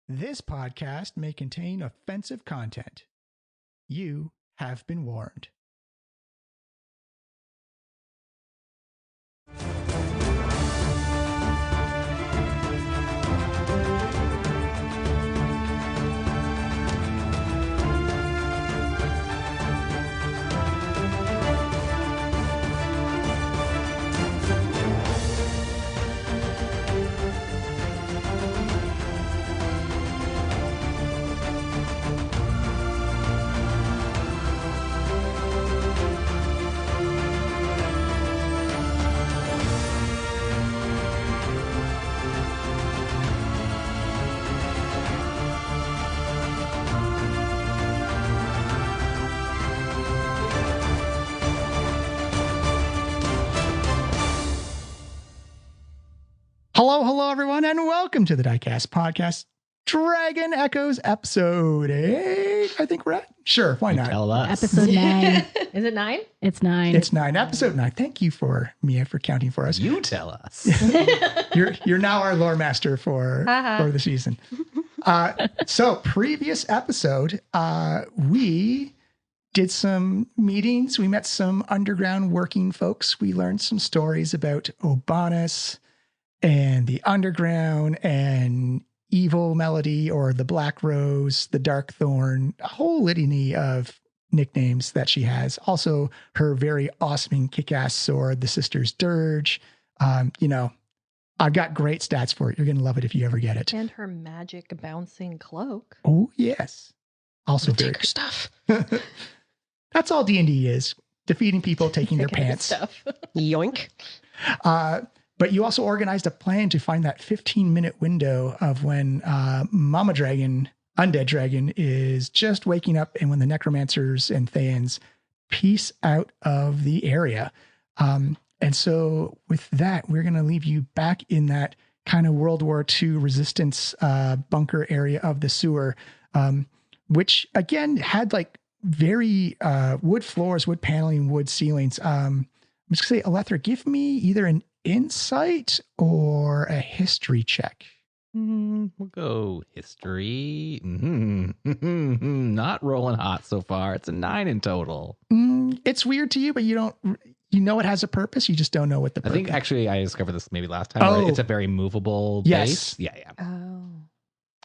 This podcast may contain offensive content. You have been warned. Hello, everyone, and welcome to the Diecast podcast, Dragon Echoes episode 8. I think we're at. Sure, why not? Tell us. Episode 9. Is it 9? It's 9. It's 9, episode 9. Thank you for Mia for counting for us. You tell us. You're now our lore master for the season. So previous episode, we did some meetings. We met some underground working folks. We learned some stories about Obanus and the underground and Evil Melody or the Black Rose, the Dark Thorn, a whole litany of nicknames that she has. Also, her very awesome and kick-ass sword, the Sister's Dirge. I've got great stats for it. You're going to love it if you ever get it. And her magic bouncing cloak. Oh, yes. Also very Take her stuff. That's all D&D is. Defeating people, taking their pants. Stuff. Yoink. But you also organized a plan to find that 15-minute window of when Mama Dragon, Undead Dragon, is just waking up and when the Necromancers and Thayans peace out of the area. And so with that, we're going to leave you back in that kind of World War II resistance bunker area of the sewer, which, again, had like very wood floors, wood paneling, wood ceilings. I'm just going to say, Alethra, give me either an insight or a history check. We'll go history. Not rolling hot so far. It's a 9 in total. It's weird to you, but you know it has a purpose. You just don't know what the purpose. I think actually I discovered this maybe last time. Where it's a very movable Yes. base. Yeah. Oh.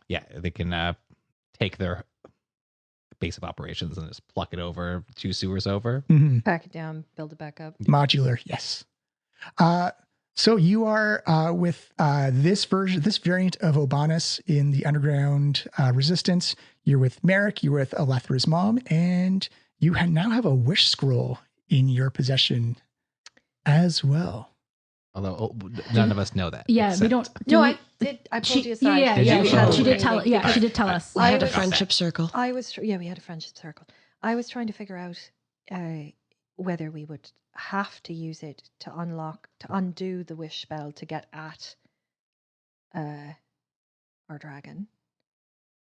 Yeah, they can take their base of operations and just pluck it over 2 sewers over. Mm-hmm. Pack it down, build it back up. Modular, yes. So you are with this variant of Obanus in the underground resistance. You're with Merrick, you're with Alethra's mom, and you now have a wish scroll in your possession as well. Although none of us know that. Yeah, we don't. No, I did. I pulled you aside. She did tell. Yeah, she did tell us. We had a friendship circle. We had a friendship circle. I was trying to figure out whether we would have to use it to undo the wish spell to get at our dragon,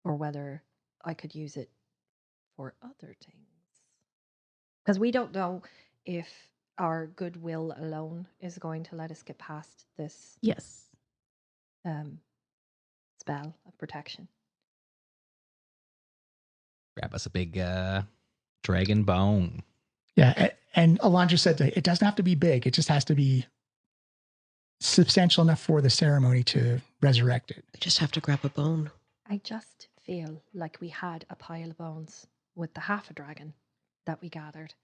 or whether I could use it for other things. Because we don't know if our goodwill alone is going to let us get past this Yes. spell of protection. Grab us a big dragon bone. Yeah, and Alondra said that it doesn't have to be big. It just has to be substantial enough for the ceremony to resurrect it. We just have to grab a bone. I just feel like we had a pile of bones with the half a dragon that we gathered,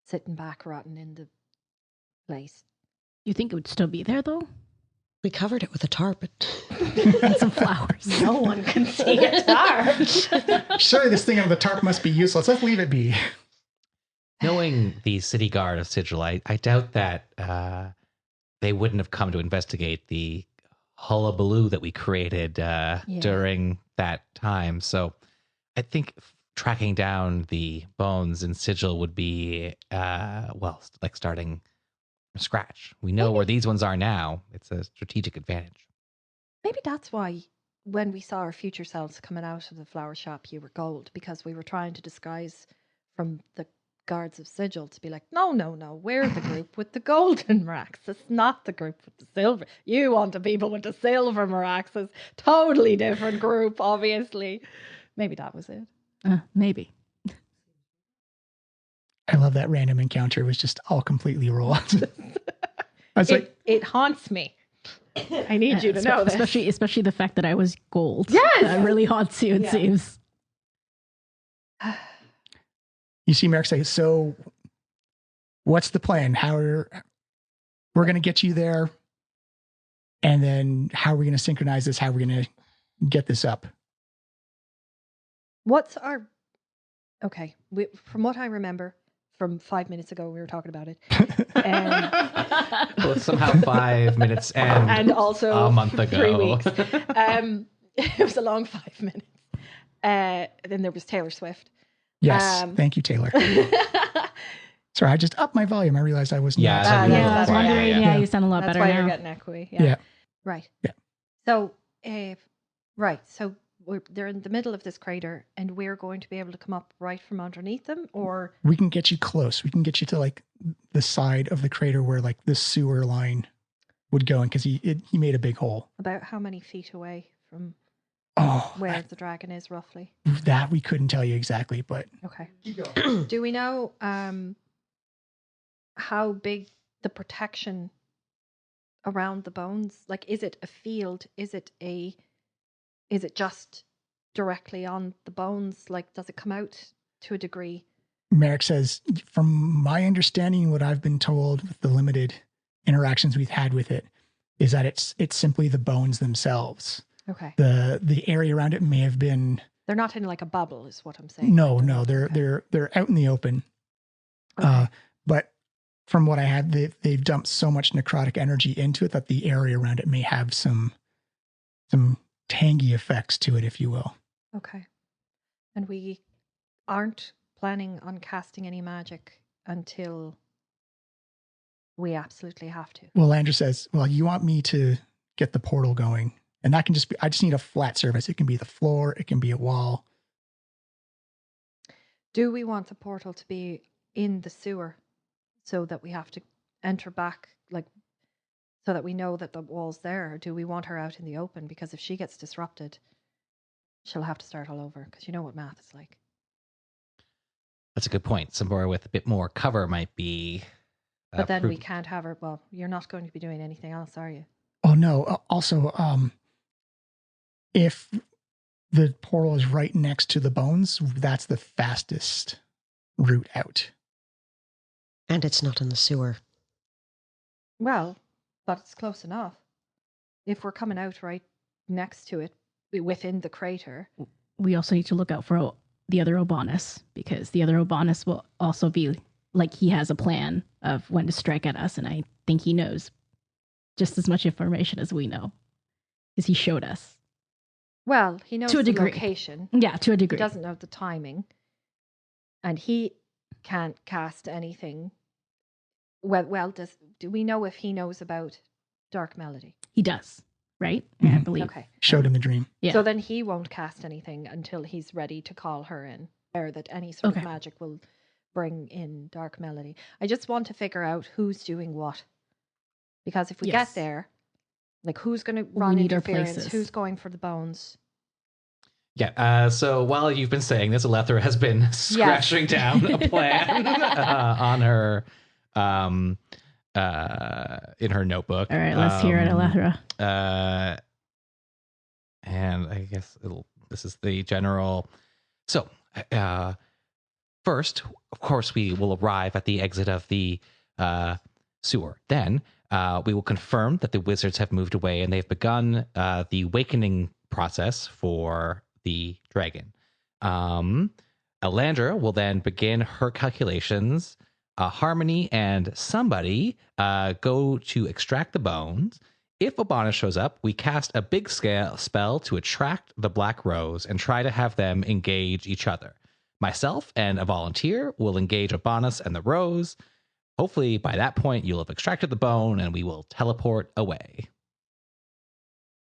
sitting back rotten in the place. You think it would still be there though? We covered it with a tarp. And some flowers. No one can see a tarp. Surely this thing on the tarp must be useless. Let's leave it be. Knowing the city guard of Sigil, I doubt that they wouldn't have come to investigate the hullabaloo that we created during that time. So I think tracking down the bones in Sigil would be, like starting from scratch. We know where these ones are now. It's a strategic advantage. Maybe that's why when we saw our future selves coming out of the flower shop, you were gold, because we were trying to disguise from the guards of Sigil to be like, no, we're the group with the golden Maraxes, not the group with the silver. You want the people with the silver Maraxes. Totally different group, obviously. Maybe that was it. Maybe. I love that random encounter was just all completely rolled. I was like, It haunts me. I need you to know this. Especially the fact that I was gold. Yes! That really haunts you, it seems. you see Merrick say, so what's the plan? We're going to get you there. And then how are we going to synchronize this? How are we going to get this up? What's our... Okay, from what I remember from 5 minutes ago, we were talking about it. Well, it's somehow 5 minutes and also a month ago. 3 weeks. It was a long 5 minutes. Then there was Taylor Swift. Yes. Thank you, Taylor. Sorry, I just upped my volume. I realized I wasn't. Yeah, Yeah, Yeah, I was that's why. wondering. Yeah. You sound a lot That's better why now. you're getting echoey. Yeah. Right. Yeah. So, So they're in the middle of this crater, and we're going to be able to come up right from underneath them, or We can get you close. We can get you to like the side of the crater where like the sewer line would go in, because he made a big hole. about how many feet away from Oh, where the dragon is, roughly? that we couldn't tell you exactly, but Okay. Do we know how big the protection around the bones? Like, is it a field? Is it just directly on the bones? Like, does it come out to a degree? Merrick says, from my understanding, what I've been told with the limited interactions we've had with it, is that it's simply the bones themselves. Okay. The area around it may have been They're not in like a bubble, is what I'm saying. no, Okay. they're out in the open. Okay. But from what I had, they've dumped so much necrotic energy into it that the area around it may have some tangy effects to it, if you will. Okay. And we aren't planning on casting any magic until we absolutely have to. Well, Landra says, well, you want me to get the portal going, and that can just be, I just need a flat surface. It can be the floor. It can be a wall. Do we want the portal to be in the sewer so that we have to enter back, like, so that we know that the wall's there? Or do we want her out in the open? Because if she gets disrupted, she'll have to start all over, because you know what math is like. That's a good point. Somewhere with a bit more cover might be. But then we can't have her. Well, you're not going to be doing anything else, are you? Oh, no. Also, if the portal is right next to the bones, that's the fastest route out. And it's not in the sewer. Well, but it's close enough. If we're coming out right next to it, within the crater. We also need to look out for the other Obanus, because the other Obanus will also be like, he has a plan of when to strike at us, and I think he knows just as much information as we know, because he showed us. Well, he knows To a the degree. location. Yeah, to a degree. He doesn't know the timing. And he can't cast anything. Well, do we know if he knows about Dark Melody? He does, right? Yeah, I Mhm. believe. Okay. Showed him the dream. Yeah. So then he won't cast anything until he's ready to call her in, or that any sort Okay. of magic will bring in Dark Melody. I just want to figure out who's doing what. Because if we Yes. get there, like, who's going to We run need our interference? places. Who's going for the bones? Yeah. So while you've been saying this, Alethra has been scratching down a plan on her, in her notebook. All right, let's hear it, Alethra. And I guess this is the general. So, first, of course, we will arrive at the exit of the sewer. Then we will confirm that the wizards have moved away and they've begun the awakening process for the dragon. Elandra will then begin her calculations. Harmony and somebody go to extract the bones. If Obanna shows up, we cast a big scale spell to attract the Black Rose and try to have them engage each other. Myself and a volunteer will engage Obanus and the Rose. Hopefully, by that point, you'll have extracted the bone and we will teleport away.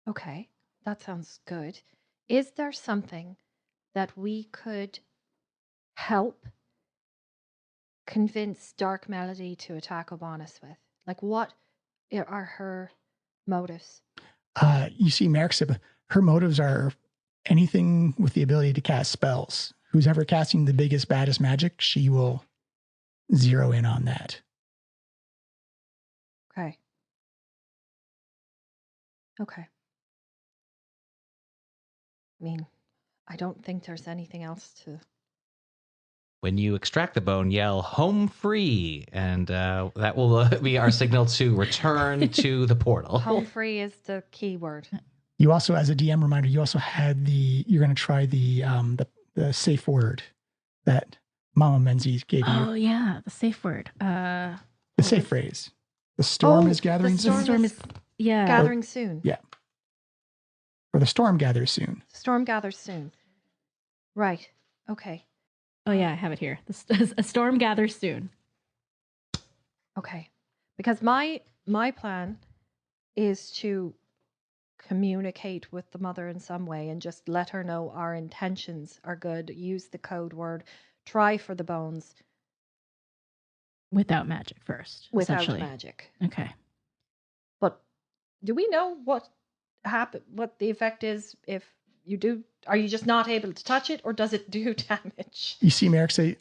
Okay, that sounds good. Is there something that we could help convince Dark Melody to attack Obanus with? Like, what are her motives? You see, Merrick, her motives are anything with the ability to cast spells. Who's ever casting the biggest, baddest magic, she will zero in on that. Okay. Okay. I mean, I don't think there's anything else to... When you extract the bone, yell "home free," and that will be our signal to return to the portal. Home free is the key word. You also, as a DM reminder, you also had you're going to try the safe word that Mama Menzies gave you. Oh yeah, the safe word. The safe phrase. The storm is gathering the storm soon. is Yeah. gathering soon. Yeah. Or the storm gathers soon. Storm gathers soon. Right. Okay. Oh yeah, I have it here. A storm gathers soon. Okay. Because my plan is to communicate with the mother in some way and just let her know our intentions are good. Use the code word. Try for the bones. Without magic first. Without essentially. magic. Okay. But do we know what the effect is if you do? Are you just not able to touch it, or does it do damage? You see Merrick say,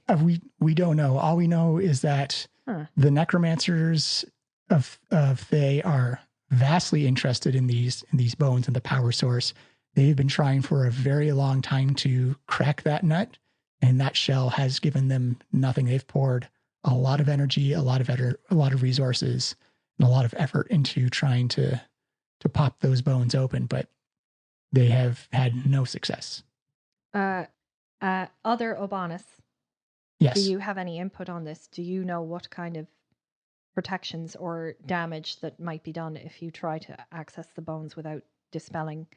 we don't know. All we know is that the necromancers of Thay are vastly interested in these bones and the power source. They've been trying for a very long time to crack that nut, and that shell has given them nothing. They've poured a lot of energy, a lot of resources, and a lot of effort into trying to pop those bones open, but they have had no success. Other Obanus, Yes. do you have any input on this? Do you know what kind of protections or damage that might be done if you try to access the bones without dispelling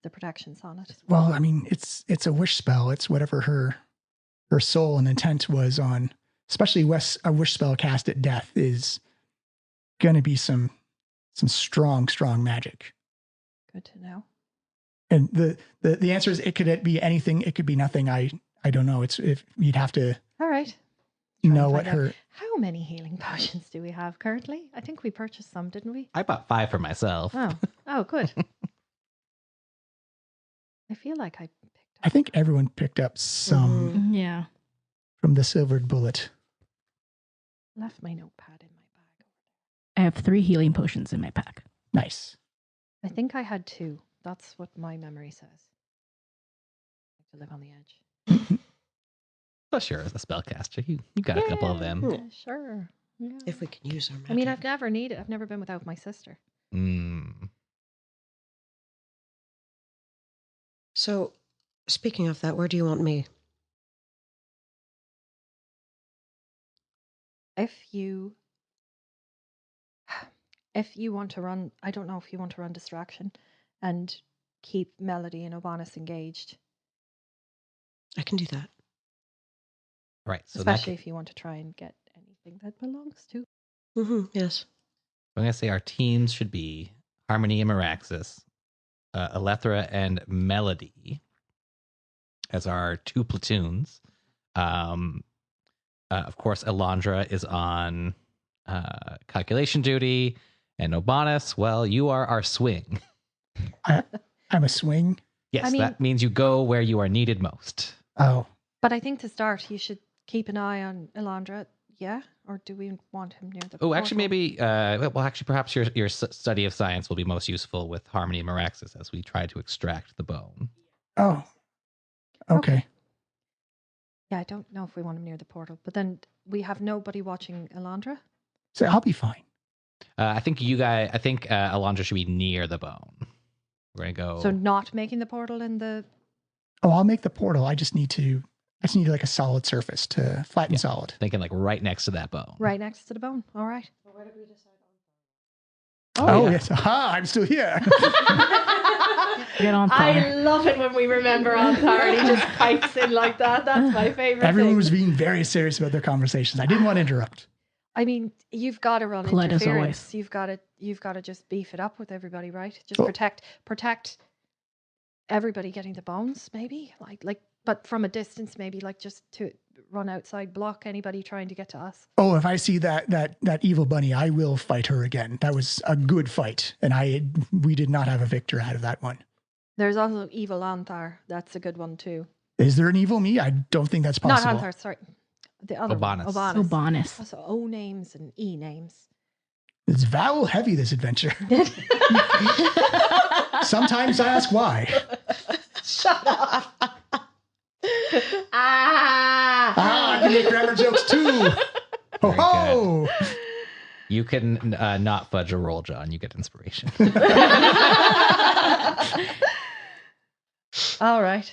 the protections on it? Well, I mean, it's a wish spell. It's whatever her soul and intent was on. Especially a wish spell cast at death is going to be some strong magic. Good to know. And the answer is it could be anything. It could be nothing. I don't know. It's if you'd have to. All right. Know what her. How many healing potions do we have currently? I think we purchased some, didn't we? I bought 5 for myself. Oh, good. I feel like I picked up. I think everyone picked up some Yeah. from the silvered bullet. Left my notepad in my bag. I have 3 healing potions in my pack. Nice. I think I had 2. That's what my memory says. I like to live on the edge. Plus, you're a spellcaster. You got a couple of them. Yeah, sure. Yeah. If we can use our magic. I mean, I've never been without my sister. So, speaking of that, where do you want me? If you want to run, I don't know if you want to run distraction and keep Melody and Obanus engaged. I can do that. Right. So especially if you want to try and get anything that belongs to. Yes. I'm going to say our teams should be Harmony and Meraxis, Alethra and Melody as our 2 platoons. Of course, Elandra is on calculation duty, and Obanus, well, you are our swing. I'm a swing. Yes, that means you go where you are needed most. Oh. But I think to start, you should keep an eye on Elandra, yeah? Or do we want him near the portal? Actually, maybe, perhaps your study of science will be most useful with Harmony and Meraxis as we try to extract the bone. Oh. Okay. Yeah, I don't know if we want him near the portal, but then we have nobody watching Elandra. So I'll be fine. I think Elandra should be near the bone. We're going to go. So not making the portal in the... Oh, I'll make the portal. I just need like a solid surface to flatten solid. Thinking like right next to that bone. Right next to the bone. All right. Well, where did we decide on? Yes. Aha, I'm still here. Get on fire. I love it when we remember Anthar and he just pipes in like that. That's my favorite Everyone thing. was being very serious about their conversations. I didn't want to interrupt. I mean, you've got to run Polite as interference. always. You've got to just beef it up with everybody, right? Just Well- protect everybody getting the bones, maybe. Like But from a distance, maybe like just to run outside, block anybody trying to get to us. Oh, if I see that evil bunny, I will fight her again. That was a good fight, and we did not have a victor out of that one. There's also evil Anthar. That's a good one too. Is there an evil me? I don't think that's possible. Not Anthar, sorry. The other Obanus. one. Obanus. Also O names and E names. It's vowel heavy, this adventure. Sometimes I ask why. Shut up. I can make grammar jokes too. Ho ho! You can not fudge a roll, John. You get inspiration. All right.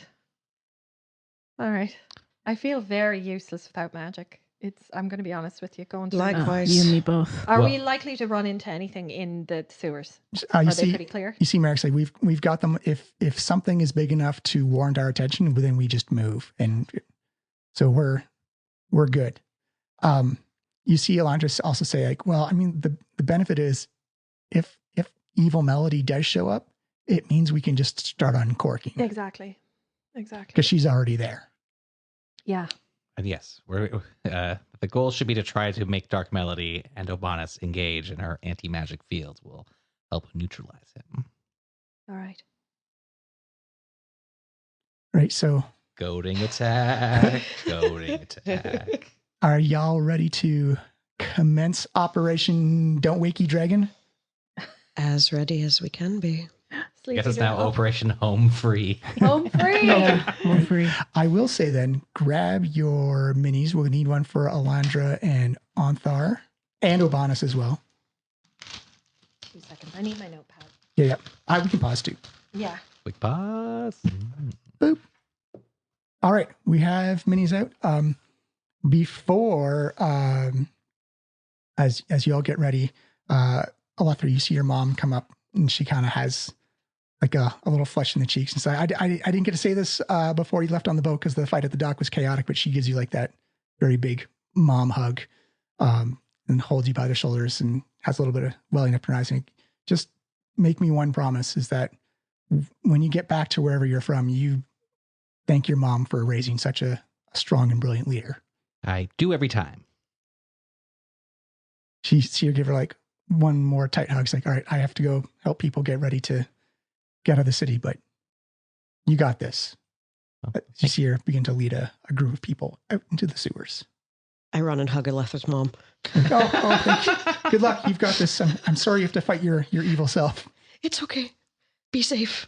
I feel very useless without magic. I'm going to be honest with you. Going through. Likewise. You and me both. Are we likely to run into anything in the sewers? Are they pretty clear? You see, Merrick say we've got them. If something is big enough to warrant our attention, then we just move, and so we're good. You see, Elandris also say like, well, I mean, the benefit is if evil Melody does show up, it means we can just start uncorking. Exactly. Because she's already there. Yeah. And yes, the goal should be to try to make Dark Melody and Obanus engage, and her anti-magic fields will help neutralize him. All right. Right, so... Goading attack. Are y'all ready to commence Operation Don't Wakey Dragon? As ready as we can be. I guess it's now Operation Home Free. Home free. Home free. I will say then, grab your minis. We'll need one for Alandra and Anthar, and Obanus as well. 2 seconds. I need my notepad. Yeah. We can pause too. Yeah. Quick pause. Boop. All right, we have minis out. Before, as you all get ready, Alethra, you see your mom come up, and she kind of has like a little flush in the cheeks and say, I didn't get to say this before you left on the boat because the fight at the dock was chaotic, but she gives you like that very big mom hug and holds you by the shoulders and has a little bit of welling up her eyes. And just make me one promise, is that when you get back to wherever you're from, you thank your mom for raising such a strong and brilliant leader. I do every time. She'll give her like one more tight hug. It's like, all right, I have to go help people get ready to get out of the city, but you got this. You see her begin to lead a group of people out into the sewers. I run and hug Alethra's mom. Oh, thank you. Good luck. You've got this. I'm sorry you have to fight your evil self. It's okay. Be safe.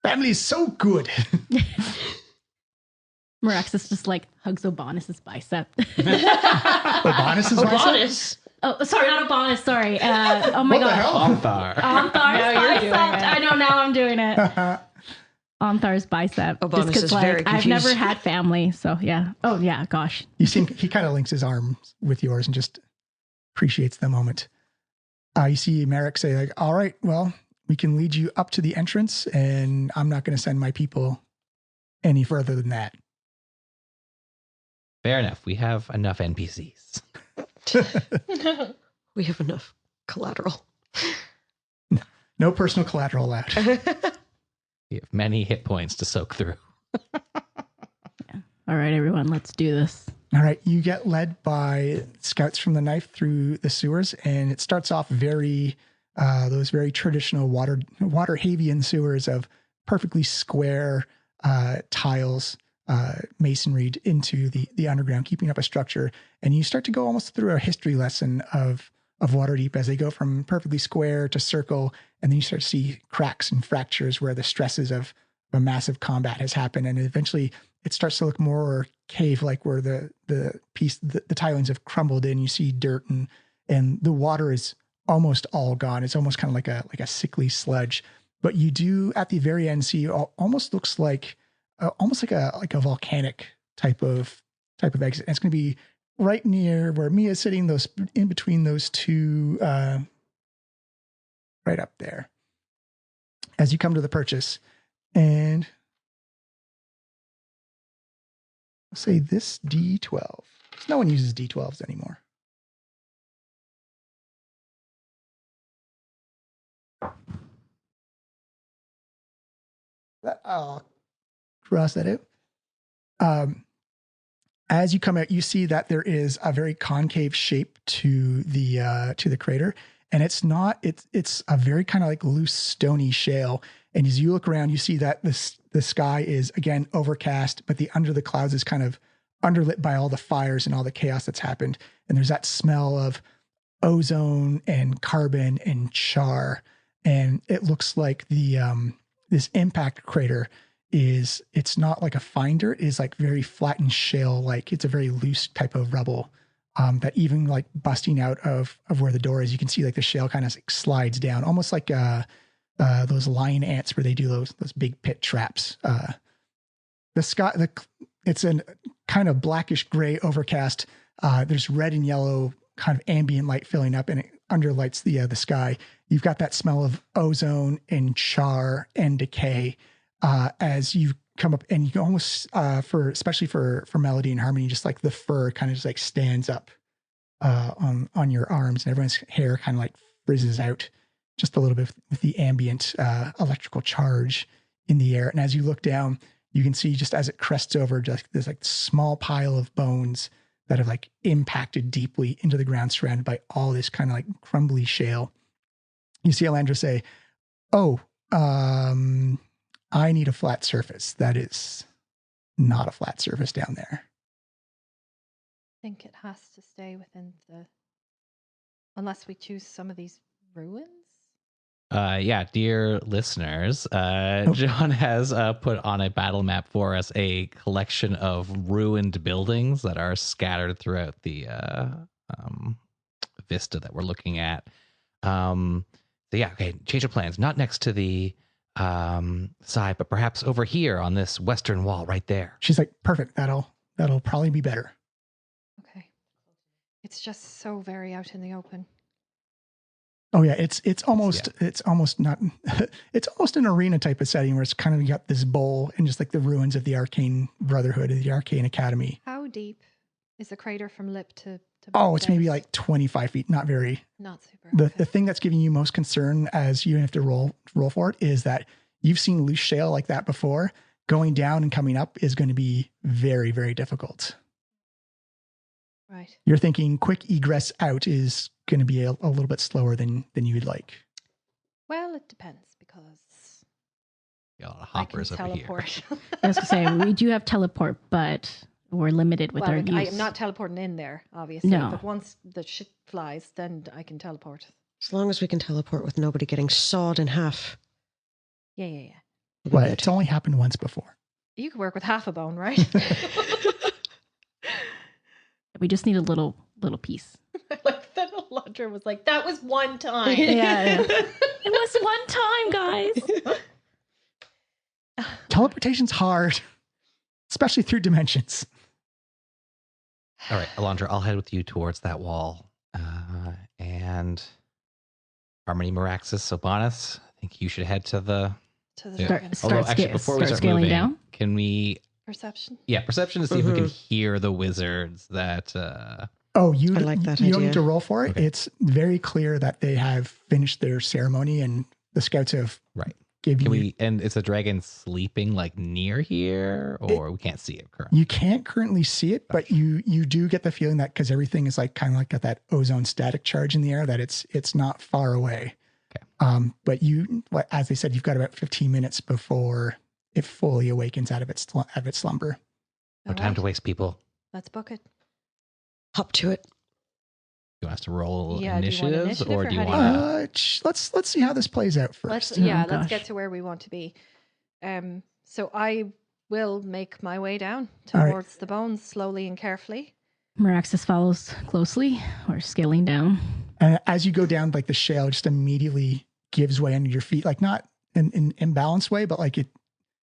Family is so good. Miraxis just like hugs Obanus's bicep. Obanus's Obanus. Oh, sorry, not Obanus. Sorry. Oh my What the god. hell? Anthar. Anthar's Now you're doing bicep. it. I know, now I'm doing it. Anthar's bicep. Obanus Just 'cause, is like, very I've never confused. had family, so yeah. Oh yeah, gosh. You see, he kind of links his arms with yours and just appreciates the moment. You see Merrick say like, all right, well, we can lead you up to the entrance, and I'm not going to send my people any further than that. Fair enough. We have enough NPCs. We have enough collateral. No personal collateral allowed. We have many hit points to soak through. All right, everyone, let's do this. All right, you get led by scouts from the knife through the sewers, and it starts off those very traditional Waterhavian sewers of perfectly square tiles, masonry into the underground, keeping up a structure. And you start to go almost through a history lesson of Waterdeep as they go from perfectly square to circle, and then you start to see cracks and fractures where the stresses of a massive combat has happened, and eventually it starts to look more cave-like, where the tilings have crumbled in. You see dirt and the water is almost all gone. It's almost kind of like a sickly sludge. But you do at the very end see almost looks like almost like a volcanic type of exit. And it's going to be right near where Mia's sitting, those in between those two, right up there. As you come to the purchase, and I'll say this D12. 'Cause no one uses D12s anymore. I'll cross that out. As you come out, you see that there is a very concave shape to the crater, and it's a very kind of like loose stony shale. And as you look around, you see that the sky is again overcast, but the under the clouds is kind of underlit by all the fires and all the chaos that's happened. And there's that smell of ozone and carbon and char, and it looks like the this impact crater it's not like a fine dirt, is like very flattened shale, like it's a very loose type of rubble that even like busting out of where the door is, you can see like the shale kind of like slides down, almost like those lion ants where they do those big pit traps. The sky, it's a kind of blackish gray overcast. There's red and yellow kind of ambient light filling up, and it underlights the sky. You've got that smell of ozone and char and decay as you come up, and you can almost especially for melody and harmony, just like the fur kind of just like stands up on your arms, and everyone's hair kind of like frizzes out just a little bit with the ambient electrical charge in the air. And as you look down, you can see just as it crests over, just this like small pile of bones that have like impacted deeply into the ground, surrounded by all this kind of like crumbly shale. You see Elandra say, "Oh, I need a flat surface." That is not a flat surface down there. I think it has to stay within unless we choose some of these ruins. Yeah, dear listeners, John has put on a battle map for us a collection of ruined buildings that are scattered throughout the vista that we're looking at. So yeah, okay, change of plans. Not next to the side, but perhaps over here on this western wall right there. She's like, "Perfect. That'll probably be better." Okay. It's just so very out in the open. Oh yeah, it's almost not it's almost an arena type of setting where it's kind of got this bowl and just like the ruins of the Arcane Brotherhood, of the Arcane Academy. How deep is the crater from lip to Oh, it's maybe base? like 25 feet, not very. Not super. The thing that's giving you most concern as you have to roll for it is that you've seen loose shale like that before. Going down and coming up is going to be very, very difficult. Right. You're thinking quick egress out is going to be a little bit slower than you'd like. Well, it depends because Got a lot of I can hoppers over here. teleport. I was going to say, we do have teleport, but we're limited with well, our I use. am not teleporting in there, obviously. No. But once the shit flies, then I can teleport. As long as we can teleport with nobody getting sawed in half. Yeah. we'll be But good. it's only happened once before. You could work with half a bone, right? We just need a little piece. Like that Elandra was like, that was one time. Yeah. It was one time, guys. Teleportation's hard, especially through dimensions. All right, Alondra, I'll head with you towards that wall. And Harmony, Meraxis, Sobanis, I think you should head to the... To the Yeah. dragon. Although, actually, before we start start scaling moving, down. can we... Perception. Yeah, perception to see if we can Mhm. hear the wizards that... Oh, you I like that you don't idea. need to roll for it. Okay. It's very clear that they have finished their ceremony, and the scouts have Right. gave Can you. we... And is the dragon sleeping like near here? Or we can't see it currently? You can't currently see it, but you do get the feeling that because everything is like kind of like got that ozone static charge in the air, that it's not far away. Okay. But as they said, you've got about 15 minutes before it fully awakens out of its slumber. No time to waste, people. Let's book it. Hop to it. You want us to roll Yeah, do you want initiatives? initiative Or or do you how do you want Let's see how this plays out Let's first. Oh, let's gosh. get to where we want to be. So I will make my way down All right. towards the bones slowly and carefully. Meraxis follows closely. We're scaling down. And as you go down, like the shale just immediately gives way under your feet, like not in an imbalanced way, but like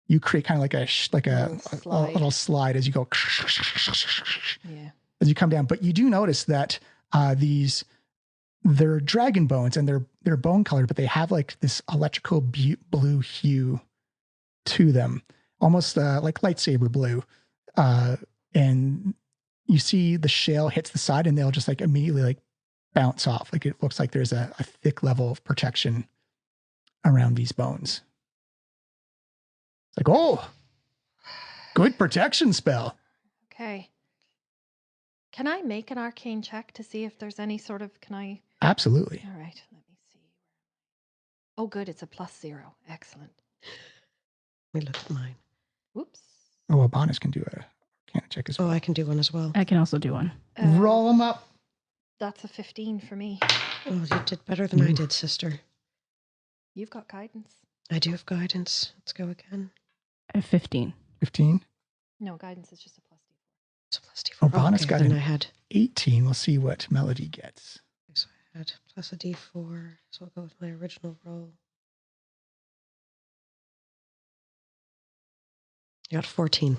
you create kind of like a little slide as you go, Yeah. as you come down. But you do notice that they're dragon bones and they're bone colored, but they have like this electrical blue hue to them, almost like lightsaber blue. And you see the shale hits the side and they'll just like immediately like bounce off. Like it looks like there's a thick level of protection around these bones. It's like, oh, good protection spell. Okay. Can I make an arcane check to see if there's any sort of, can I? Absolutely. All right, let me see. Oh, good. It's a +0. Excellent. Let me look at mine. Whoops. Oh, Obanus can do a arcana check as well. Oh, I can do one as well. I can also do one. Roll them up. That's a 15 for me. Oh, you did better than I did, sister. You've got guidance. I do have guidance. Let's go again. I have 15. 15. No, guidance is just a +D4. It's a +D4. Obanus got then an I had 18. We'll see what Melody gets. so I had plus a D4. So I'll go with my original roll. I got 14.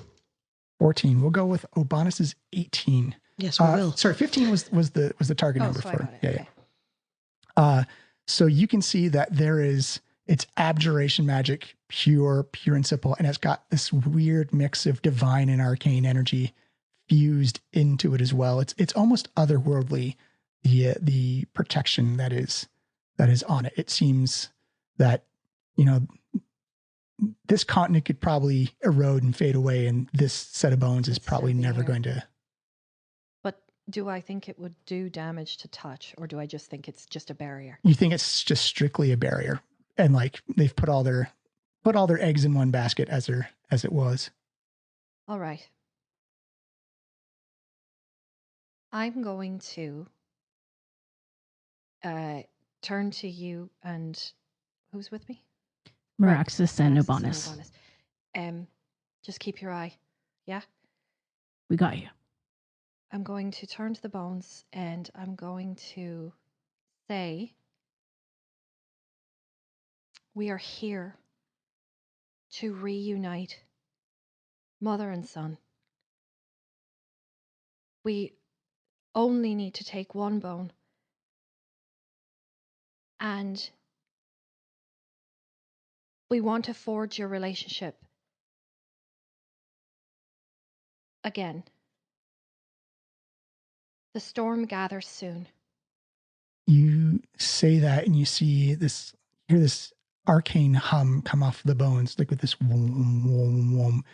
14. We'll go with Obanus's 18. Yes, we will. Sorry, 15 was the target number so for I got it. Yeah, Okay. yeah. So you can see that it's abjuration magic, pure and simple, and it's got this weird mix of divine and arcane energy fused into it as well. It's almost otherworldly, the protection that is on it. It seems that, this continent could probably erode and fade away, and this set of bones is It's probably still never there. going to. But do I think it would do damage to touch, or do I just think it's just a barrier? You think it's just strictly a barrier, and like they've put all their eggs in one basket as it was. All right. I'm going to turn to you and who's with me? Meraxis and Meraxis Obanus. Just keep your eye. Yeah? We got you. I'm going to turn to the bones and I'm going to say, we are here to reunite mother and son. We only need to take one bone. And we want to forge your relationship again. The storm gathers soon. You say that, and you hear this arcane hum come off the bones, like with this wom, wom, wom,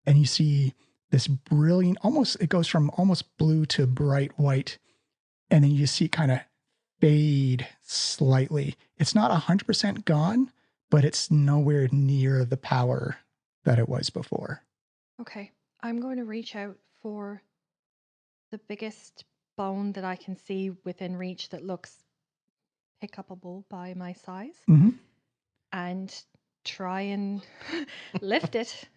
and you see this brilliant, it goes from almost blue to bright white, and then you see it kind of fade slightly. It's not 100% gone, but it's nowhere near the power that it was before. Okay, I'm going to reach out for the biggest bone that I can see within reach that looks pickupable by my size, and try and lift it.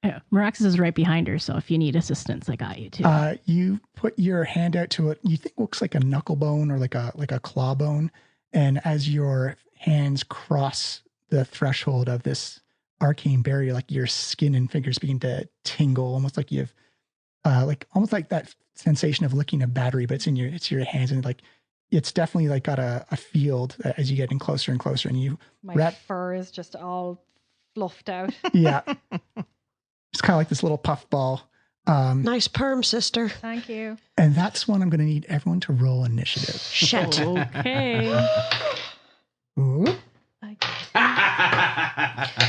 Yeah, Meraxis is right behind her, so if you need assistance, I got you too. You put your hand out to it. You think looks like a knuckle bone or like a claw bone, and as your hands cross the threshold of this arcane barrier, like your skin and fingers begin to tingle, almost like you have, almost like that sensation of licking a battery, but it's your hands, and like it's definitely like got a field as you get in closer and closer, and you My fur is just all fluffed out. Yeah. It's kind of like this little puff ball. Nice perm, sister. Thank you. And that's when I'm going to need everyone to roll initiative. Shit. Okay. Ooh.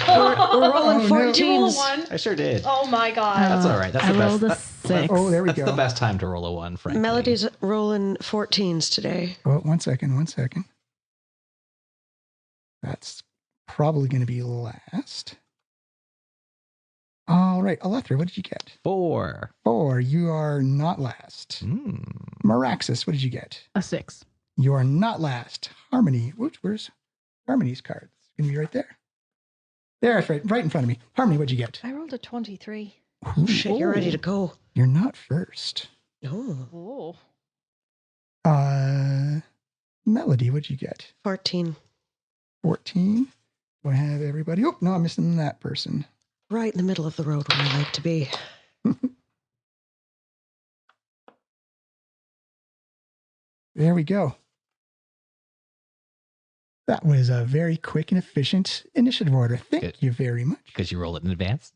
We're rolling no. 14s. I sure did. Oh my god. That's all right. That's I the rolled best. a 6. Oh, there we That's go. the best time to roll a 1, frankly. Melody's rolling 14s today. Oh, one second. That's probably going to be last. All right. Alethra, what did you get? 4. 4. You are not last. Meraxis, what did you get? A 6. You are not last. Harmony. Where's Harmony's card? It's going to be right there. There, it's right in front of me. Harmony, what'd you get? I rolled a 23. Ooh, Shit, you're ready to go. You're not first. Oh. Oh. Melody, what'd you get? 14. 14. Do I have everybody? Oh, no, I'm missing that person. Right in the middle of the road where I like to be. There we go. That was a very quick and efficient initiative order. Thank you very much. Because you roll it in advance?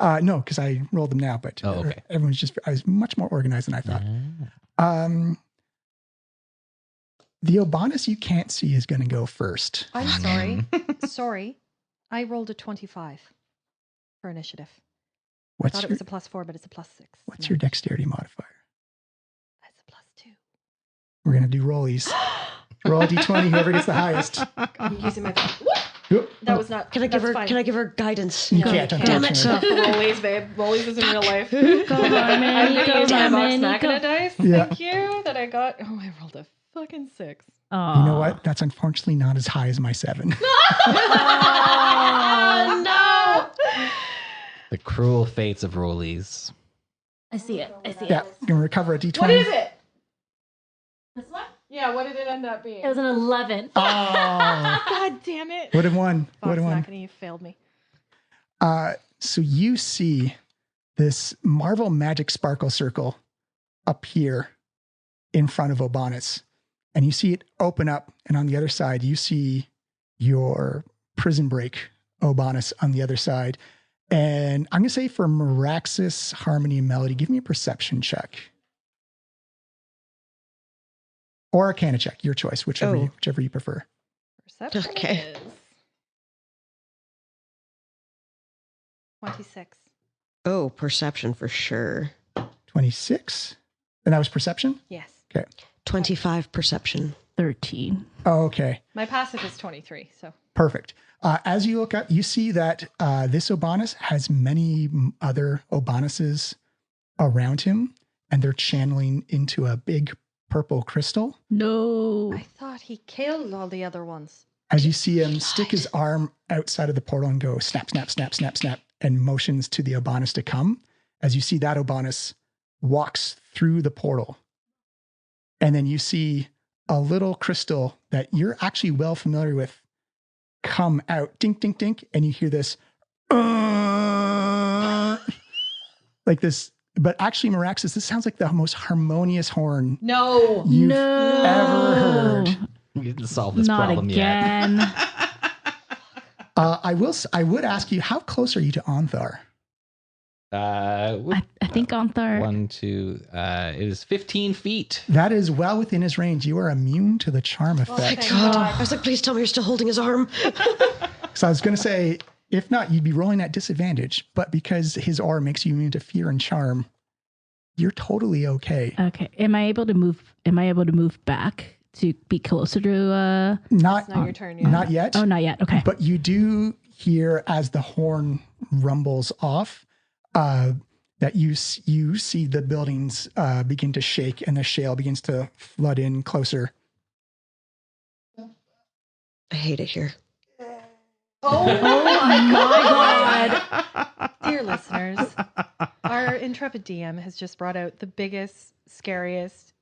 No, because I rolled them now, but okay. I was much more organized than I thought. Ah. The Obanus you can't see is going to go first. I'm sorry. Sorry. I rolled a 25 for initiative. I What's thought it your, was a +4, but it's a +6. what's your dexterity modifier? That's a +2. We're going to do rollies. Roll a d20, whoever gets the highest. I'm using my. Oop. That was not. Can I give that's her? fine. Can I give her guidance? You No, can't, you Damn unfortunately. it. Rollies, babe. Rollies is in real life. Go Harmony, I'm gonna go use my Vox Harmony, Machina go. dice. Yeah. Thank you. That I got. Oh, I rolled a fucking 6. You know what? That's unfortunately not as high as my 7. Oh no! The cruel fates of rollies. I see it. I see Yeah, it. you can recover a d20. What is it? This one? Yeah, what did it end up being? It was an 11. Oh, God damn it! would have won. Would Vox have won. Machina, you failed me. So you see this Marvel Magic Sparkle Circle appear in front of Obanus, and you see it open up, and on the other side, you see your prison break, Obanus, on the other side. And I'm going to say for Meraxis, Harmony, and Melody, give me a perception check. Or a Arcana check, your choice, whichever you prefer. Perception Okay. is 26. Oh, perception for sure. 26. And that was perception? Yes. 25 perception. 13. Oh, okay. My passive is 23. So Perfect. As you look up, you see that this Obanus has many other Obanuses around him, and they're channeling into a big purple crystal. No. I thought he killed all the other ones. As you see him stick his arm outside of the portal and go snap, snap, snap, snap, snap, and motions to the Obanus to come. As you see that Obanus walks through the portal. And then you see a little crystal that you're actually well familiar with come out, dink, dink, dink, and you hear this, like this. But actually, Meraxis, this sounds like the most harmonious horn No. you've No. ever heard. We didn't solve this Not problem again. I would ask you, how close are you to Onthar? yet. I think Onthar. 1, 2, it is 15 feet. That is well within his range. You are immune to the charm effect. thank God. God. I was like, please tell me you're still holding his arm. So I was going to say, if not, you'd be rolling at disadvantage. But because his aura makes you immune to fear and charm, you're totally okay. Okay. Am I able to move back to be closer to Not, It's not your turn yet. not yet. Oh, not yet. Okay. But you do hear as the horn rumbles off that you see the buildings begin to shake and the shale begins to flood in closer. I hate it here. Oh my God. Dear listeners, our intrepid DM has just brought out the biggest, scariest,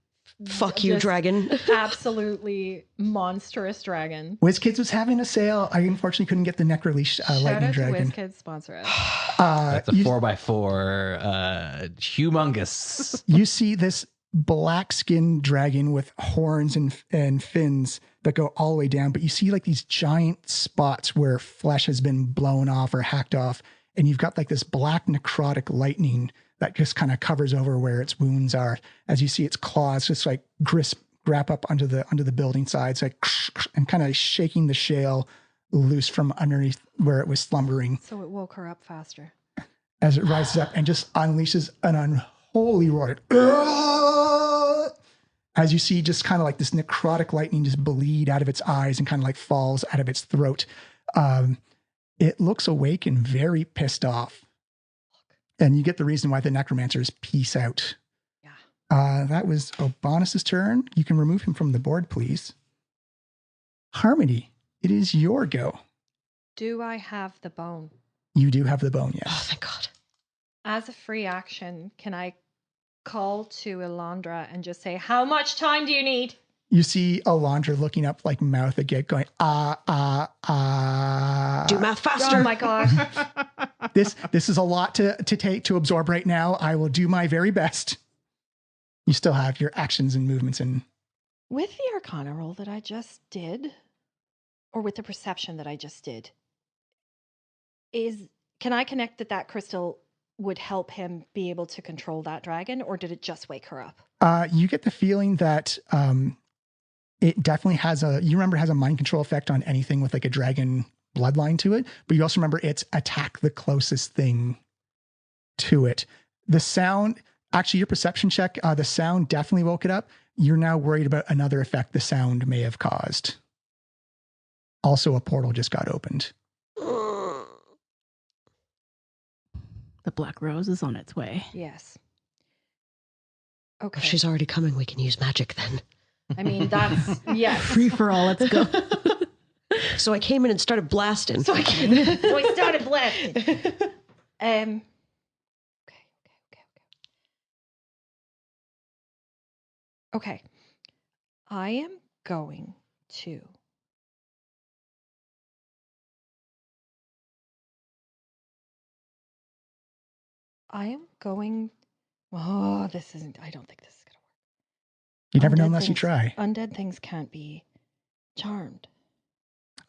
Fuck you, just dragon. absolutely monstrous dragon. WizKids was having a sale. I unfortunately couldn't get the Necroleash Shout Lightning out to Dragon. WizKids, sponsor us. That's a You- 4x4, humongous. You see this black skinned dragon with horns and fins that go all the way down, but you see like these giant spots where flesh has been blown off or hacked off, and you've got like this black necrotic lightning that just kind of covers over where its wounds are. As you see its claws just like grab up under the building sides, like and kind of shaking the shale loose from underneath where it was slumbering So it woke her up faster. as it rises up and just unleashes an unholy roar. As you see just kind of like this necrotic lightning just bleed out of its eyes and kind of like falls out of its throat. It looks awake and very pissed off. And you get the reason why the necromancers peace out. Yeah. That was Obanus' turn. You can remove him from the board, please. Harmony, it is your go. Do I have the bone? You do have the bone, Oh, yes. thank God. As a free action, can I call to Elandra and just say, how much time do you need? You see Alondra looking up like mouth again, going, Do math faster. Oh my God. This is a lot to absorb right now. I will do my very best. You still have your actions and movements and With the Arcana roll that I just did, or with the perception that I just did, can I connect that crystal would help him be able to control that dragon, or did it just wake her up? you get the feeling that it definitely has a mind control effect on anything with like a dragon bloodline to it, but you also remember it's attack the closest thing to it. The sound, actually your perception check, the sound definitely woke it up. You're now worried about another effect the sound may have caused. Also, a portal just got opened. The Black Rose is on its way. Yes. Okay. If she's already coming, we can use magic then. I mean, that's, yes. Free for all, let's go. So I came in and started blasting. So I started blasting. Okay. Okay. I am going to oh, this isn't, I don't think this is going to work. You never know Undead unless you things- try. Undead things can't be charmed.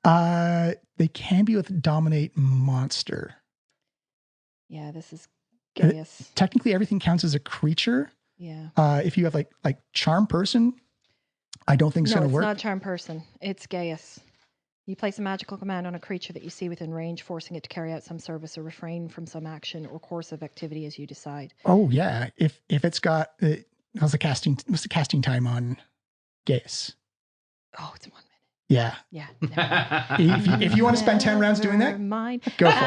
They can be with dominate monster. Yeah, this is Gaius. Technically, everything counts as a creature. Yeah. If you have like charm person, I don't think it's No, going it's to work. not charm person. It's Gaius. You place a magical command on a creature that you see within range, forcing it to carry out some service or refrain from some action or course of activity as you decide. Oh yeah, if it's got what's the casting time on Gaius? Oh, it's 1 minute. Yeah, Yeah. if you want to spend 10 rounds doing that, Never mind. go for it.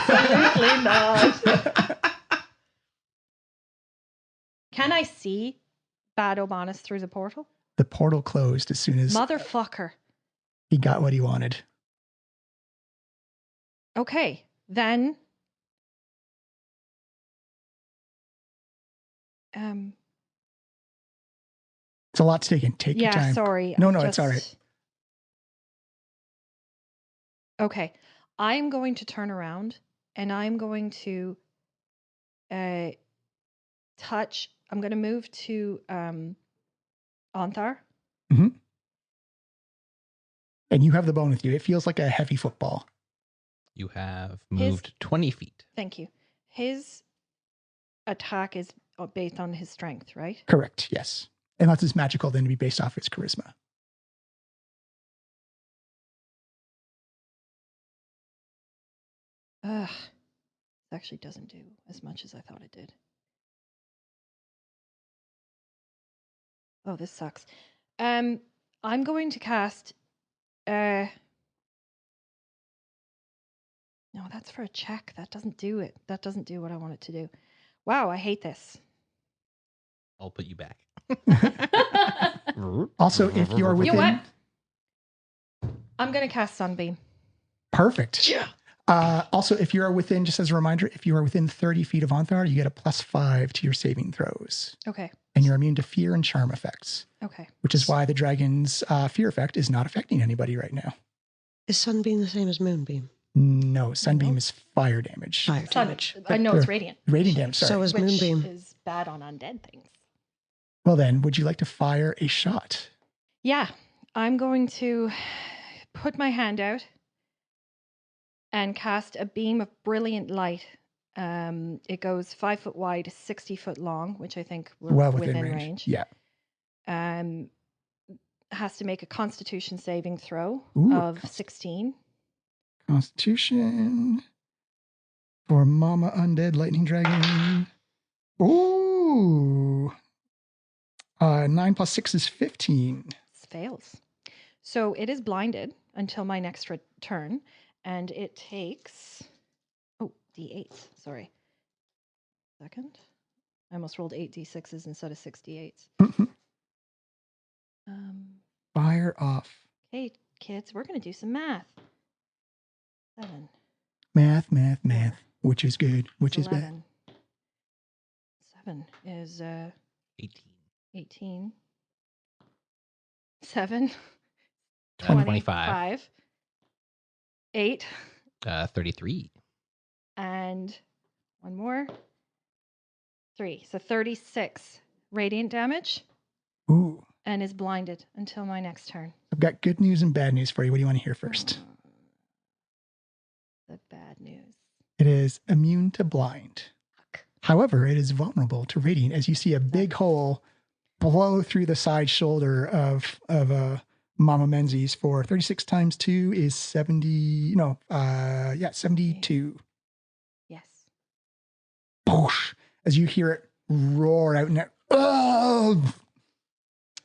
Absolutely not. Can I see Bad Obanus through the portal? The portal closed as soon as Motherfucker. he got what he wanted. Okay, then. It's a lot to take in. Take your Yeah, time. sorry. No, it's all right. Okay, I'm going to turn around and I'm going to touch. I'm going to move to Onthar. And you have the bone with you. It feels like a heavy football. You have moved 20 feet. Thank you. His attack is based on his strength, right? Correct. Yes. Unless it's magical, then to be based off its charisma. Ugh. It actually doesn't do as much as I thought it did. Oh, this sucks. I'm going to cast. No, that's for a check. That doesn't do it. That doesn't do what I want it to do. Wow, I hate this. I'll put you back. Also, if you are You within... know what? I'm going to cast Sunbeam. Perfect. Yeah. Also, if you are within, just as a reminder, if you are within 30 feet of Onthar, you get a +5 to your saving throws. Okay. And you're immune to fear and charm effects. Okay. Which is why the dragon's fear effect is not affecting anybody right now. Is Sunbeam the same as Moonbeam? No, Sunbeam is fire damage. Fire damage. I know it's radiant. Radiant damage, sorry. So is Which Moonbeam. is bad on undead things. Well then, would you like to fire a shot? Yeah. I'm going to put my hand out and cast a beam of brilliant light. It goes 5 foot wide, 60 foot long, which I think we're Well within within range. Yeah. Has to make a Constitution saving throw Ooh, of 16. Constitution for Mama Undead Lightning Dragon. Ooh. 9 + 6 is 15. This fails. So it is blinded until my next turn, and it takes D8. Sorry. Second. I almost rolled 8 D6s instead of 6 D8s. Fire off. Okay, kids, we're going to do some math. 7. Math. Which is good, which is bad. 11. 7 is 18. 18. 7. 25. 8. 33. And one more. 3. So 36 radiant damage. Ooh. And is blinded until my next turn. I've got good news and bad news for you. What do you want to hear first? The bad news. It is immune to blind. Fuck. However, it is vulnerable to radiant as you see a big hole blow through the side shoulder of Mama Menzies for 36 times 2 is 70. No, 72. Yes. Boosh, as you hear it roar out and oh!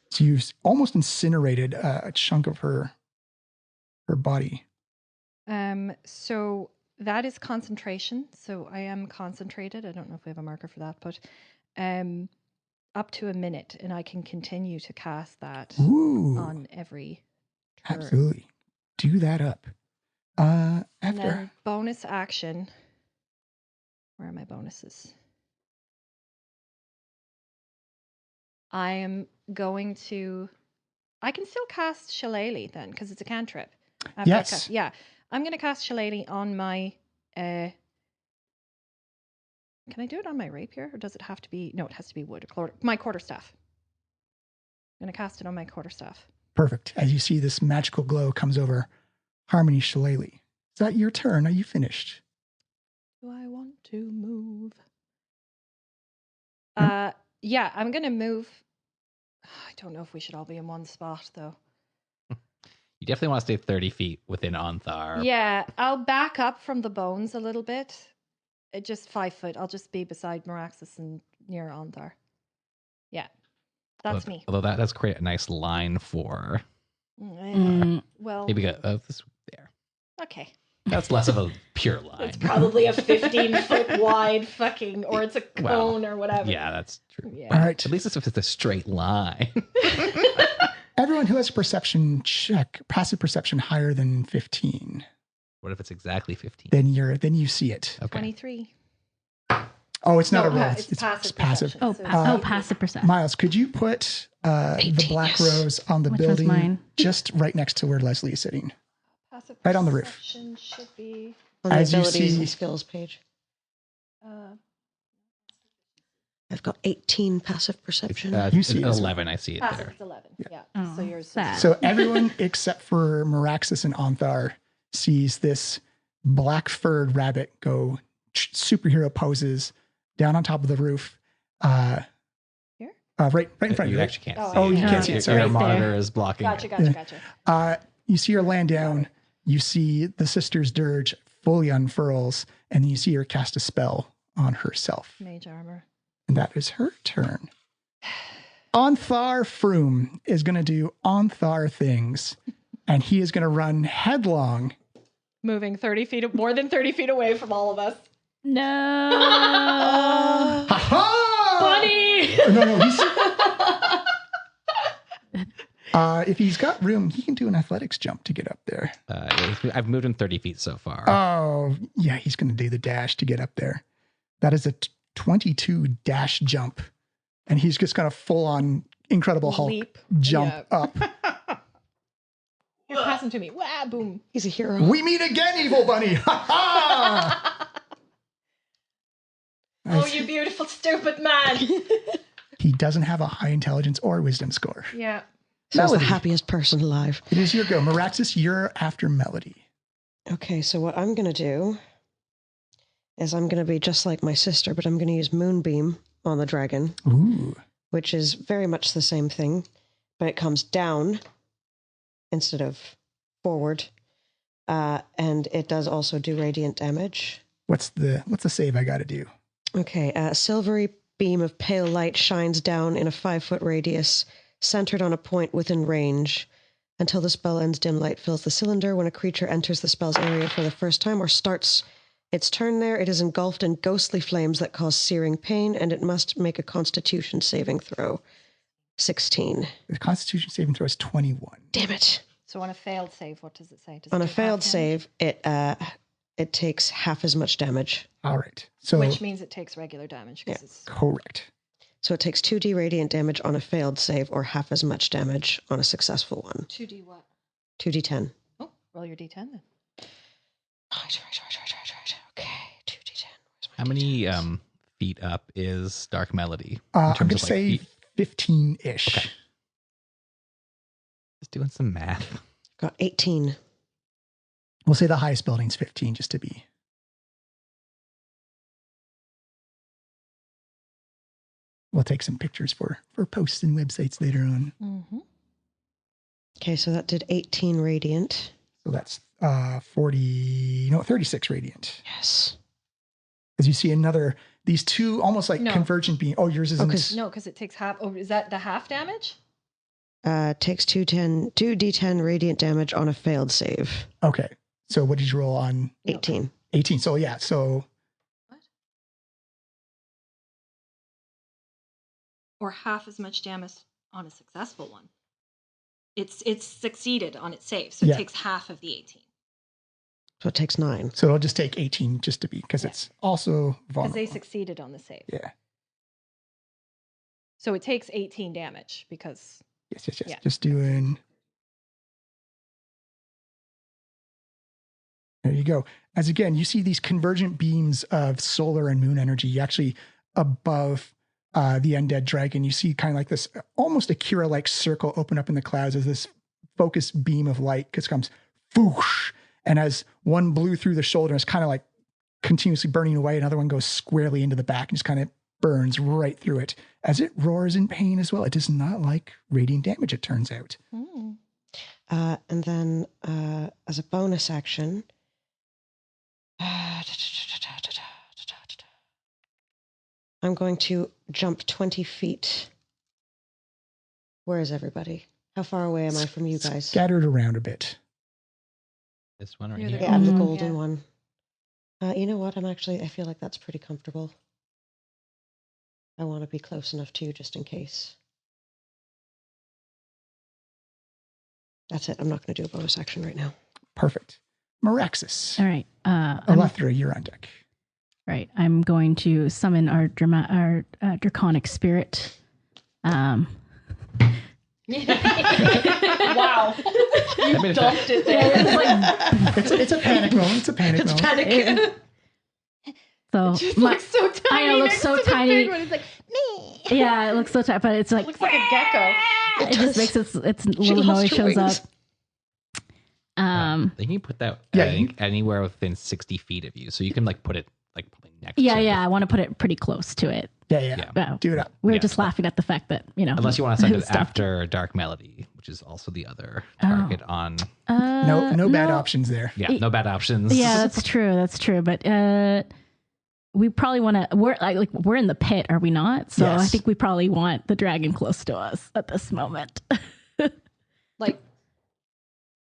So you've almost incinerated a chunk of her body. So that is concentration. So I am concentrated. I don't know if we have a marker for that, but up to a minute, and I can continue to cast that Ooh, on every turn. absolutely. Do that up. And After then bonus action. Where are my bonuses? I am going to. I can still cast Shillelagh then because it's a cantrip. Yes. Yeah. I'm going to cast Shillelagh on my. Can I do it on my rapier, or does it have to be? No, it has to be wood. My quarterstaff. I'm going to cast it on my quarterstaff. Perfect. As you see this magical glow comes over Harmony Shillelagh. Is that your turn? Are you finished? Do I want to move? Nope. Yeah, I'm going to move. I don't know if we should all be in one spot, though. You definitely want to stay 30 feet within Onthar. Yeah, I'll back up from the bones a little bit. Just 5 foot. I'll just be beside Meraxis and near Onthar. Yeah, that's me. Although that's create a nice line for. Well, Maybe go this there. Okay. That's less of a pure line. It's probably a 15-foot wide fucking, or it's a cone or whatever. Yeah, that's true. Yeah. All right. At least if it's a straight line. Everyone who has a perception check, passive perception higher than 15, What if it's exactly 15? then you see it. Okay. 23. Oh, it's not No, a roll. it's passive perception. Oh, So passive perception. Miles, could you put the 18, black yes. rose on the Which was building mine? just right next to where Leslie is sitting? Passive Right on the roof. perception should be. On the As you abilities see- and skills page. Uh, I've got 18 passive perception. You see it as 11, I see it passive there. is 11. Yeah. Oh, So yours. sad. So everyone except for Meraxis and Onthar sees this black furred rabbit go superhero poses down on top of the roof. Here? Right in front of You you. actually can't Oh, see. Oh, you it. can't see it. Your Sorry. Right monitor is blocking. Gotcha. it. You see her land down. You see the sister's dirge fully unfurls, and then you see her cast a spell on herself. Mage armor. And that is her turn. Onthar Froome is going to do Onthar things, and he is going to run headlong. Moving 30 feet, more than 30 feet away from all of us. No. Ha-ha! Bunny! No, if he's got room, he can do an athletics jump to get up there. I've moved him 30 feet so far. Oh, yeah, he's going to do the dash to get up there. That is a 22 dash jump. And he's just got a full on Incredible Hulk Leap. jump up. Here, pass him to me. Wah, boom. He's a hero. We meet again, Evil Bunny. Ha ha! Oh, you beautiful, stupid man. He doesn't have a high intelligence or wisdom score. Yeah. Sounds the Melody. happiest person alive. It is your go. Meraxis, you're after Melody. Okay, so what I'm going to do is I'm going to be just like my sister, but I'm going to use Moonbeam on the dragon, Ooh. which is very much the same thing, but it comes down instead of forward. And it does also do radiant damage. What's the save I got to do? Okay, a silvery beam of pale light shines down in a 5-foot radius, centered on a point within range. Until the spell ends, dim light fills the cylinder. When a creature enters the spell's area for the first time or starts its turn there, it is engulfed in ghostly flames that cause searing pain, and it must make a Constitution saving throw. 16. The Constitution saving throw is 21. Damn it. So on a failed save, what does it say? Does it On a do half failed damage? save, it takes half as much damage. All right. So Which means it takes regular damage. 'Cause it's correct. So it takes 2d radiant damage on a failed save or half as much damage on a successful one. 2d what? 2d10. Oh, roll your d10 then. Right. Okay, 2d10. Where's my How many D10s? feet up is Dark Melody? I'm terms going to of, like, say feet? 15-ish. Okay. Just doing some math. Got 18. We'll say the highest building's 15 just to be. We'll take some pictures for posts and websites later on. Mm-hmm. Okay, so that did 18 radiant. So that's 36 radiant. Yes. As you see these two almost like No. convergent being. Oh, yours isn't. No, because it takes half. Oh, is that the half damage? Takes 2d10 radiant damage on a failed save. Okay. So what did you roll on? 18. 18. So yeah. So What? Or half as much damage on a successful one. It's succeeded on its save, so Yeah. it takes half of the 18. So it takes 9. so it'll just take 18 just to be because it's also Because vulnerable. they succeeded on the save. Yeah. So it takes 18 damage because Yes. Yeah. Just doing. There you go. As again, you see these convergent beams of solar and moon energy actually above the undead dragon. You see kind of like this almost Akira-like circle open up in the clouds as this focused beam of light just comes whoosh. And as one blew through the shoulder, it's kind of like continuously burning away. Another one goes squarely into the back and just kind of burns right through it as it roars in pain as well. It does not like radiant damage, it turns out. And then as a bonus action, I'm going to jump 20 feet. Where is everybody? How far away am I from you guys? Scattered around a bit. This one right Near the here. Yeah, I'm the Mhm. golden Yeah. one. You know what? I feel like that's pretty comfortable. I want to be close enough too, just in case. That's it. I'm not going to do a bonus action right now. Perfect. Meraxis. All right. Alethra, you're on deck. Right. I'm going to summon our draconic spirit. Wow. I mean, Dumped it there. It's a panic moment. It's a panic moment. Panic. So It my, looks so tiny. I know, it looks next so to the tiny. big one. It's like, me. yeah, it looks so tight, but it's like It looks like a gecko. it just makes its little lost noise her shows wings. up. They can put that Yeah, I think anywhere within 60 feet of you. So you can like put it like probably next Yeah, to yeah. I want to put it pretty close to it. Yeah. Well, Do it up. we were Yeah. just laughing at the fact that, Unless you want to send it stuff. after Dark Melody, which is also the other target on. No bad options there. Yeah, no bad options. Yeah, that's true. That's true. But we probably want to. We're in the pit, are we not? So I Yes. think we probably want the dragon close to us at this moment. Like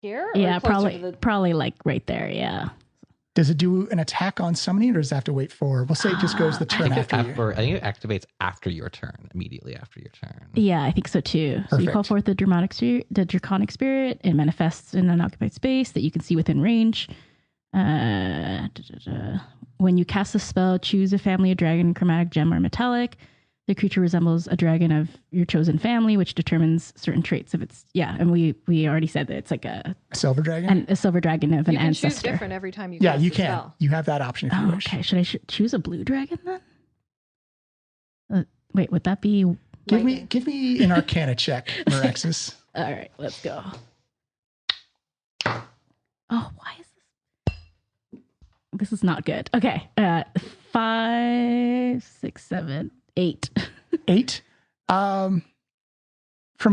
here? Or yeah, closer to probably like right there. Yeah. Does it do an attack on summoning, or does it have to wait for? We'll say it just goes the turn after you. I think it activates after your turn, immediately after your turn. Yeah, I think so too. So you call Perfect. forth the draconic spirit. It manifests in an occupied space that you can see within range. When you cast a spell, choose a family of dragon, chromatic, gem, or metallic. The creature resembles a dragon of your chosen family, which determines certain traits of its. Yeah, and we already said that it's like a Silver dragon? silver dragon of an You can choose ancestor. different every time you Yeah, cast you a can. spell. You have that option if you Oh, wish. okay. Should I choose a blue dragon then? Wait, would that be? Give me an Arcana check, Meraxis. All right, let's go. Oh, why is this? This is not good. Okay, 5, 6, 7, 8. 8. From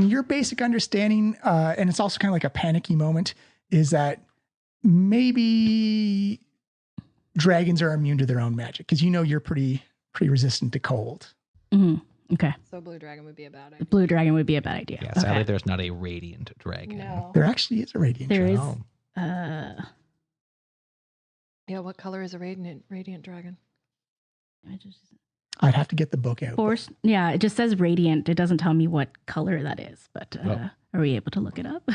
your basic understanding, and it's also kind of like a panicky moment, is that maybe dragons are immune to their own magic because you're pretty resistant to cold. Mm-hmm. Okay, So blue dragon would be a bad idea. blue dragon would be a bad idea. Yeah, okay. sadly, there's not a radiant dragon. No. There actually is a radiant There dragon. is. Oh. Yeah, what color is a radiant dragon? I'd have to get the book out. Force. Yeah, it just says radiant. It doesn't tell me what color that is. But Oh. are we able to look it up?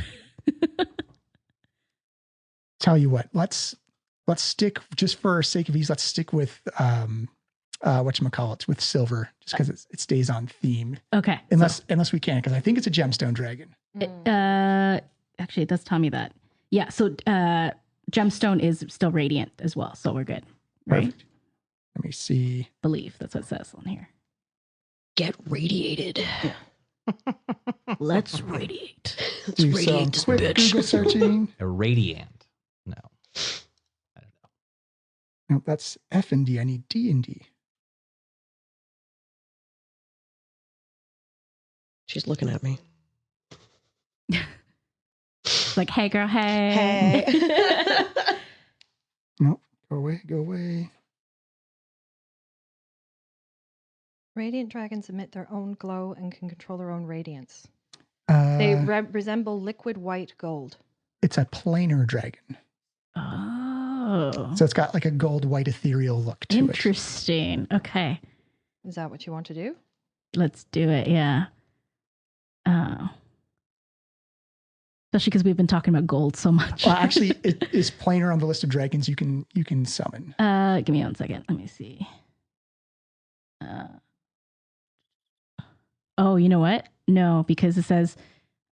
Tell you what, let's stick, just for sake of ease, let's stick with whatchamacallit, with silver, just because it stays on theme. Okay. Unless we can, because I think it's a gemstone dragon. Actually, it does tell me that. Yeah. So gemstone is still radiant as well. So we're good. Right. Perfect. Let me see. Believe that's what it says on here. Get radiated. Let's radiate. Let's Do radiate some this quick bitch. Google searching. A radiant. No. I don't know. No, that's F and D. I need D and D. She's looking at me. like, hey, girl, hey. Hey. Nope. Go away. Go away. Radiant dragons emit their own glow and can control their own radiance. Uh, They resemble liquid white gold. it's a planar dragon. Oh. So it's got like a gold white ethereal look to it. Interesting. Okay. Is that what you want to do? Let's do it. Yeah. Especially because we've been talking about gold so much. Well, actually, it is planar on the list of dragons you can summon. Give me 1 second. Let me see. Oh, you know what? No, because it says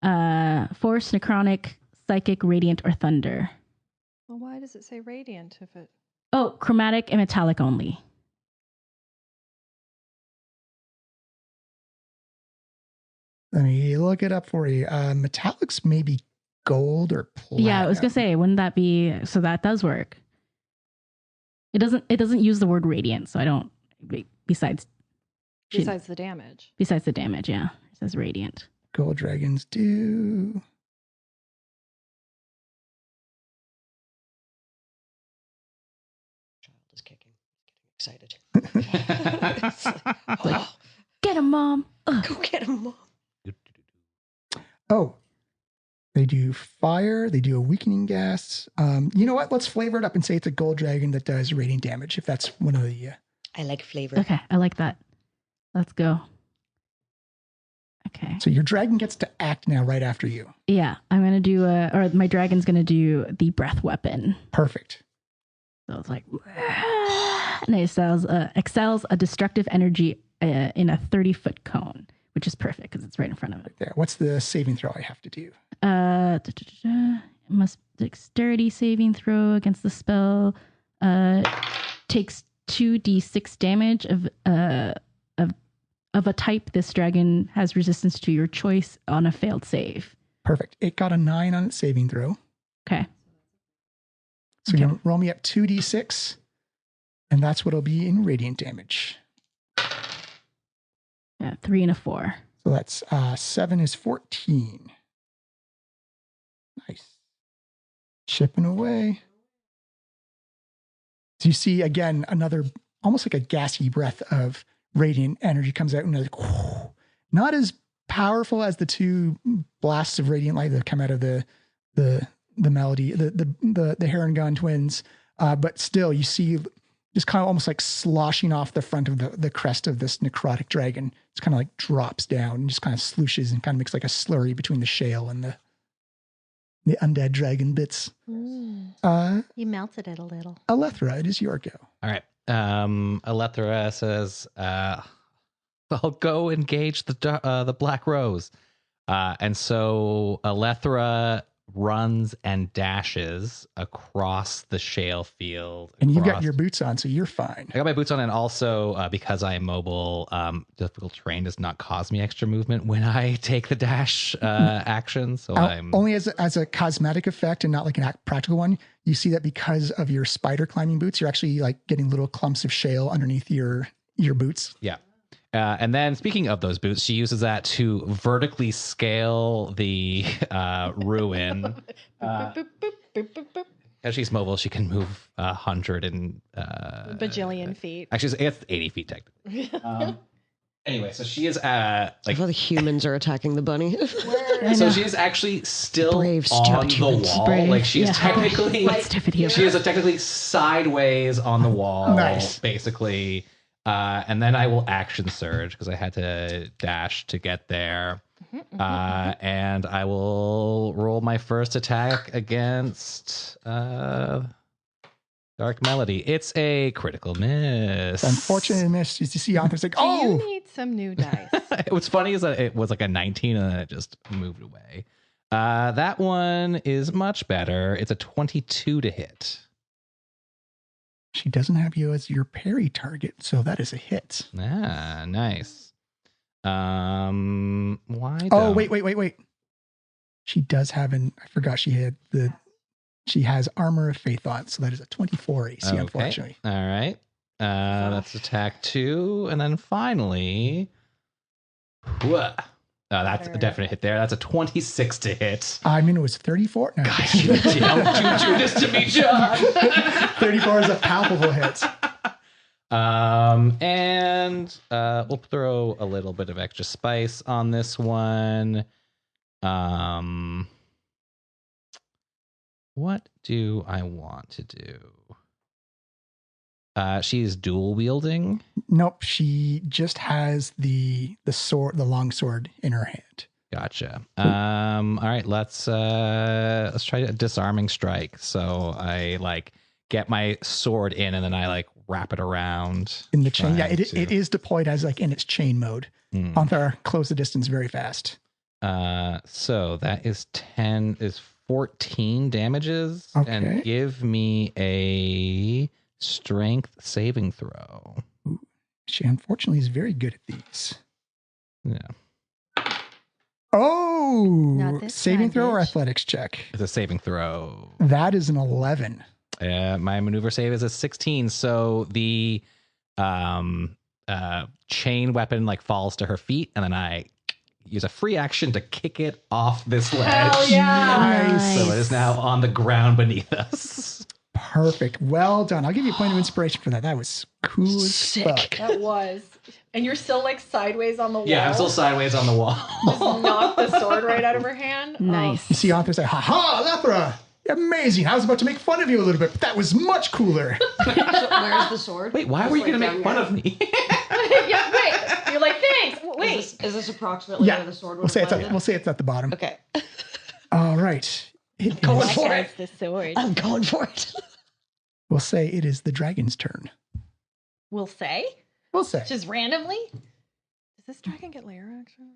force, necrotic, psychic, radiant, or thunder. Well, why does it say radiant if it... Oh, chromatic and metallic only. Let me look it up for you. Metallics may be gold or platinum. Yeah, I was gonna say, wouldn't that be? So that does work. It doesn't use the word radiant, so I don't. Besides Besides the damage. Besides the damage, yeah, it says radiant. Gold dragons do. Child is kicking. Getting excited. Like, get him, Mom. Ugh. Go get him, Mom. Oh, they do fire. They do a weakening gas. You know what? Let's flavor it up and say it's a gold dragon that does radiant damage. If that's one of the. I like flavor. Okay, I like that. Let's go. Okay. So your dragon gets to act now right after you. Yeah, I'm gonna do or my dragon's gonna do the breath weapon. Perfect. So it's like, and it excels a destructive energy in a 30-foot cone, which is perfect because it's right in front of it. There. What's the saving throw I have to do? It must dexterity saving throw against the spell. Takes 2d6 damage of a type. This dragon has resistance to your choice on a failed save. Perfect. It got a 9 on its saving throw. Okay. So you're going to roll me up 2d6, and that's what it'll be in radiant damage. Yeah, 3 and a 4. So that's 7 is 14. Nice. Chipping away. So you see, again, another, almost like a gassy breath of radiant energy comes out, and like, whoo, not as powerful as the 2 blasts of radiant light that come out of the melody, the Heron Gun twins. But still, you see just kind of almost like sloshing off the front of the crest of this necrotic dragon. It's kind of like drops down and just kind of slooshes and kind of makes like a slurry between the shale and the undead dragon bits. You melted it a little. Alethra, it is your go. All right. Alethra says, I'll go engage the Black Rose. And so Alethra runs and dashes across the shale field. And you've got your boots on, so you're fine. I got my boots on, and also because I am mobile, difficult terrain does not cause me extra movement when I take the dash action. So I'm only as a cosmetic effect and not like a practical one. You see that because of your spider climbing boots, you're actually like getting little clumps of shale underneath your boots. Yeah. And then speaking of those boots, she uses that to vertically scale the ruin. As she's mobile, she can move 100 and bajillion feet. Actually, it's 80 feet technically. Anyway, so she is like How the humans are attacking the bunny. so she's actually still Brave, on stupid the humans. wall. Brave, Like she's yeah. technically she is technically sideways on the wall, Nice. basically. And then I will action surge because I had to dash to get there. And I will roll my first attack against Dark Melody. It's a critical miss. Unfortunate miss. You see Arthur's like, Do you oh, need some new dice? What's funny is that it was like a 19 and then it just moved away. That one is much better. It's a 22 to hit. she doesn't have you as your parry target, so that is a hit. Ah, nice. Why? Oh, wait. She does have I forgot she has Armor of Faith on, so that is a 24 AC, Okay. unfortunately. All right. That's attack 2. And then finally, That's a definite hit there. That's a 26 to hit. I mean, it was 34. No. Don't you do this to me, John. 34 is a palpable hit. And we'll throw a little bit of extra spice on this one. What do I want to do? She's dual wielding. Nope, she just has the sword, the long sword in her hand. Gotcha. All right, let's try a disarming strike. So I like get my sword in and then I like wrap it around in the chain. Yeah, it is deployed as like in its chain mode. Panther, close the distance very fast. So that is 14 damages. Okay. And give me a strength saving throw. Ooh, she unfortunately is very good at these. Yeah. Oh, saving throw or athletics check? It's a saving throw. That is an 11. My maneuver save is a 16. So the chain weapon like falls to her feet, and then I use a free action to kick it off this ledge. Hell yeah! Nice. So it is now on the ground beneath us. Perfect. Well done. I'll give you a point of inspiration for that. That was cool as fuck. That was. And you're still like sideways on the wall. Yeah, I'm still sideways on the wall. Just knock the sword right out of her hand. Nice. You see Arthur say, "Ha ha, Lethra! Amazing. I was about to make fun of you a little bit, but that was much cooler." So where's the sword? Wait, why were you going to make fun of me? Yeah, wait. You're like, thanks. Wait. Is this approximately where the sword was landed? We'll say it's at the bottom. Okay. All right. Going for it. The sword. I'm going for it. We'll say it is the dragon's turn. We'll say? We'll say. Just randomly? Does this dragon get layer action?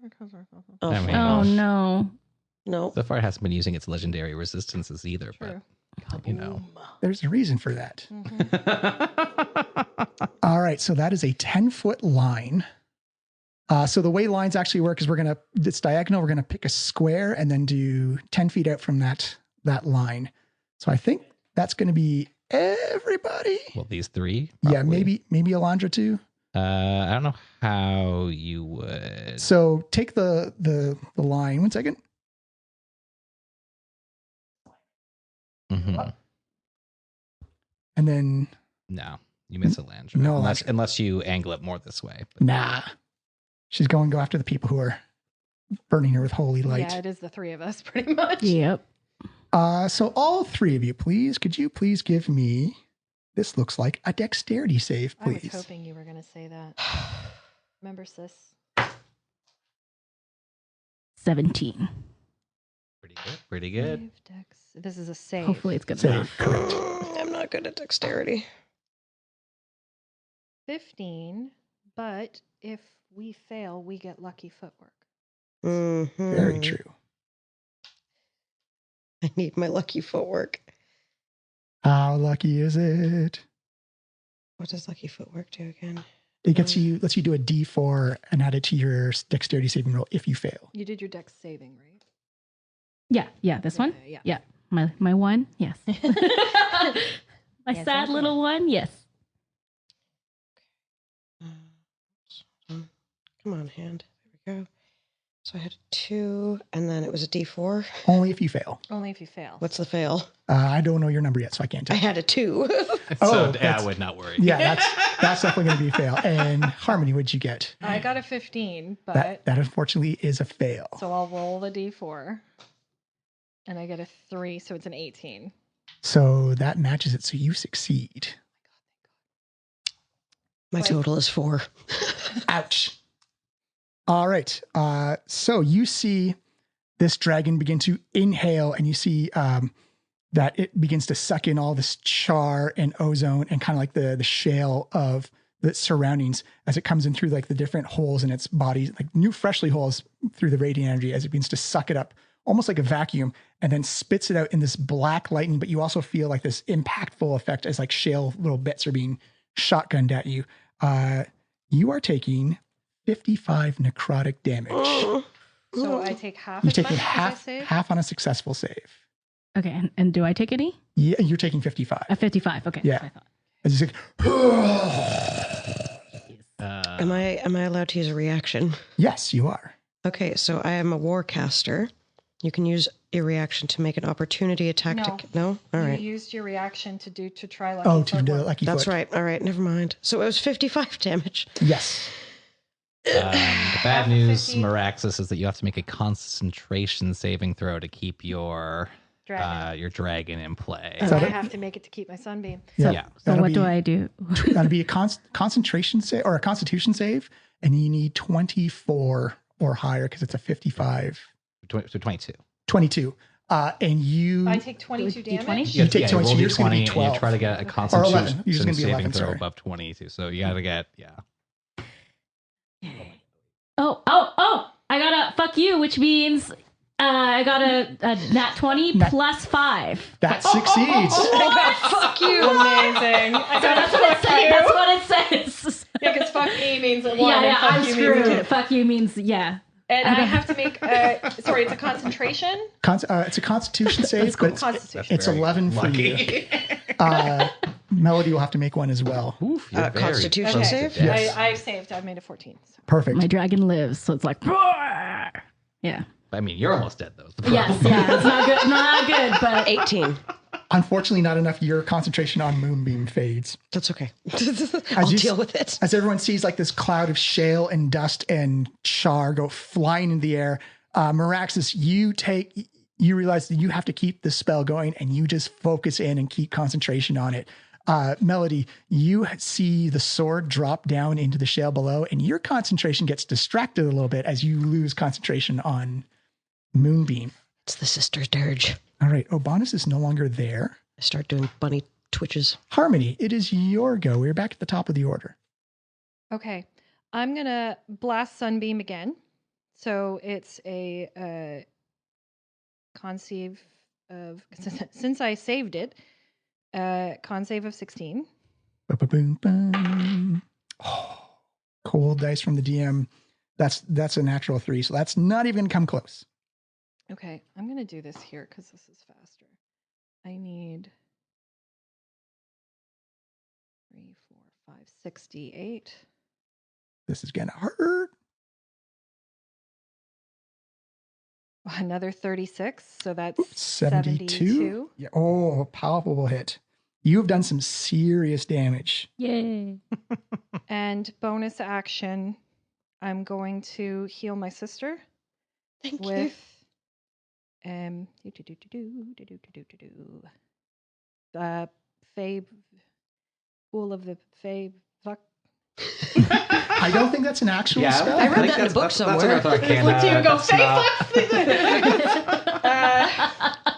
Oh, I mean, Oh no. no. So far, it hasn't been using its legendary resistances either, True. but you know. There's a reason for that. All right. So that is a 10-foot line. So the way lines actually work is it's diagonal. We're going to pick a square and then do 10 feet out from that line. So I think that's going to be everybody. Well, these three? Yeah, Probably. maybe Alondra too. I don't know how you would. So take the line. 1 second. Mhm. And then No, you miss Alondra. No, unless you angle it more this way. nah. She's going to go after the people who are burning her with holy light. Yeah, it is the three of us pretty much. Yep. So all three of you, please, could you please give me, this looks like a dexterity save, I was please. hoping you were going to say that. Remember, sis? 17. Pretty good. Save dex. This is a save. Hopefully it's good Save, enough. correct. I'm not good at dexterity. 15, but if we fail, we get lucky footwork. Mm-hmm. Very true. I need my lucky footwork. How lucky is it? What does lucky footwork do again? It lets you do a D4 and add it to your dexterity saving roll if you fail. You did your dex saving, right? Yeah, this one? Yeah. My one? Yes. My Yes, sad okay. little one? Yes. Come on, hand. There we go. So I had a 2, and then it was a D4. Only if you fail. Only if you fail. What's the fail? I don't know your number yet, so I can't I tell. had a 2. So that's- I would not worry. Yeah, that's definitely going to be a fail. And Harmony, what'd you get? I got a 15, but That unfortunately is a fail. so I'll roll the d4, and I get a 3, so it's an 18. So that matches it. So you succeed. My total is 4. Ouch. All right. So you see this dragon begin to inhale, and you see that it begins to suck in all this char and ozone and kind of like the shale of the surroundings as it comes in through like the different holes in its body, like new freshly holes through the radiant energy as it begins to suck it up almost like a vacuum and then spits it out in this black lightning. But you also feel like this impactful effect as like shale little bits are being shotgunned at you. You are taking 55 necrotic damage. So I take half You're as much taking as I save? half on a successful save. Okay. And do I take any? Yeah, you're taking 55. 55. Okay. Yeah. That's what As you say, I thought. Am I allowed to use a reaction? yes, you are. Okay, so I am a warcaster. You can use a reaction to make an opportunity attack. No? All right. You used your reaction to try lucky. Oh, to do it lucky That's foot. right. All right, never mind. So it was 55 damage. Yes. The bad news, Meraxis, is that you have to make a concentration saving throw to keep your dragon in play. And I have to make it to keep my sunbeam. Yeah. So what do I do? That'd be a concentration save or a constitution save, and you need 24 or higher because it's a 55. So 22. 22. And you... I take 22 damage? You take 20, so yours is going to be 12. And you try to get a Or constitution 11. Yours is going to be saving 11, throw sorry. above 22. So you got to get, Oh! I got a fuck you, which means I got a nat 20 plus 5. That succeeds. Fuck you. Amazing. That's what it says. That's what it says. Yeah, because fuck me means a 1. Yeah, and I'm fuck you screwed. means a 2. Fuck you means, yeah. And I have to make, sorry, it's a concentration? It's a constitution save, but it's 11 for you. Melody will have to make one as well. Oof, you're very Constitution close. save? Yes. I've saved. I've made a 14. So. Perfect. My dragon lives, so it's like, roar! Yeah. I mean, you're almost dead, though. is the problem. Yes, yeah, it's not good, but 18. Unfortunately, not enough. Your concentration on Moonbeam fades. That's okay. I'll deal with it. As everyone sees like this cloud of shale and dust and char go flying in the air, Meraxis, you realize that you have to keep the spell going and you just focus in and keep concentration on it. Melody, you see the sword drop down into the shale below and your concentration gets distracted a little bit as you lose concentration on Moonbeam. It's the sister's dirge. All right, Obanus is no longer there. I start doing bunny twitches. Harmony, it is your go. We're back at the top of the order. Okay. I'm going to blast Sunbeam again. So it's a con save of, since I saved it, con save of 16. Ba-ba-boom-bum. Oh, cold dice from the DM. That's a natural 3, so that's not even come close. Okay, I'm going to do this here because this is faster. I need 3, 4, 5, 68. This is gonna hurt. Another 36, so that's 72. 72. Yeah. Oh, powerful hit. You've done some serious damage. yay. And bonus action, I'm going to heal my sister Thank you. with Fae, Pool of the Fae, fuck. I don't think that's an actual spell. I read think that in a book that's somewhere. That's what I thought. Look to you and go, That's Fae, not- fuck.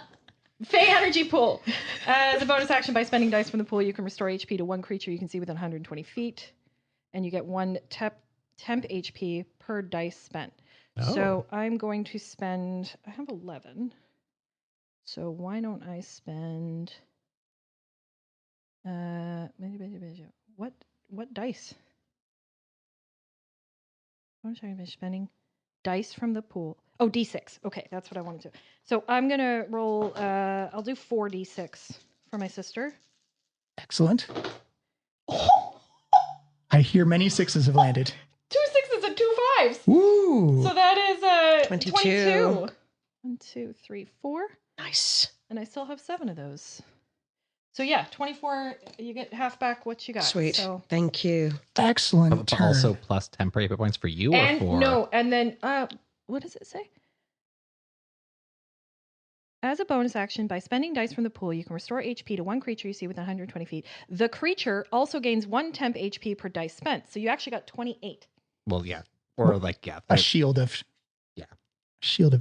Fae energy pool. As a bonus action, by spending dice from the pool, you can restore HP to one creature you can see within 120 feet. And you get 1 temp HP per dice spent. Oh. So I'm going to spend, I have 11. So why don't I spend, what dice? What am I spending? Dice from the pool. Oh, D6. Okay, that's what I wanted to. So I'm going to roll, I'll do 4 D6 for my sister. Excellent. I hear many 6s have landed. 2 6s and 2 5s. Woo! So that is 22. 22. 1, 2, 3, 4. Nice. And I still have 7 of those. So yeah, 24, you get half back what you got. Sweet. So. Thank you. Excellent But turn. also plus temporary hit points for you And or for... no, and then, what does it say? As a bonus action, by spending dice from the pool, you can restore HP to one creature you see within 120 feet. The creature also gains 1 temp HP per dice spent. So you actually got 28. Well, yeah. Or like, yeah. a shield of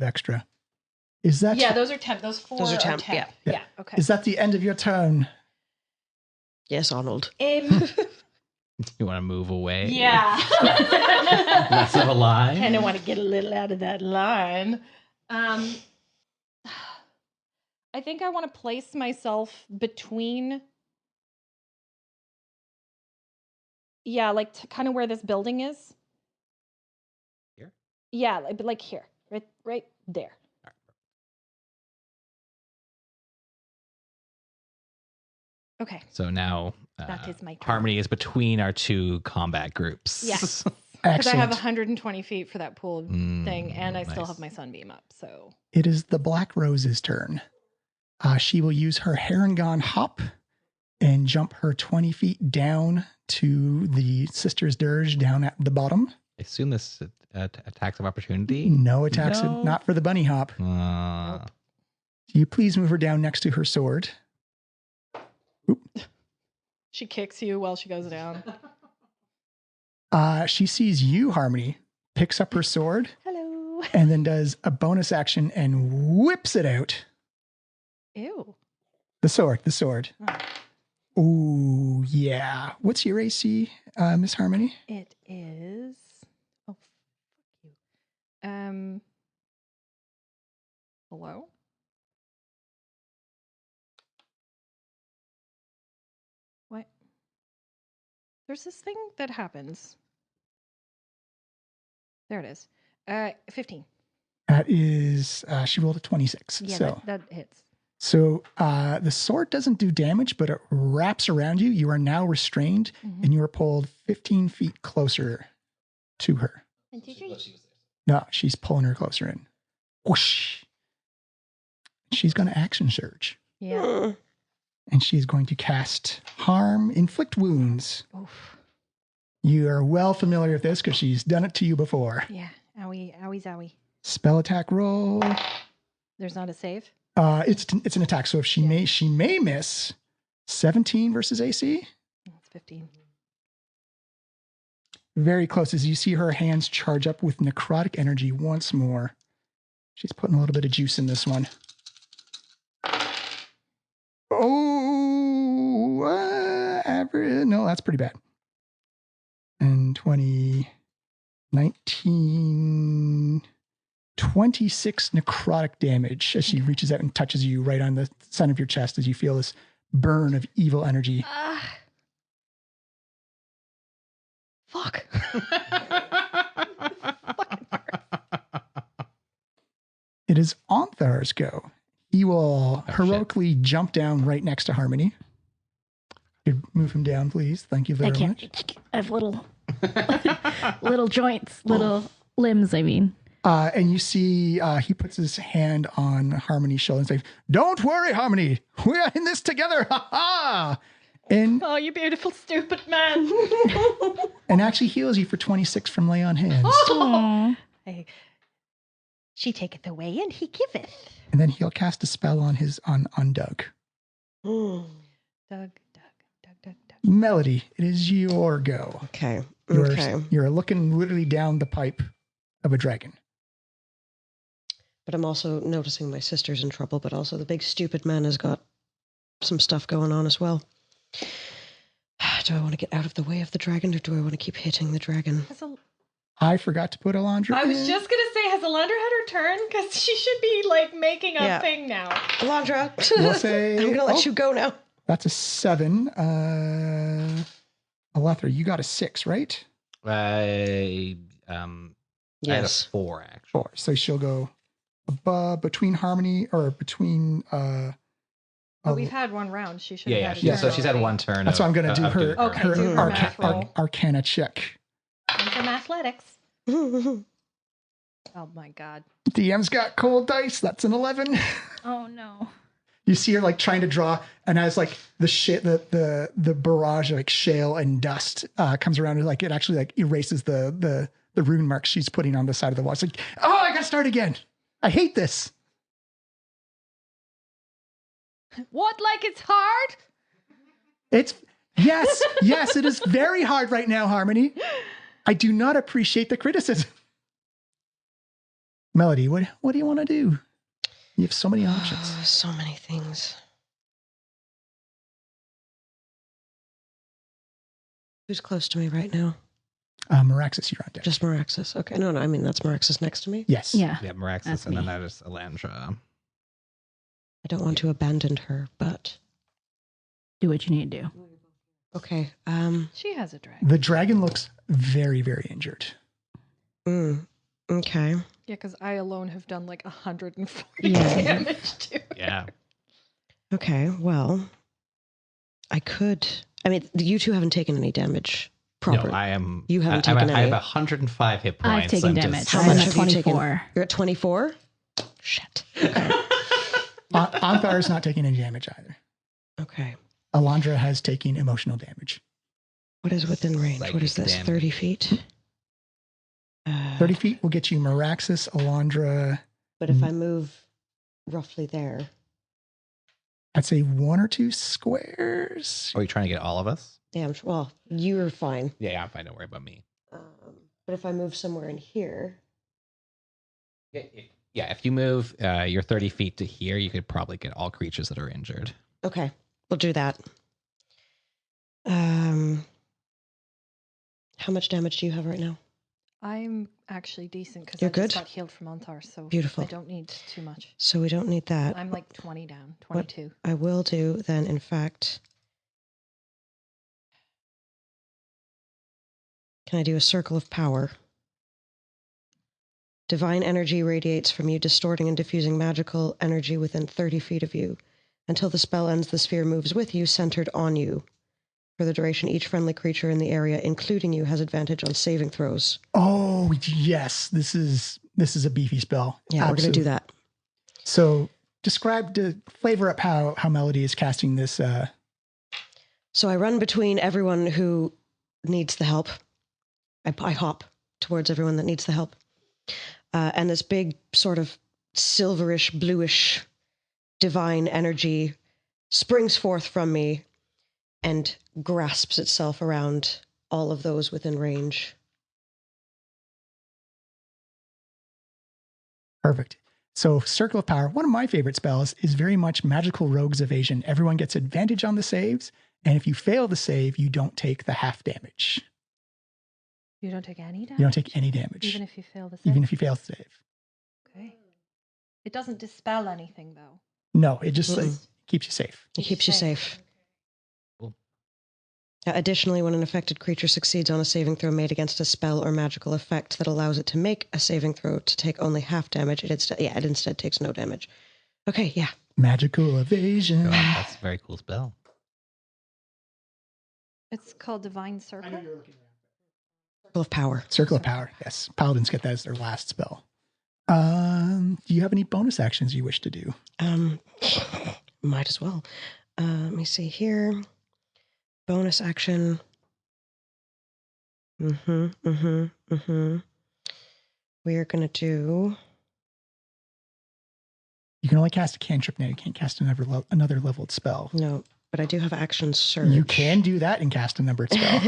extra. Is that Yeah, those are temp. Those 4 Those are temp, yeah. Yeah, okay. Is that the end of your turn? Yes, Arnold. You want to move away? Yeah. Less of a line? Kind of want to get a little out of that line. I think I want to place myself between. Yeah, like kind of where this building is. Here? Yeah, like here, right there. Okay. So now That is my turn. Harmony is between our two combat groups. Yes. Because I have Excellent. 120 feet for that pool thing, and I still nice. have my sunbeam up. So It is the Black Rose's turn. She will use her Harangon hop and jump her 20 feet down to the Sister's Dirge down at the bottom. I assume this attacks of opportunity. No attacks, No. not for the bunny hop. Nope. Can you please move her down next to her sword? she kicks you while she goes down. She sees you, Harmony, picks up her sword, Hello. and then does a bonus action and whips it out. Ew. The sword. Ooh, yeah. What's your AC, Miss Harmony? It is. Oh, fuck you. Hello? What? There's this thing that happens. There it is. 15. That is, she rolled a 26. Yeah, so that hits. So the sword doesn't do damage, but it wraps around you. You are now restrained, and you are pulled 15 feet closer to her. No, she's pulling her closer in. Whoosh. She's going to action surge, Yeah. and she's going to cast Harm, Inflict Wounds. Oof. You are well familiar with this because she's done it to you before. Yeah. Owie, owie, zowie. Spell attack roll. There's not a save? It's an attack. So if she may miss 17 versus AC. It's 15. Very close as you see her hands charge up with necrotic energy once more. She's putting a little bit of juice in this one. Oh, average. No, that's pretty bad. And 20, 19, 26 necrotic damage as she reaches out and touches you right on the center of your chest as you feel this burn of evil energy. Fuck. It is Onthar's go. He will heroically jump down right next to Harmony. Could move him down, please. Thank you very much. I have little little joints, little limbs, I mean. And you see he puts his hand on Harmony's shoulder and says, "Don't worry, Harmony. We are in this together. Ha ha!" And Oh, you beautiful, stupid man. and actually heals you for 26 from lay on hands. Aw. She taketh away and he giveth. And then he'll cast a spell on Doug. Doug. Melody, it is your go. Okay. Okay. You're looking literally down the pipe of a dragon. But I'm also noticing my sister's in trouble, but also the big stupid man has got some stuff going on as well. Do I want to get out of the way of the dragon, or do I want to keep hitting the dragon? I forgot to put Alondra I was in. just going to say, has Alondra had her turn? Because she should be, like, making a thing now. Alondra, We'll say, I'm going to let you go now. That's a 7. Alethra, you got a 6, right? I had a 4 actually. 4. So she'll go above, between Harmony, or between... But we've had one round. She should have had a Yeah. turn So she's had already. one turn. That's why I'm going to do her, Okay, her do her math roll. Arcana check. And from athletics. Oh, my God. DM's got cold dice. That's an 11. Oh no. You see her like trying to draw, and as like the barrage of like shale and dust comes around, and like it actually like erases the rune marks she's putting on the side of the wall. It's like, oh, I gotta start again. I hate this. What, like it's hard? It's yes, it is very hard right now, Harmony. I do not appreciate the criticism. Melody, what do you want to do? You have so many options. So many things. Who's close to me right now? Meraxis, you're on deck. Just Meraxis. Okay. No, I mean, that's Meraxis next to me. Yes. Yeah. Yeah, Meraxis, That's and then me. that is Alandra. I don't want to abandon her, but Do what you need to do. okay. She has a dragon. The dragon looks very, very injured. Okay. Yeah, because I alone have done like 140 Yeah. damage to it. Yeah. Okay. Well, I mean, you two haven't taken any damage proper? No, I am. You haven't taken I have any. 105 hit points. I've taken I'm damage. How I'm much at have you taken? 24. You're at 24? Shit. Onthar's not taking any damage either. Okay. Alondra has taken emotional damage. What is within range? Psychic What is this? damage. 30 feet? 30 feet will get you Meraxis, Alondra. But if I move roughly there. I'd say 1 or 2 squares. Are you trying to get all of us? Yeah, well, you're fine. Yeah, I'm fine. Don't worry about me. But if I move somewhere in here. Yeah, if you move your 30 feet to here, you could probably get all creatures that are injured. Okay, we'll do that. How much damage do you have right now? I'm actually decent because You're I just good? got healed from Ontar, so Beautiful. I don't need too much. So we don't need that. I'm like 20 down, 22. I will do then, in fact. Can I do a circle of power? Divine energy radiates from you, distorting and diffusing magical energy within 30 feet of you. Until the spell ends, the sphere moves with you, centered on you. For the duration, each friendly creature in the area, including you, has advantage on saving throws. Oh, yes. This is a beefy spell. Yeah, we're going to do that. So describe to flavor up how Melody is casting this. So I run between everyone who needs the help. I hop towards everyone that needs the help. And this big sort of silverish, bluish, divine energy springs forth from me and grasps itself around all of those within range. Perfect. So Circle of Power, one of my favorite spells, is very much magical rogue's evasion. Everyone gets advantage on the saves, and if you fail the save, you don't take the half damage. You don't take any damage? You don't take any damage. Even if you fail the save? Even if you fail the save. Okay. It doesn't dispel anything, though. No, it just keeps you safe. It keeps you safe. Cool. Additionally, when an affected creature succeeds on a saving throw made against a spell or magical effect that allows it to make a saving throw to take only half damage, it instead takes no damage. Okay, yeah. Magical evasion. Oh, that's a very cool spell. It's called Divine Circle. Circle of Power. Circle of Power, yes. Paladins get that as their last spell. Do you have any bonus actions you wish to do? Might as well. Let me see here. Bonus action. We are going to do... You can only cast a cantrip now. You can't cast another leveled spell. No, but I do have action surge. You can do that and cast a numbered spell.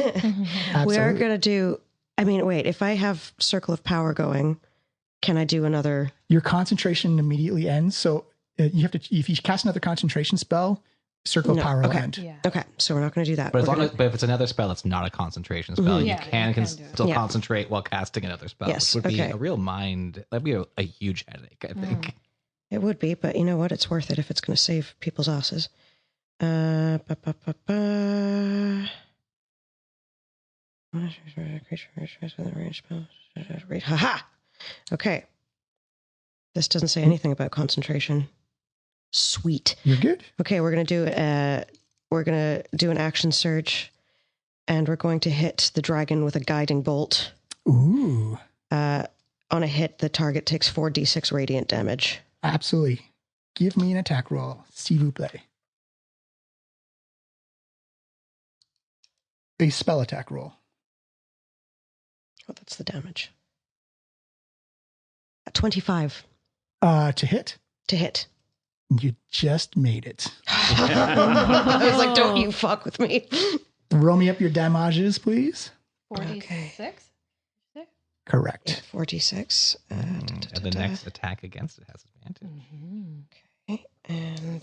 We are going to do... if I have Circle of Power going, can I do another... Your concentration immediately ends, so you have to... If you cast another concentration spell, Circle of Power will end. Yeah. Okay, so we're not going to do that. But but if it's another spell, it's not a concentration spell. Yeah, you can do it. still concentrate while casting another spell. Yes, Which would be okay. a real mind. That'd be a huge headache, I think. It would be, but you know what? It's worth it if it's going to save people's asses. Haha! Okay. This doesn't say anything about concentration. Sweet. You're good. Okay, we're gonna do an action surge, and we're going to hit the dragon with a guiding bolt. Ooh. On a hit, the target takes 4d6 radiant damage. Absolutely. Give me an attack roll. S'il vous plaît. A spell attack roll. Oh, that's the damage. 25. To hit? To hit. You just made it. I was like, don't you fuck with me. Roll me up your damages, please. 46? Correct. Yeah, 4d6. And the next attack against it has advantage. Okay, and...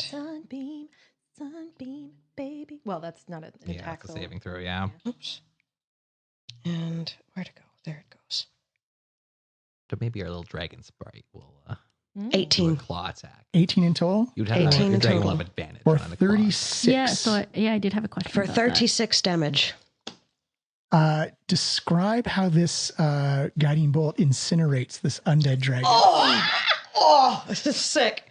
Sunbeam, baby. Well, that's not an Yeah, attack. it's a though. saving throw, yeah. Oops. And where'd it go? There it goes. But maybe our little dragon sprite will do a 18. claw attack. 18 in total? You'd have 18 your in dragon will total. have advantage Or on the claw. 36. Yeah, so I did have a question For about 36 damage. Describe how this guiding bolt incinerates this undead dragon. Oh, this is sick.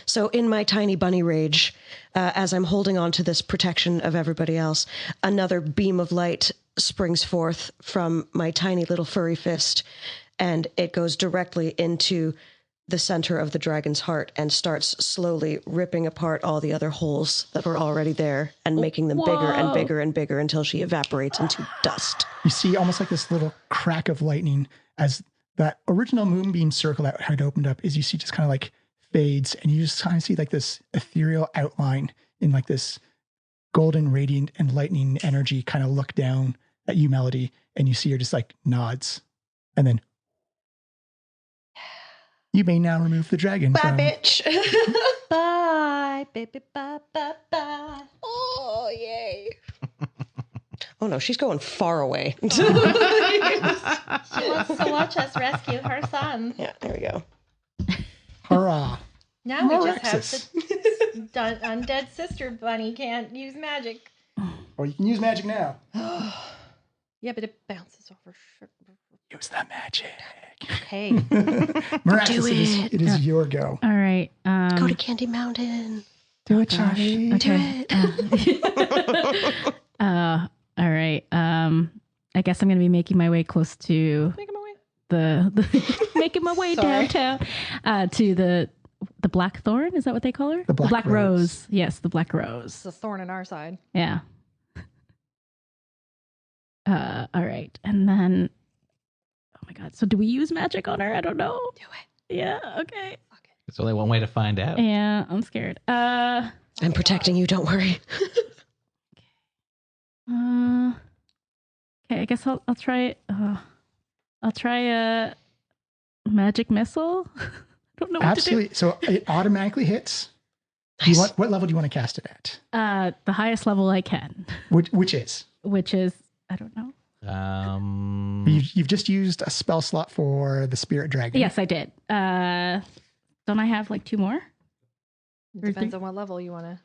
So in my tiny bunny rage, as I'm holding on to this protection of everybody else, another beam of light springs forth from my tiny little furry fist, and it goes directly into the center of the dragon's heart and starts slowly ripping apart all the other holes that were already there and making them bigger and bigger and bigger until she evaporates into dust. You see almost like this little crack of lightning as that original moonbeam circle that had opened up, is you see just kind of like fades, and you just kind of see like this ethereal outline in like this golden radiant and lightning energy kind of look down at you, Melody, and you see her just like nods, and then you may now remove the dragon. Bye, bitch. Bye, baby, bye, bye, bye. Oh, yay. Oh, no, she's going far away. She wants to watch us rescue her son. Yeah, there we go. Hurrah. Now we just Morexus. have the undead sister bunny can't use magic. Or you can use magic now. Yeah, but it bounces over. Use the magic. Okay. Miraculous, it is your go. All right. Go to Candy Mountain. Do it, Charlie. Okay. All right. I guess I'm going to be making my way close to Make him away. the making my way Sorry. downtown to the Blackthorn. Is that what they call her? The Black Rose. Yes, the Black Rose. It's a thorn in our side. Yeah. All right. And then, oh my God. So do we use magic on her? I don't know. Do it. Yeah. Okay. There's only one way to find out. Yeah. I'm scared. I'm protecting you, don't worry. Okay. I guess I'll try. I'll try a magic missile. I don't know what Absolutely. So it automatically hits. Nice. What level do you want to cast it at? to do. The highest level I can, Which is? which is I don't know. You've just used a spell slot for the spirit dragon. Yes, I did. Don't I have like 2 more? Depends on what level you want to.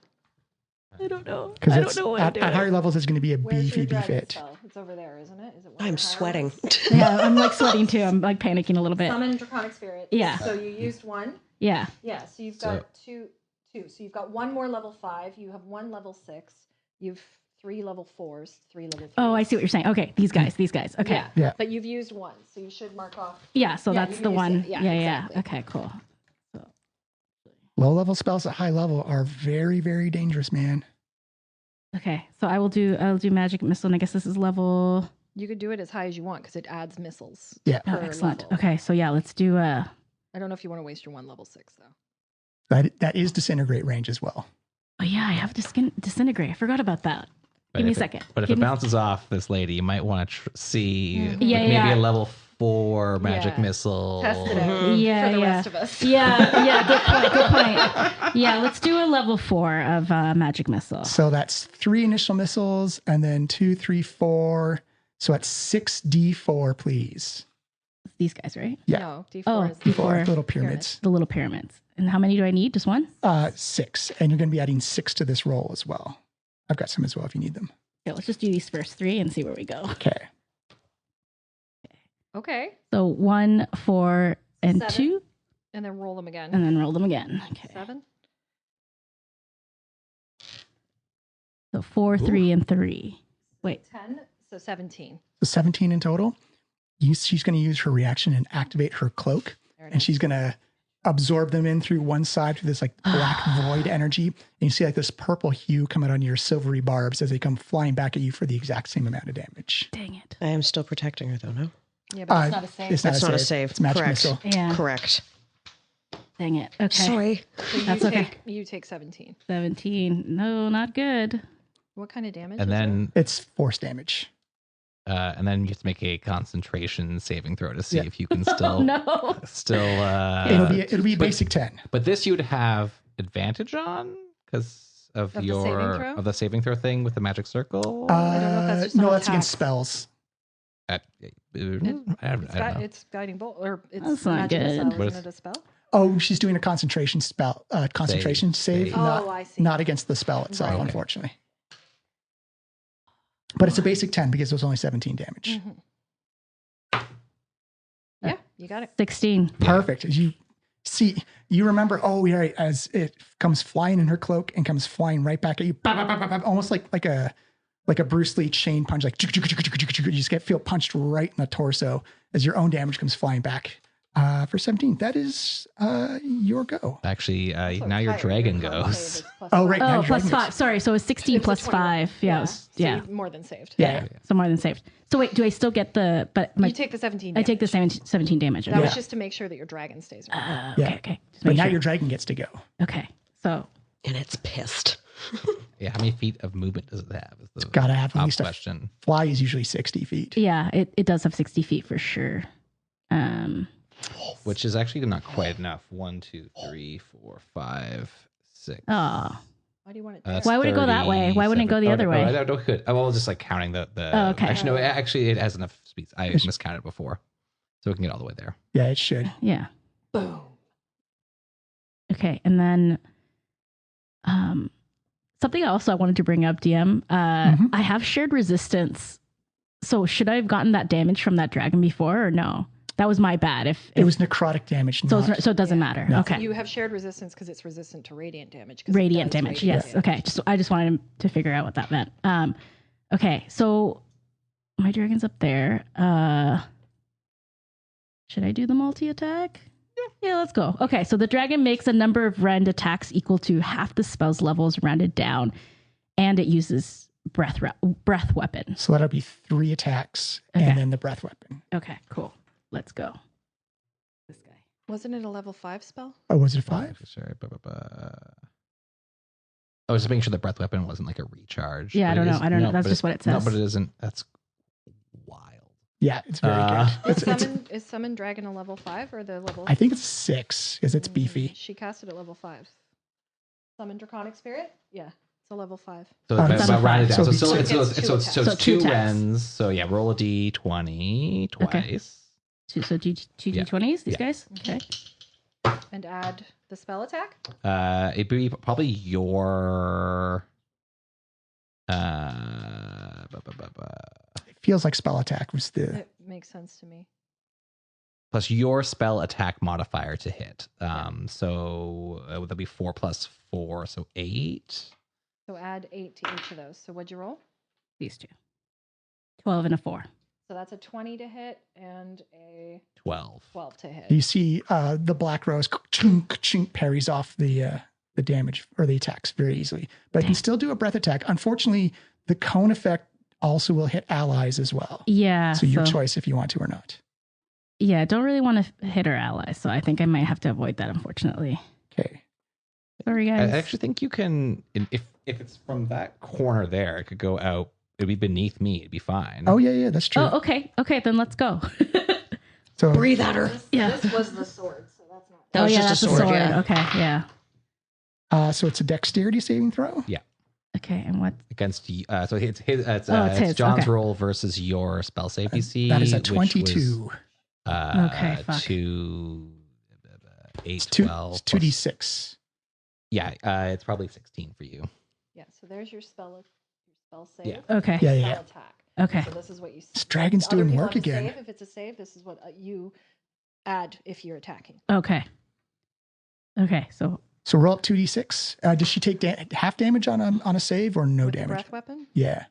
I don't know. Because I don't know what at I'm doing. higher levels, it's going to be a Where's beefy your dragon fit. spell? It's over there, isn't it? Is it? one of I'm your higher sweating. ones? Yeah, I'm like sweating too. I'm like panicking a little bit. Summon Draconic Spirit. Yeah. So you used one. Yeah. Yeah. So you've got two. So you've got 1 more level 5. You have 1 level 6. You've 3 level 4s, 3 level 3s. Oh, I see what you're saying. Okay, these guys. Okay. Yeah. Yeah. But you've used 1, so you should mark off. Yeah, so Yeah, that's you the used one. it. Yeah, Yeah. exactly. Okay, cool. Low level spells at high level are very, very dangerous, man. Okay, so I'll do magic missile, and I guess this is level. You could do it as high as you want because it adds missiles. Yeah. Oh, per excellent. level. Okay, so yeah, let's do. I don't know if you want to waste your 1 level 6 though. That is disintegrate range as well. Oh yeah, I have disintegrate. I forgot about that. Give me a second. But if Give it me- bounces off this lady, you might want to see Mhm. like Yeah, maybe yeah. a level 4 magic Yeah. missile. Test it out Yeah, for the yeah. rest of us. Yeah. Good point. Yeah, let's do a level 4 of magic missile. So that's 3 initial missiles and then 2, 3, 4. So that's 6d4, please. These guys, right? Yeah. No, D4 Oh, is D4. Little pyramids. The little pyramids. And how many do I need? Just one? 6. And you're going to be adding 6 to this roll as well. I've got some as well if you need them. Okay, let's just do these first 3 and see where we go. Okay. Okay. So 1, 4, and 7. 2, And then roll them again. and then roll them again. Okay. 7. So 4, 3, and 3. Wait. 10. So 17. So 17 in total. She's going to use her reaction and activate her cloak. There it And is. she's going to absorb them in through one side through this like black void energy. And you see like this purple hue come out on your silvery barbs as they come flying back at you for the exact same amount of damage. Dang it. I am still protecting her, though, no? Yeah, but it's not a save. It's That's not a save. It's magic Correct. missile. Yeah. Correct. Dang it. Okay. Sorry. So you That's okay. You take 17. 17. No, not good. What kind of damage? And is then It's force damage. you have to make a concentration saving throw to see Yeah. if you can still No. It'll be but- basic 10. But this you'd have advantage on because of Of the saving throw? the saving throw thing with the magic circle. I don't know if that's just no, on that's against attacks. spells. I don't know. It's guiding bolt, or it's That's not magic good. missile, What isn't is- it a spell? Oh, she's doing a concentration save, Save. not, Oh, I see. not against the spell itself, Right. unfortunately. But it's a basic 10 because it was only 17 damage. Mhm. Yeah, you got it. 16. Perfect. As you see, you remember, as it comes flying in her cloak and comes flying right back at you, almost like a like a Bruce Lee chain punch, like you just feel punched right in the torso as your own damage comes flying back. For 17, that is your go. Actually, Also, now your higher. dragon Your con goes. save is plus Oh, right. five. now Oh, your plus dragon 5. Sorry, so it's 16 It's a plus 21. 5. Yeah. So Yeah. you more than saved. Yeah. So more than saved. So wait, do I still get the? But You take the 17 I take the damage. 17 damage. That Okay. was just to make sure that your dragon stays around. Yeah. Okay. Just But make now sure. your dragon gets to go. Okay. So And it's pissed. Yeah, how many feet of movement does it have? Is the Gotta have at top least a question. fly is usually 60 feet. yeah, it does have 60 feet for sure. Which is actually not quite enough. 1, 2, 3, 4, 5, 6. Oh, Why do you want it? That's Why would it go that way? Why wouldn't it go the 37. other way? I don't could. I was just like counting the. Oh, okay. Actually, it has enough speeds. I miscounted before, so we can get all the way there. Yeah, it should. yeah. Boom. Okay, and then something else I wanted to bring up, DM. I have shared resistance. So should I have gotten that damage from that dragon before or no? That was my bad. If It was necrotic damage. so, not- so it doesn't matter. No. Okay. You have shared resistance because it's resistant to radiant damage. 'cause it Radiant does damage. radiant Yes. damage. Okay. I just wanted to figure out what that meant. Okay. So my dragon's up there. Should I do the multi attack? Yeah, let's go. Okay, so the dragon makes a number of rend attacks equal to half the spell's levels rounded down, and it uses breath weapon. So that'll be 3 attacks Okay. and then the breath weapon. Okay, cool. Let's go. This guy. Wasn't it a level 5 spell? Oh, was it 5? Sorry. I was just making sure the breath weapon wasn't like a recharge. Yeah, I but don't it know. is- I don't know. no, That's but just it- what it No, says. but it isn't. That's wild. Yeah, it's very good. Is summon dragon a level 5 or the level? I think it's 6 because it's beefy. She cast it at level 5. Summon draconic spirit? Yeah, it's a level 5. So Oh, if it's I on round it five. down. So So it's it's So two 2 attacks. rends. So yeah, roll a d20 twice. So two Yeah. d20s, these Yeah. guys? Okay. And add the spell attack? It'd be probably your. It feels like spell attack was the. It makes sense to me. Plus your spell attack modifier to hit. So that'd be 4 plus 4, so 8. So add 8 to each of those. So what'd you roll? These two. 12 and a 4. So that's a 20 to hit and a 12. 12 to hit. You see the black rose chink parries off the damage or the attacks very easily, but it can still do a breath attack. Unfortunately, the cone effect also will hit allies as well. Yeah. So your choice if you want to or not. Yeah, don't really want to hit our allies, so I think I might have to avoid that, unfortunately. Okay. Sorry, I guys. actually think you can, if it's from that corner there, it could go out. It'd be beneath me. It'd be fine. Oh yeah, that's true. Oh, okay. Okay, then let's go. So Breathe at her. Yeah. This was the sword, so that's not. That was just a sword, yeah. Okay, yeah. so it's a dexterity saving throw. Okay, and what? Against so it's his. It's his, John's okay. roll versus your spell save DC. That is a which 22. Was, Okay, fuck. To 8, It's 12. 2d6. Yeah, it's probably 16 for you. Yeah, so there's your spell save. Yeah. Okay. Yeah, Spell yeah. attack. Okay. So this is what you This dragon's other doing people work have to again. Save. If it's a save, this is what you add if you're attacking. Okay. Okay, so So roll up 2d6. Does she take half damage on a save or no With the damage? breath weapon? Yeah.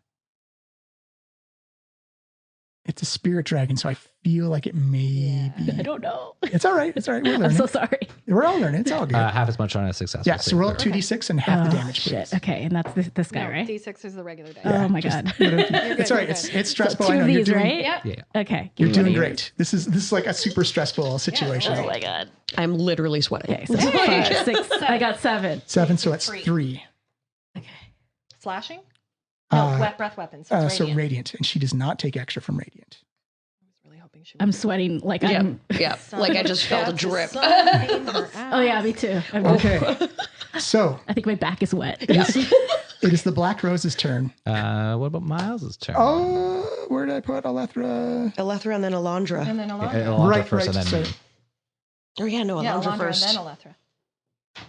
It's a spirit dragon, so I feel like it may Yeah. be. I don't know. It's all right. It's all right. We're I'm learning. so sorry. We're all learning. It's all good. Half as much on a successful. Yeah. So save roll up throw. 2d6 and half the Oh, damage, shit. please. Okay, and that's this guy, No, right? D6 is the regular die. Oh my just God. whatever. You're It's good, all right. you're It's good. stressful. Two I know of you're these, doing. right? Yep. Yeah. Okay. You're give me doing one of great. This is like a super stressful situation. yours. Oh my God. I'm literally sweating. Okay, so 5, 6. I got 7. 7, so it's Three. 3. Okay. Slashing? No, Uh, wet breath weapon. So, it's So radiant. radiant, and she does not take extra from radiant. I was really hoping she I'm would. sweating like Yeah, I'm. yeah. Like I just felt a That's the drip. sun in her Oh yeah, ass. me too. Okay. So I think my back is wet. it is the Black Rose's turn. What about Miles's turn? Oh, where did I put Alethra? Alethra and then Alondra. And then Alondra. Alondra Right, first, right, and then sorry. me. Oh yeah, no, Yeah, Alondra Alondra first. and then Alethra.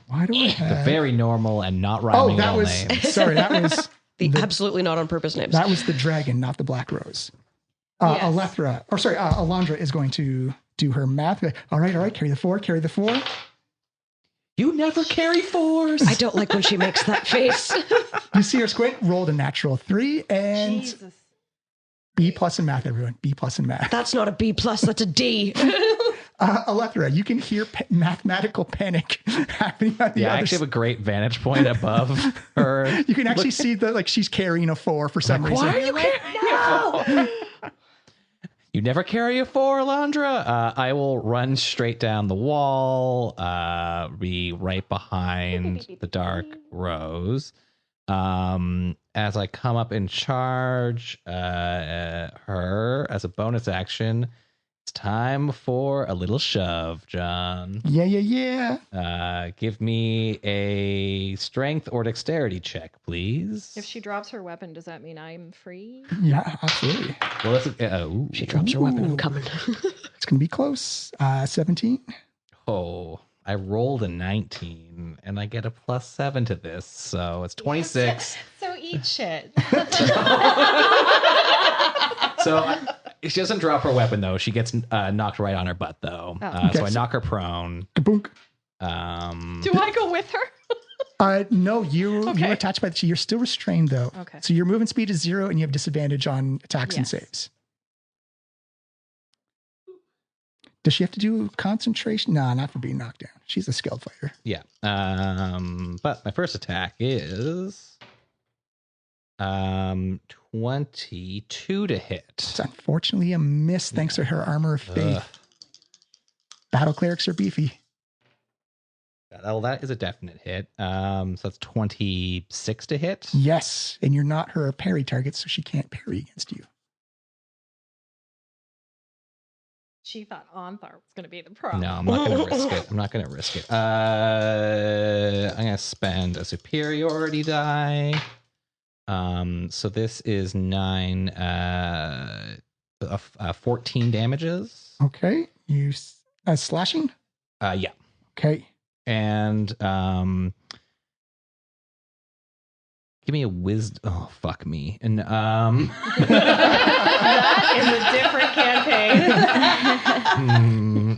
Why do I The have? very normal and not Oh, rhyming that middle was name. sorry. That was the absolutely not on purpose names. that was the dragon, not the Black Rose. Yes. Alethra, or sorry, Alondra is going to do her math. All right, carry the 4, carry the 4. You never carry 4s. I don't like when she makes that face. You see her squint, rolled a natural 3, and Jesus. B+ in math, everyone. B+ in math. That's not a B+, that's a D. Alethra, you can hear mathematical panic happening on the I other actually have a great vantage point above her. You can actually see that she's carrying a 4 for some reason. Why are you carrying a 4? You never carry a 4, Alondra. I will run straight down the wall, be right behind the dark rose. As I come up and charge her as a bonus action, it's time for a little shove, John. Yeah. Give me a strength or dexterity check, please. If she drops her weapon, does that mean I'm free? Yeah, absolutely. Well, let's, She drops her weapon, I'm coming. It's going to be close. 17. Oh, I rolled a 19, and I get a +7 to this, so it's 26. So eat shit. So she doesn't drop her weapon, though. She gets knocked right on her butt, though. Okay, So I knock her prone. Kaboom. Do I go with her? No, you're attached by you're still restrained, though. Okay. So your movement speed is 0, and you have disadvantage on attacks and saves. Does she have to do concentration? Nah, not for being knocked down. She's a skilled fighter. Yeah. But my first attack is 22 to hit. It's unfortunately a miss thanks to her armor of faith. Battle clerics are beefy. Well, that is a definite hit. So that's 26 to hit. Yes, and you're not her parry target, so she can't parry against you. She thought Onthar was going to be the problem. No, I'm not going to risk it. I'm not going to risk it. I'm going to spend a superiority die. So this is 14 damages. Okay. You slashing? Yeah. Okay. And give me a wisdom. Oh, fuck me. And That is a different campaign.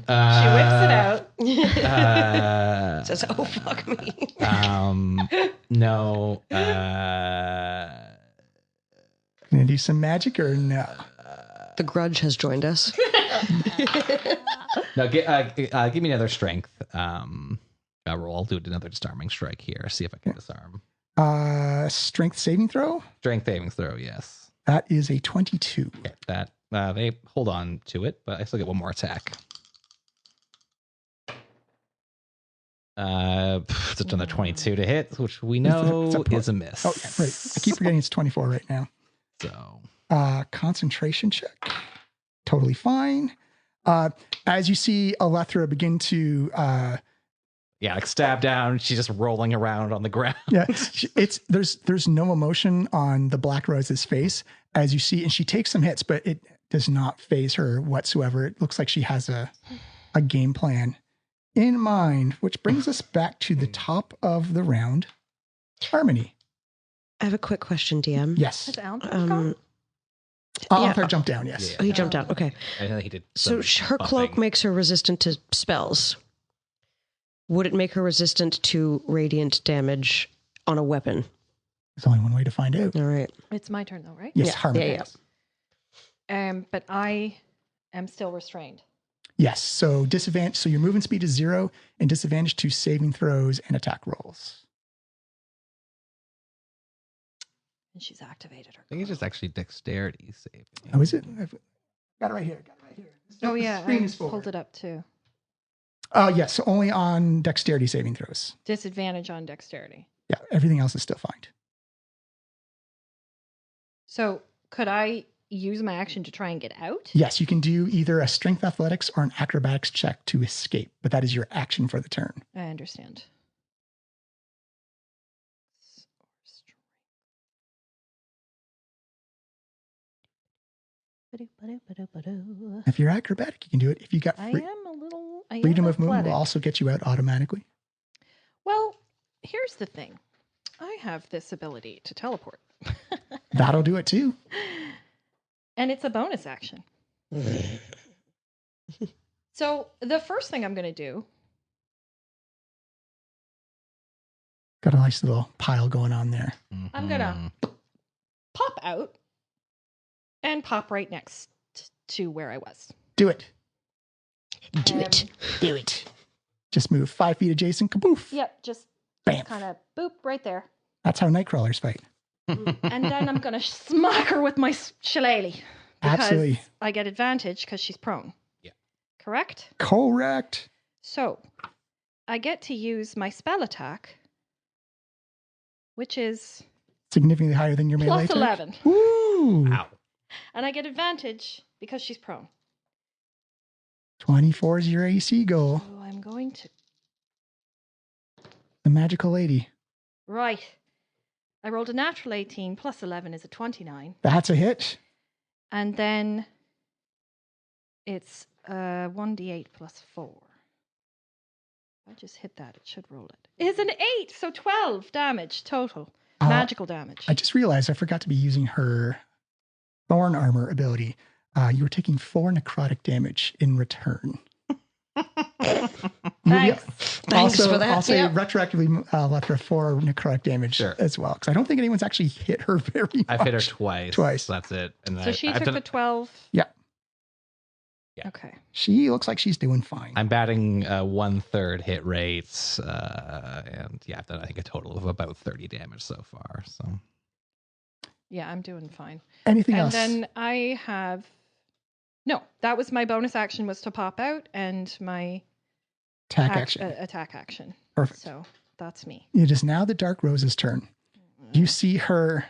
She whips it out. Says, oh, fuck me. No. Gonna do some magic or no? The grudge has joined us. No, give me another strength roll. I'll do another disarming strike here. See if I can disarm. Strength saving throw? Strength saving throw, yes. That is a 22. Okay, that they hold on to it, but I still get one more attack. It's another 22 to hit, which we know is a miss. Oh, yeah, right. I keep forgetting it's 24 right now. So, concentration check. Totally fine. As you see Alethra begin to like stab down, she's just rolling around on the ground. Yeah, there's no emotion on the Black Rose's face as you see, and she takes some hits, but it does not faze her whatsoever. It looks like she has a game plan in mind, which brings us back to the top of the round. Harmony. I have a quick question, DM. Yes. Has Althar gone? Althar jumped down, yes. Yeah. Oh, he jumped down. Okay. I think he did. So her cloak makes her resistant to spells. Would it make her resistant to radiant damage on a weapon? There's only one way to find out. All right. It's my turn, though, right? Yes, Yeah, Harmony. yeah. But I am still restrained. Yes. So disadvantage. So your movement speed is 0 and disadvantage to saving throws and attack rolls. And she's activated her. I think it's just actually dexterity saving. Oh, is it? I've got it right here. Oh, The yeah. screen I is forward. pulled it up, too. Yes. So only on dexterity saving throws. Disadvantage on dexterity. Yeah. Everything else is still fine. So could I use my action to try and get out? Yes. You can do either a strength athletics or an acrobatics check to escape, but that is your action for the turn. I understand. If you're acrobatic, you can do it. If you got I am a little. I am freedom of movement, athletic. will also get you out automatically. Well, here's the thing. I have this ability to teleport. That'll do it too. And it's a bonus action. So the first thing I'm going to do Got a nice little pile going on there. I'm gonna pop out and pop right next to where I was. Do it. Do it. Do it. Just move 5 feet adjacent. Kaboof. Yep, just Bam. kind of boop right there. That's how nightcrawlers fight. And then I'm gonna smack her with my shillelagh. Because Absolutely. I get advantage because she's prone. Yeah. Correct? Correct. So, I get to use my spell attack, which is Significantly higher than your melee plus attack. 11. Ooh. Wow. And I get advantage because she's prone. 24 is your AC goal. So I'm going to... The magical lady. Right. I rolled a natural 18 plus 11 is a 29. That's a hit. And then it's 1d8 plus 4. I just hit that. It should roll it. It's an 8, so 12 damage total. Magical damage. I just realized I forgot to be using her thorn armor ability. You were taking 4 necrotic damage in return. Thanks. Thanks for that. I'll say Yep. retroactively left her 4 necrotic damage as well, because I don't think anyone's actually hit her very much. I've hit her twice. Twice. That's it. And So she took the 12. Yeah. Yeah. Okay. She looks like she's doing fine. I'm batting 1/3 hit rates, and yeah, I've done I think a total of about 30 damage so far. So Yeah, I'm doing fine. Anything And else? then I have... No, that was my bonus action was to pop out and my Attack action. attack action. Perfect. So that's me. It is now the Dark Rose's turn. You see her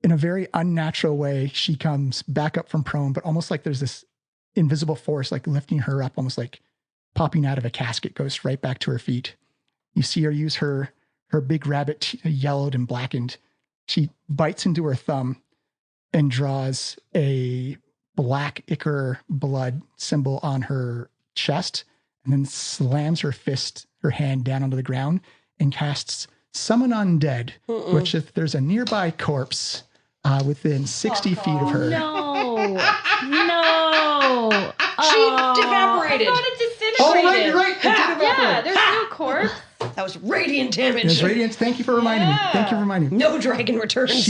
in a very unnatural way. She comes back up from prone, but almost like there's this invisible force like lifting her up, almost like popping out of a casket, goes right back to her feet. You see her use her big rabbit, yellowed and blackened. She bites into her thumb and draws a black ichor blood symbol on her chest, and then slams her hand down onto the ground and casts Summon Undead, which if there's a nearby corpse within 60 feet of her. No. She evaporated. I thought it disintegrated. Oh, right, you're right. It did Yeah, evaporate. there's no corpse. That was radiant damage. There's radiance. Thank you for reminding me. Thank you for reminding me. No dragon returns.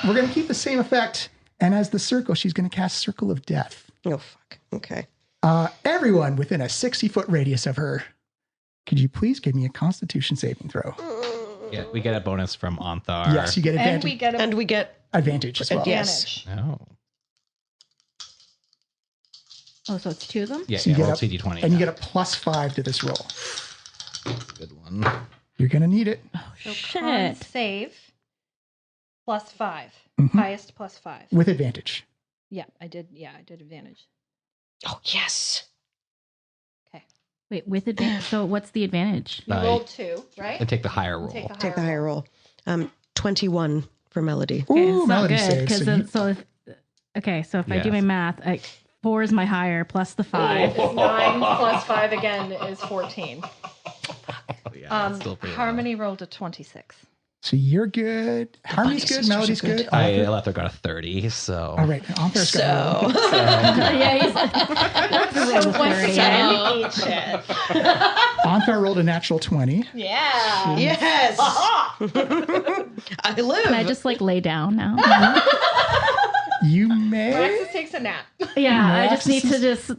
We're going to keep the same effect. And as the circle, she's going to cast Circle of Death. Oh, fuck. Okay. Everyone within a 60-foot radius of her, could you please give me a Constitution saving throw? yeah, we get a bonus from Onthar. Yes, you get And advantage. we get a And we get Advantage as well. Yes. advantage. Oh, So it's 2 of them? yeah, So you yeah. get Roll up- 2d20. And you get a +5 to this roll. good one. You're going to need it. Oh, So shit. con save plus 5. Mhm. Highest plus 5. With advantage. Yeah, I did advantage. Oh, yes. Wait, with advantage. So what's the advantage? You Uh, rolled 2, right? And take the higher roll. Take the higher roll. 21 for Melody. Okay, Ooh, it's not Melody good. saves. Because So you- if I do my Yes. math, 4 is my higher plus the 5. 9 plus 5 again is 14. Oh, yeah, that's still pretty low. Harmony rolled a 26. So you're good. Harmony's good. sisters Melody's are good. good. I Arthur- left her got a 30, so All right. Arthur's got So, Yeah, he's So once 30. again, eat shit. Arthur rolled a natural 20. Yeah. yes. Aha! I live. Can I just lay down now? You may. Alexis takes a nap. Yeah, I just need Miraxis to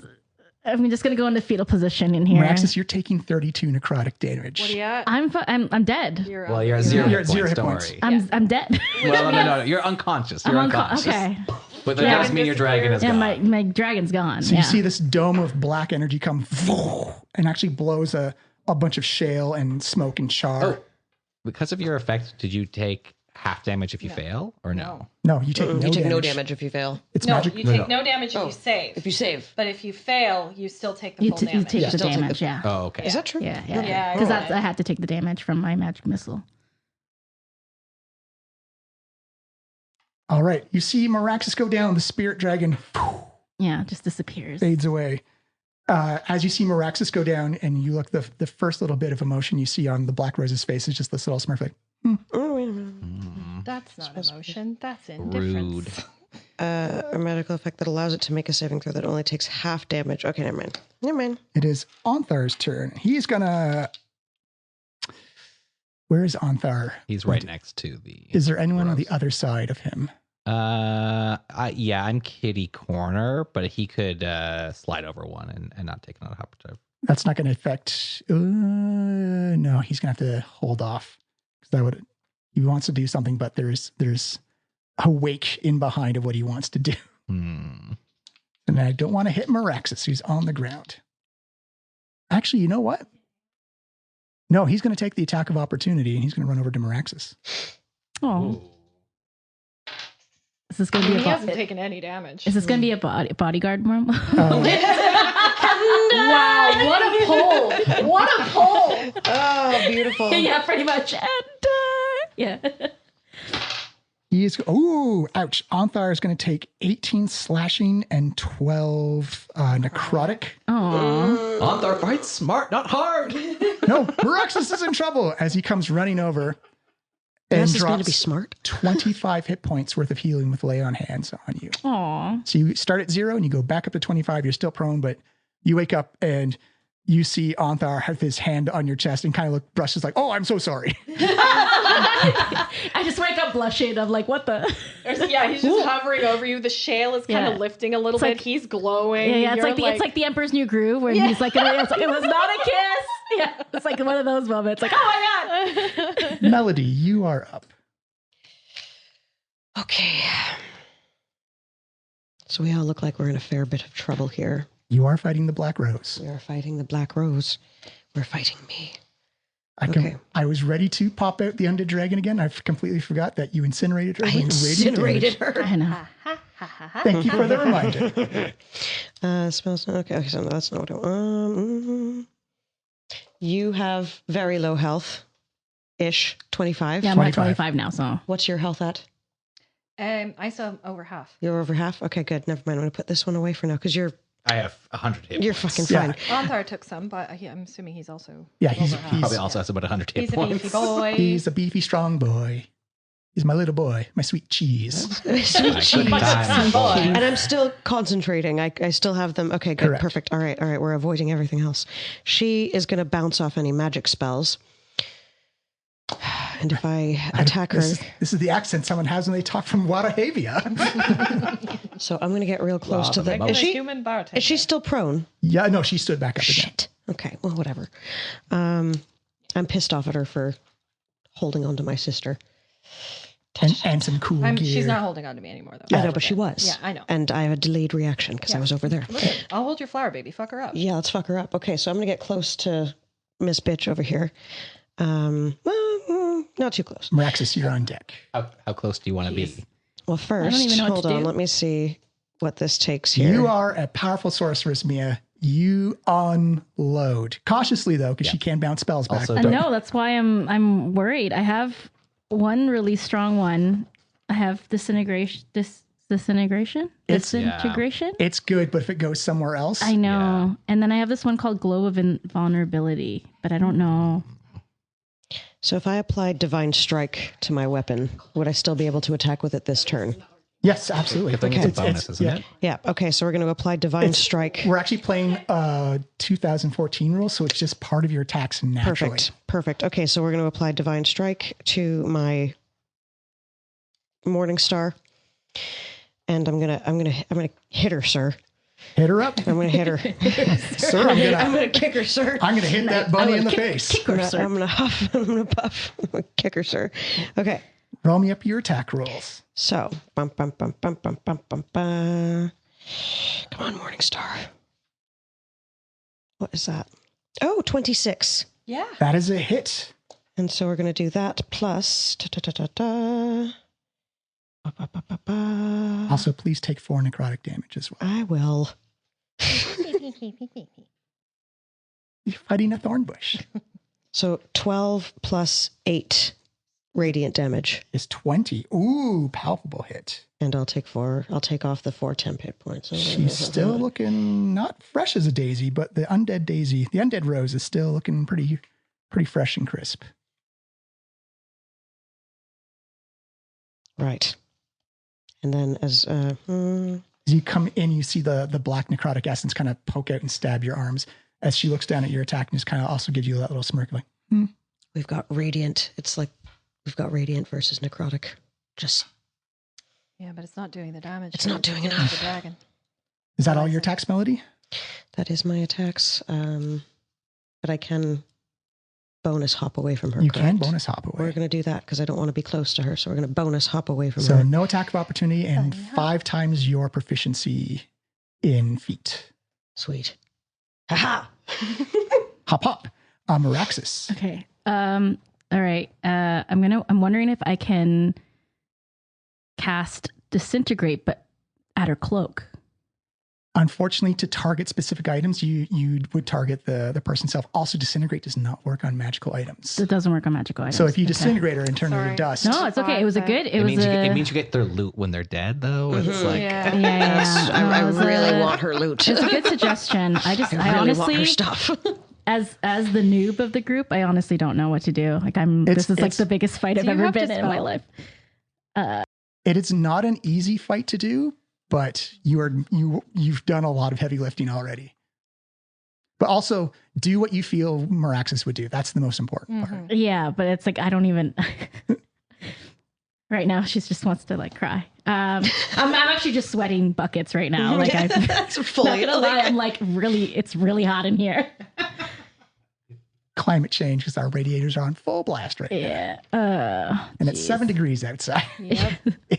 I'm just gonna go into fetal position in here. Miraxis, you're taking 32 necrotic damage. What are you at? I'm dead. well, you're at 0 You're at hit 0 points. hit Don't points. worry. I'm dead. Well, no. You're unconscious. You're unconscious. Okay. But that Yeah. doesn't mean your dragon is Yeah, gone. my dragon's gone. So yeah. you see this dome of black energy come and actually blows a bunch of shale and smoke and char. Oh, because of your effect, did you take half damage if you fail, or no? No, you take you take no damage if you fail. It's No, magic. you take no damage if you save. If you save. But if you fail, you still take the you, full you damage. take the Still take the- damage. Yeah. Oh, okay. Is that true? Yeah. Yeah, Because yeah. I had to take the damage from my magic missile. All right. You see Miraxis go down. The spirit dragon Yeah, it just disappears. fades away. As you see Miraxis go down and you look, the first little bit of emotion you see on the Black Rose's face is just this little smirk like, Oh, wait a minute. That's not emotion. That's Rude. indifference. A medical effect that allows it to make a saving throw that only takes half damage. Okay, never mind. Never mind. it is Onthar's turn. He's gonna. Where is Anthar? He's right next to the. Is there anyone on the rose. other side of him? Yeah, I'm kitty corner, but he could slide over one and not take another opportunity. That's not going to affect. No, he's going to have to hold off because that would. He wants to do something, but there's a wake in behind of what he wants to do. And I don't want to hit Meraxis, who's on the ground. Actually, you know what? No, he's going to take the attack of opportunity and he's going to run over to Meraxis. Oh. Is this going to be He a hasn't taken any damage. Is this going to be a bodyguard moment? Wow, what a pull. What a pull. Oh, beautiful. Yeah, pretty much. And yeah. He is. Oh, ouch. Anthar is going to take 18 slashing and 12 necrotic. Aww. Anthar fights smart, not hard. No, Meraxis is in trouble as he comes running over and This is going to be drops smart. 25 hit points worth of healing with lay on hands on you. Aww. So you start at 0 and you go back up to 25. You're still prone, but you wake up and you see Anthar have his hand on your chest and kind of brushes like, oh, I'm so sorry. I just wake up blushing. I'm like, what the? Yeah, he's just hovering over you. The shale is kind of lifting a little bit. like- He's glowing. Yeah, it's like the Emperor's New Groove where he's like, it's like, it was not a kiss. Yeah, it's like one of those moments. Like, oh my god. Melody, you are up. Okay. So we all look like we're in a fair bit of trouble here. You are fighting the Black Rose. We are fighting the Black Rose. We're fighting me. I was ready to pop out the undead dragon again. I completely forgot that you incinerated her. I with radiant incinerated damage. her. I know. Thank you for the reminder. Smells. Okay, so that's not what I want. You have very low health ish, 25. Yeah, I'm at 25. 25 now, so. What's your health at? I still am over half. You're over half? Okay, good. Never mind. I'm going to put this one away for now because you're I have 100 hit you're points. fucking fine. Anthar took some, but I'm assuming he's also Yeah, he's over half. Probably also has about 100 hit He's a points. beefy boy. He's a beefy, strong boy. He's my little boy, my sweet cheese. Sweet cheese. Time. And I'm still concentrating. I still have them. Okay, good. Correct. Perfect. All right. We're avoiding everything else. She is going to bounce off any magic spells. And if I attack her, This is the accent someone has when they talk from Wadahavia. so I'm going to get real close to the. Wow. Is she? human bartender. Is she still prone? Yeah, no, she stood back up again. Shit. Okay. Well, whatever. I'm pissed off at her for holding on to my sister. And some cool gear. She's not holding on to me anymore, though. I know, but she was. Yeah, I know. And I have a delayed reaction because I was over there. Look, I'll hold your flower, baby. Fuck her up. Yeah, let's fuck her up. Okay, so I'm going to get close to Miss Bitch over here. Not too close. Meraxis, you're on deck. How close do you want to be? Well, first, even know what hold to on. do. Let me see what this takes here. You are a powerful sorceress, Mia. You unload. Cautiously, though, because she can bounce spells back. Also, I don't- know, that's why I'm worried. I have one really strong one. I have disintegration. Disintegration? It's- Disintegration? It's good, but if it goes somewhere else, I know. And then I have this one called Glow of Invulnerability, but I don't know. So if I applied Divine Strike to my weapon, would I still be able to attack with it this turn? yes, absolutely. I think it's a bonus, isn't it? Yeah. Okay, so we're going to apply Divine Strike. We're actually playing 2014 rules, so it's just part of your attacks naturally. Perfect. Okay, so we're going to apply Divine Strike to my Morning Star. And I'm gonna hit her, sir. Hit her up, I'm gonna hit her. sir. I'm gonna kick her, sir. gonna hit that bunny in the face. Kick her, sir. I'm gonna huff. I'm gonna puff. I'm gonna kick her, sir. Okay. Roll me up your attack rolls. So, bum, bum, bum, bum, bum, bum, bum, bum. Come on, Morning Star. What is that? Oh, 26. Yeah. That is a hit. And so we're going to do that plus. Ba, ba, ba, ba, ba. Also, please take 4 necrotic damage as well. I will. You're fighting a thorn bush. So 12 plus 8 radiant damage. Is 20. Ooh, palpable hit. And I'll take off the 4 temp hit points. She's still looking not fresh as a daisy, but the undead rose is still looking pretty fresh and crisp. Right. And then as you come in, you see the black necrotic essence kind of poke out and stab your arms as she looks down at your attack and just kind of also gives you that little smirk like, We've got radiant. It's like we've got radiant versus necrotic. Just Yeah, but it's not doing the damage. It's not doing to enough. The dragon. Is that all your attacks, Melody? that is my attacks. But I can bonus hop away from her. You correct? can bonus hop away. We're going to do that because I don't want to be close to her. So we're going to bonus hop away from So her. no attack of opportunity and yeah. 5 times your proficiency in feet. Sweet. Haha. Hop hop. Meraxis. Okay. All right. I'm wondering if I can cast disintegrate, but at her cloak. Unfortunately, to target specific items, you would target the person itself. Also, disintegrate does not work on magical items. It doesn't work on magical items. So if you Okay. disintegrate her and turn her Sorry. to dust, No, it's okay. It was a good. It means you get their loot when they're dead, though. It's like Yeah. Yeah. No, I it was really a- want her loot. It's a good suggestion. I really honestly want her stuff. as the noob of the group, I honestly don't know what to do. Like this is like the biggest fight I've you ever have to been in my spell. life. it is not an easy fight to do, but you've done a lot of heavy lifting already. But also do what you feel Meraxis would do. That's the most important part. Yeah, but it's like I don't even. Right now, she just wants to like cry. I'm actually just sweating buckets right now. Like That's fully. not gonna lie, I'm like it's really hot in here. Climate change because our radiators are on full blast right now. Yeah. And it's 7 degrees outside Yep.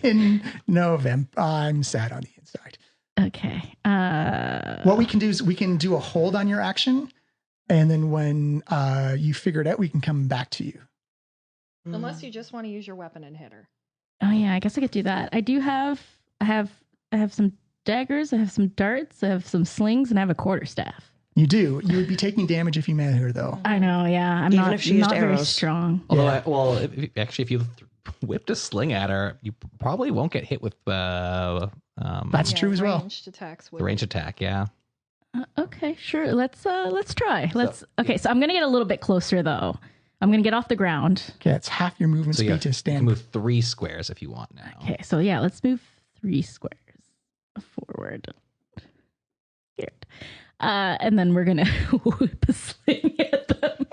in November. I'm sad on the inside. Okay. What we can do is we can do a hold on your action. And then when you figure it out, we can come back to you. Unless you just want to use your weapon and hit her. Oh yeah, I guess I could do that. I have some daggers. I have some darts. I have some slings, and I have a quarterstaff. You do. You would be taking damage if you melee her, though. I know. Yeah, I'm Even not. if she used not very arrows. strong. Although, if you whipped a sling at her, you probably won't get hit with That's Yeah, true as well. Ranged attacks the range attack. Yeah. Okay, sure. Let's try. Okay, so I'm gonna get a little bit closer though. I'm gonna get off the ground. Okay, it's half your movement So speed to you can stand. move 3 squares if you want now. Okay, so yeah, let's move 3 squares forward. Scared. And then we're gonna whip a sling at them.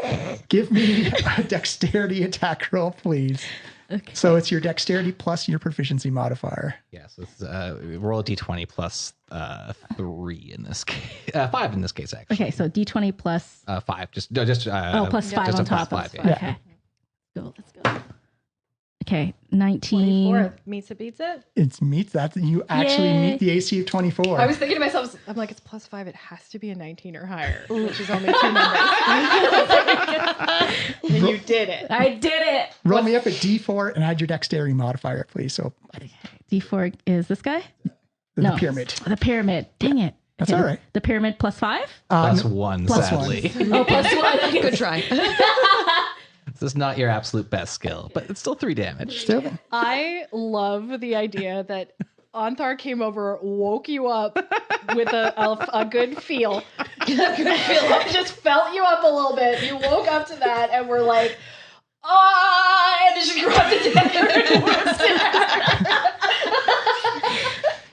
Give me a dexterity attack roll, please. Okay. So it's your dexterity plus your proficiency modifier. Yes, it's, roll a d20 plus 3 in this case. 5 in this case, actually. Okay, so D20 plus 5. Just plus 5 just on a plus top. 5. Of, Yeah. Okay. Let's go. Okay, 19. 24 meets it beats it. It's meets that. You actually Yay. meet the AC of 24. I was thinking to myself, I'm like, it's +5. It has to be a 19 or higher, which is only 2 numbers. And you did it. I did it. Roll me up a D4 and add your dexterity modifier, please. So D4 is this guy? the pyramid. The pyramid. Dang it. That's Okay, all right. The pyramid plus 5? Plus 1, plus sadly. Oh, plus 1. Good try. This is not your absolute best skill, but it's still 3 damage. Still, I love the idea that Anthar came over, woke you up with a good feel. Just felt you up a little bit. You woke up to that and were like, and then she grabbed it together.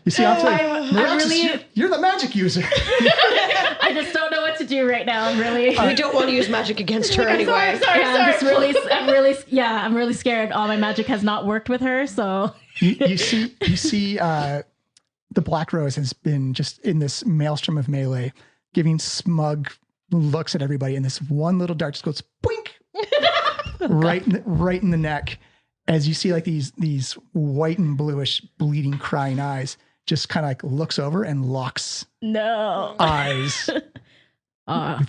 you see, I'm saying, I'm Meraxis, really- you're the magic user. I just don't know what to do right now. I'm really. We don't want to use magic against her anyway. Sorry. I'm really scared. All my magic has not worked with her, so. you see the Black Rose has been just in this maelstrom of melee, giving smug looks at everybody, and this one little dart just goes boink right in the neck, as you see like these white and bluish bleeding crying eyes just kind of like looks over and locks No. eyes. With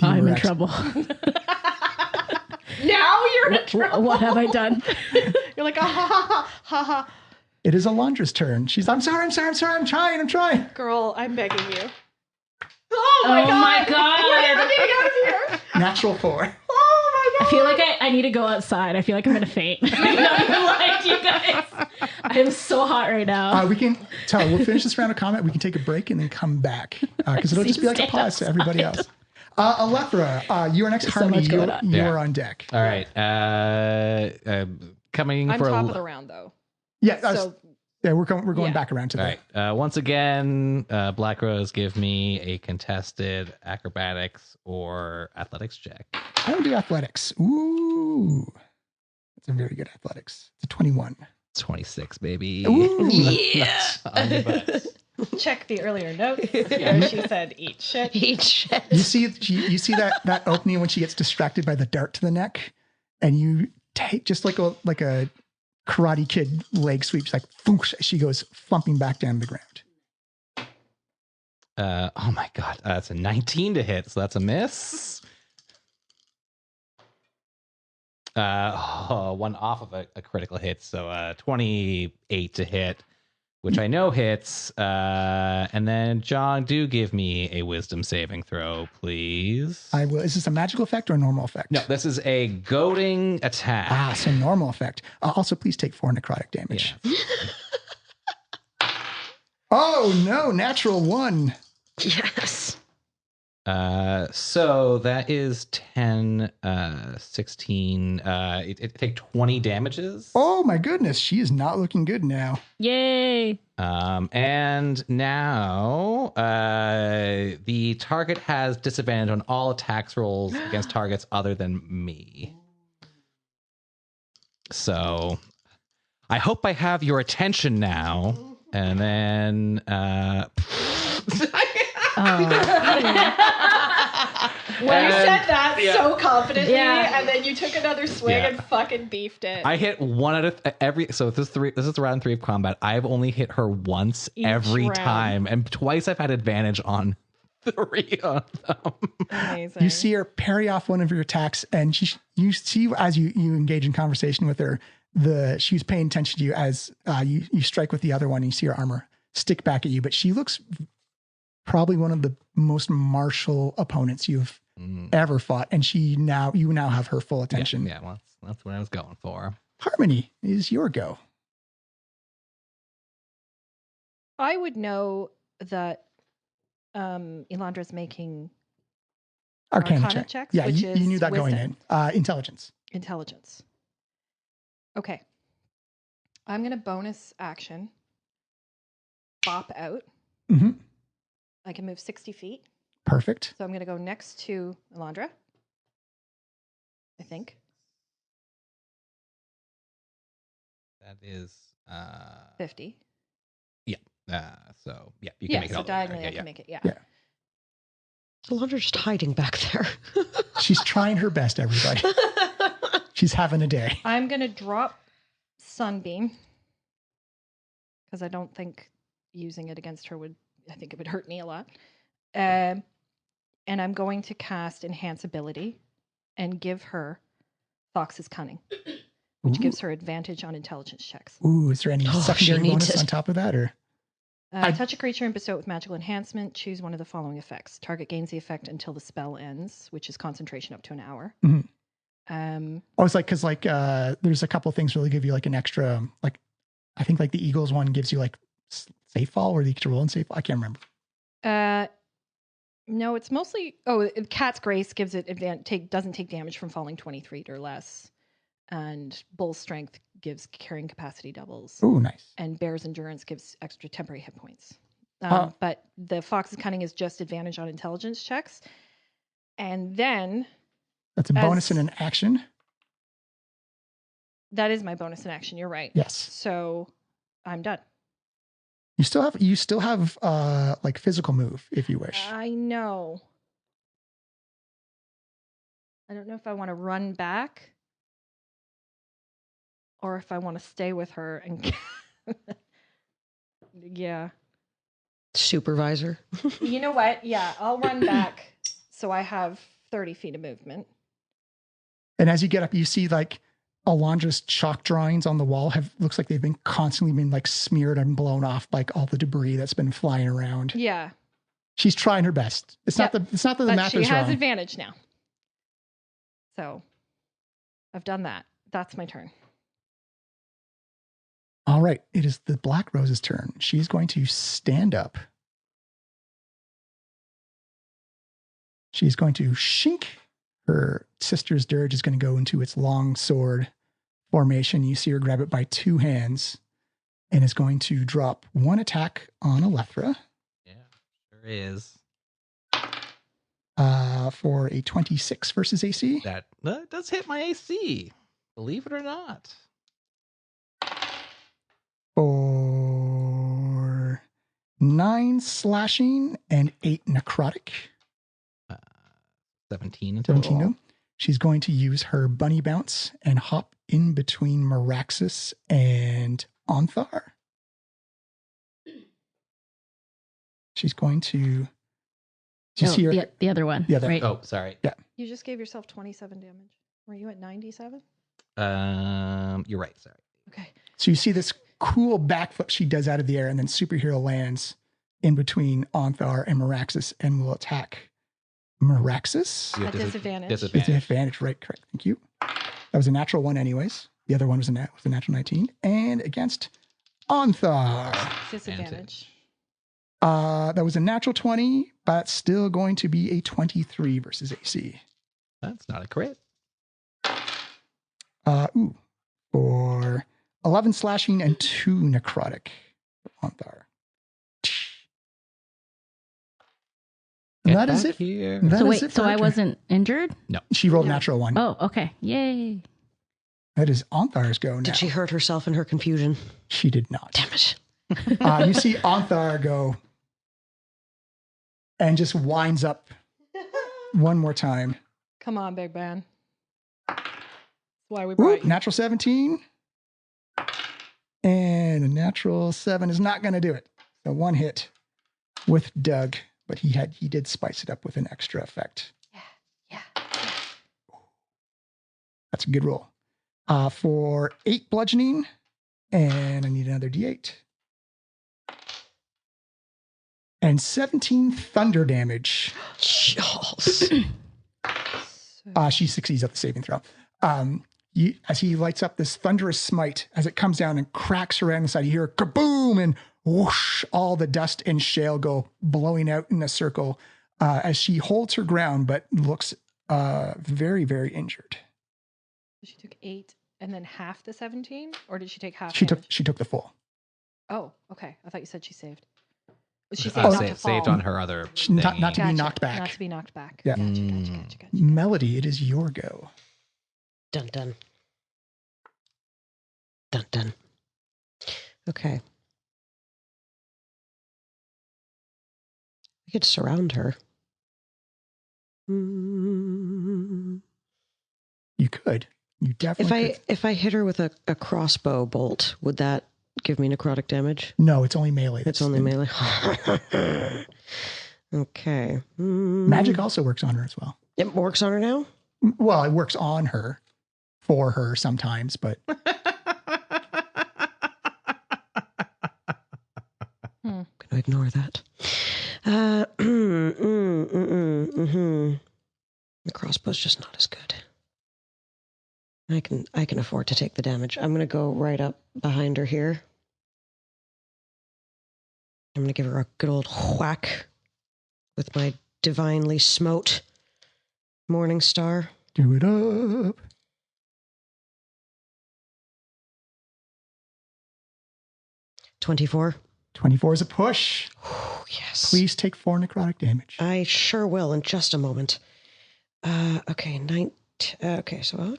you, I'm in Rex. trouble. Now you're in trouble. What have I done? You're like, ha. It is Alondra's turn. I'm sorry, I'm trying. Girl, I'm begging you. Oh my god. You're never getting out of here. Natural 4. Oh my I feel like I need to go outside. I feel like I'm gonna faint. I'm not gonna lie to you guys. I am so hot right now. We'll finish this round of comment. We can take a break and then come back because it'll just be like a pause to everybody else. Alethra, you are next. There's so Harmony, much going on. you Yeah. are on deck. All right. Coming I'm for top of the round though. Yeah, So we're going Yeah. back around to All that. right. Once again, Black Rose, give me a contested acrobatics or athletics check. I will do athletics. Ooh. Ooh, that's a very good athletics. It's a 21. 26, baby. Ooh. Yeah. On your butt. Check the earlier notes where she said eat shit. Eat shit. You see that opening when she gets distracted by the dart to the neck, and you take just like a Karate Kid leg sweep. She's like, "Foosh," she goes thumping back down to the ground. Oh my god, that's a 19 to hit, so that's a miss. One off of a critical hit, so 28 to hit, which I know hits. And then John, do give me a wisdom saving throw, please. I will. Is this a magical effect or a normal effect? No, this is a goading attack. Ah, so normal effect. Also, please take 4 necrotic damage. Yeah. Oh no, natural 1. Yes. So that is 10, 16. It take 20 damages. Oh my goodness, she is not looking good now. Yay! And now the target has disadvantage on all attacks rolls against targets other than me. So I hope I have your attention now. And then When you said that so confidently, Yeah. and then you took another swing and fucking beefed it. I hit one out of every. So this is round 3 of combat. I've only hit her once Each every round. time, and twice I've had advantage on 3 of them. Amazing. You see her parry off one of your attacks, and you see as you engage in conversation with her, she's paying attention to you as you strike with the other one. And you see her armor stick back at you, but she looks probably one of the most martial opponents you've ever fought, and you now have her full attention. Yeah, well, that's what I was going for. Harmony, is your go. I would know that Elandra's making Arcana checks. Yeah, which you is knew that going wisdom. in. Intelligence. Intelligence. Okay. I'm going to bonus action. Bop out. Mm-hmm. I can move 60 feet. Perfect. So I'm going to go next to Elandra. I think. That is 50. so yeah, you can make it so all the way there. diagonally I can make it. Yeah. Yeah. Elandra's just hiding back there. She's trying her best, everybody. She's having a day. I'm going to drop Sunbeam because I don't think using it against her I think it would hurt me a lot. And I'm going to cast Enhance Ability and give her Fox's Cunning, which gives her advantage on intelligence checks. Ooh, is there any Oh, secondary she needs bonus it. on top of that, or? Touch a creature and bestow it with magical enhancement. Choose one of the following effects. Target gains the effect until the spell ends, which is concentration up to an hour. Mm-hmm. Oh, it's because there's a couple of things really give you like an extra, like I think like the Eagles one gives you like safe fall, or you get to roll in safe fall. I can't remember. No, it's mostly Cat's Grace gives it doesn't take damage from falling 23 or less, and Bull's Strength gives carrying capacity doubles. Ooh, nice. And Bear's Endurance gives extra temporary hit points. But the Fox's Cunning is just advantage on intelligence checks, and then That's a bonus in an action. that is my bonus in action. You're right. Yes. So I'm done. You still have like physical move if you wish. I know. I don't know if I want to run back or if I want to stay with her and yeah. Supervisor. You know what? Yeah, I'll run back so I have 30 feet of movement. And as you get up, you see like Elandra's chalk drawings on the wall looks like they've been constantly like smeared and blown off like all the debris that's been flying around. Yeah. She's trying her best. It's not that the But map she is has wrong. advantage now. So I've done that. That's my turn. All right. It is the Black Rose's turn. She's going to stand up. She's going to shink. Her sister's dirge is going to go into its long sword formation. You see her grab it by 2 hands and is going to drop 1 attack on Alethra. Yeah, sure is. for a 26 versus AC. That does hit my AC, believe it or not. For 9 slashing and 8 necrotic. 17 in total. 17 no. She's going to use her bunny bounce and hop in between Meraxis and Onthar. She's going to. Do you see her? The other one. The other. Right? Oh, sorry. Yeah. You just gave yourself 27 damage. Were you at 97? You're right. Sorry. Okay. So you see this cool backflip she does out of the air, and then superhero lands in between Onthar and Meraxis and will attack Meraxis. You At have disadvantage. With advantage, right? Correct. Thank you. That was a natural 1 anyways. The other one was a natural 19. And against Onthar. Disadvantage. That was a natural 20, but still going to be a 23 versus AC. That's not a crit. For 11 slashing and 2 necrotic for Onthar. And that is it. Here. That So is wait, it for so her I turn. wasn't injured? She rolled a No. natural 1. Oh, okay. Yay. That is Onthar's go now. Did she hurt herself in her confusion? She did not. Damn it. You see Onthar go and just winds up one more time. Come on, big man. That's why we brought Whoop, you. natural 17. And a natural 7 is not going to do it. So 1 hit with Doug, but he did spice it up with an extra effect. Yeah. That's a good roll. For 8 bludgeoning, and I need another D8. And 17 thunder damage. Charles. She succeeds at the saving throw. As he lights up this thunderous smite, as it comes down and cracks around inside, you hear a kaboom and whoosh, all the dust and shale go blowing out in a circle as she holds her ground, but looks very, very injured. She took 8 and then half the 17? Or did she take half? She damage? took the full. Oh, okay. I thought you said she saved. She saved Oh, not to fall. saved on her other. Not thingy. to be knocked back. Not to be knocked back. Yeah. Gotcha. Melody, it is your go. Dun dun. Dun dun. Okay. We could surround her. You could. You definitely could. If I hit her with a crossbow bolt, would that give me necrotic damage? No, it's only melee. It's only melee. Okay. Magic also works on her as well. It works on her now? Well, it works on her, for her sometimes, but I'm gonna ignore that. The crossbow's just not as good. I can afford to take the damage. I'm gonna go right up behind her here. I'm gonna give her a good old whack with my divinely smote Morning Star. do it up. 24. 24 is a push. Oh, yes. Please take 4 necrotic damage. I sure will in just a moment. Okay, okay, so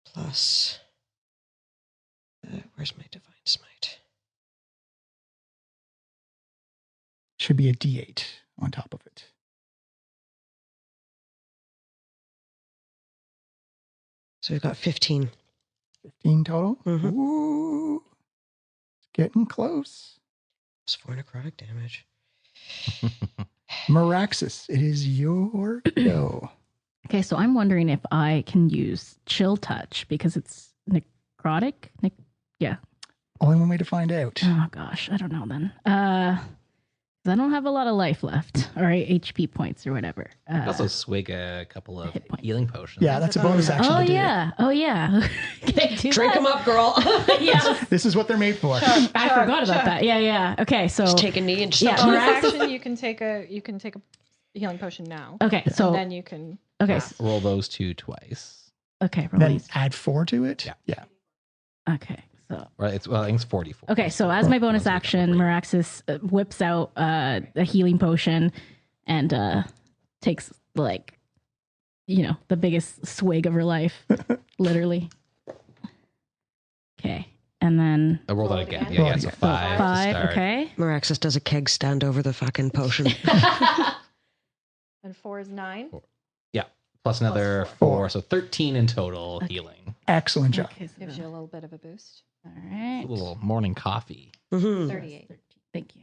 plus. Where's my divine smite? Should be a D8 on top of it. So we've got 15. 15 total. Mhm. Ooh, it's getting close. That's 4 necrotic damage. Meraxis, it is your go. Okay, so I'm wondering if I can use Chill Touch because it's necrotic. Yeah. Only one way to find out. Oh gosh, I don't know then. 'Cause I don't have a lot of life left, or HP points or whatever. Also swig a couple of Hit points. healing potions. Yeah, that's a bonus action Oh to do. yeah, oh yeah. Can I do Drink that? them up, girl. Yeah, This is what they're made for. I forgot about that. Yeah. Okay, so Just take a knee and just Yeah, Bonus Meraxis- action, you can take a healing potion now. okay, so And then you can. okay, Roll those 2 twice. okay, Then release. add 4 to it. Yeah. Okay, so Right, I think it's 44. okay, so as my bonus Those are action, great. Meraxis whips out a healing potion and takes like, the biggest swig of her life, literally. Okay. And then I rolled Roll that it again. again. Yeah, so 5 to five. start. Okay. Meraxis does a keg stand over the fucking potion. And 4 is 9. Yeah, plus another Plus 4. So 13 in total healing. Excellent job. Okay, so Gives you a little bit of a boost. all right. A little morning coffee. Mm-hmm. 38. Thank you.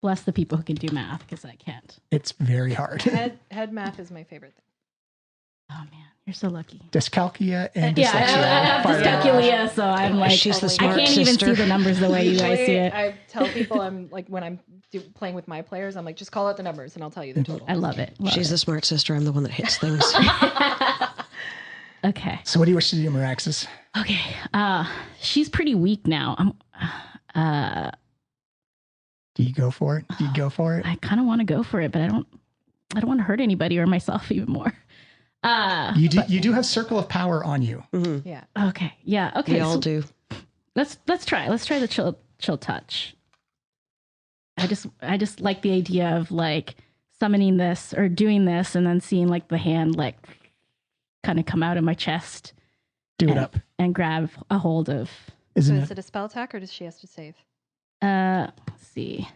Bless the people who can do math, because I can't. It's very hard. Head math is my favorite thing. Oh man, you're so lucky. Dyscalculia and Yeah, dyslexia. I have Fire dyscalculia, so I'm like, She's the I I smart can't even sister. see the numbers the way you guys see it. I tell people I'm like, when I'm playing with my players, I'm like, just call out the numbers and I'll tell you the total. I love it. She's the smart sister. I'm the one that hits things. Okay. So what do you wish to do, Meraxis? Okay. She's pretty weak now. Do you go for it? Do you go for it? I kind of want to go for it, but I don't want to hurt anybody or myself even more. You do have Circle of Power on you. Mm-hmm. Yeah. Okay. Yeah. Okay. We all do. Let's try. Let's try the chill touch. I just like the idea of like summoning this or doing this and then seeing like the hand like kind of come out of my chest. Do it up. And grab a hold of. Isn't So it? is it a spell attack or does she have to save? Let's see.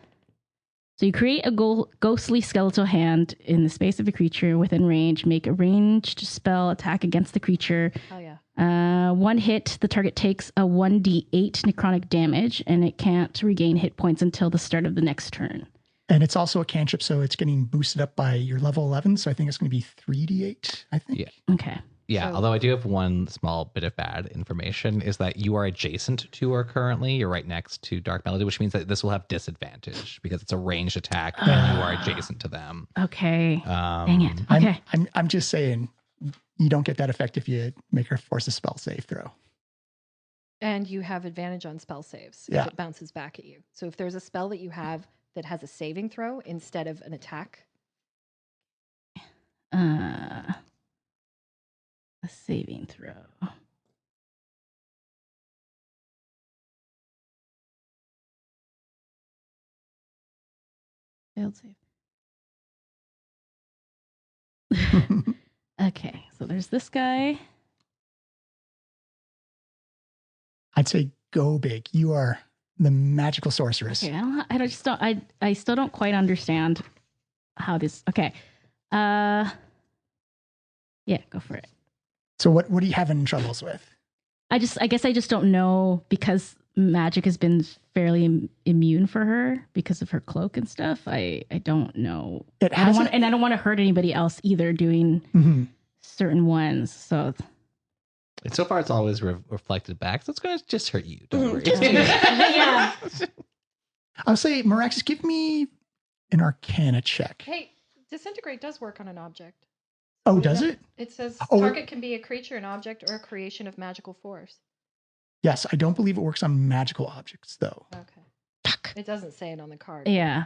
So you create a ghostly skeletal hand in the space of a creature within range. Make a ranged spell attack against the creature. Oh yeah. One hit, the target takes a 1d8 necrotic damage, and it can't regain hit points until the start of the next turn. And it's also a cantrip, so it's getting boosted up by your level 11. So I think it's going to be 3d8, I think. Yeah. Okay. Yeah, So- although I do have one small bit of bad information is that you are adjacent to her currently. You're right next to Dark Melody, which means that this will have disadvantage because it's a ranged attack and you are adjacent to them. Okay. Dang it. Okay. I'm just saying, you don't get that effect if you make her force a spell save throw. And you have advantage on spell saves Yeah. if it bounces back at you. So if there's a spell that you have that has a saving throw instead of an attack, A saving throw. Failed save. Okay, so there's this guy. I'd say go big. You are the magical sorceress. Okay, I still don't quite understand how this. Okay, yeah, go for it. So what are you having troubles with? I guess I just don't know because magic has been fairly immune for her because of her cloak and stuff. I don't know. I don't want to hurt anybody else either doing certain ones. So And so far, it's always reflected back. So it's going to just hurt you. Don't worry. yeah. I'll say, Meraxis, give me an Arcana check. hey, disintegrate does work on an object. Oh, does it? It says Oh. target can be a creature, an object, or a creation of magical force. Yes, I don't believe it works on magical objects, though. Okay. Fuck. It doesn't say it on the card. Yeah.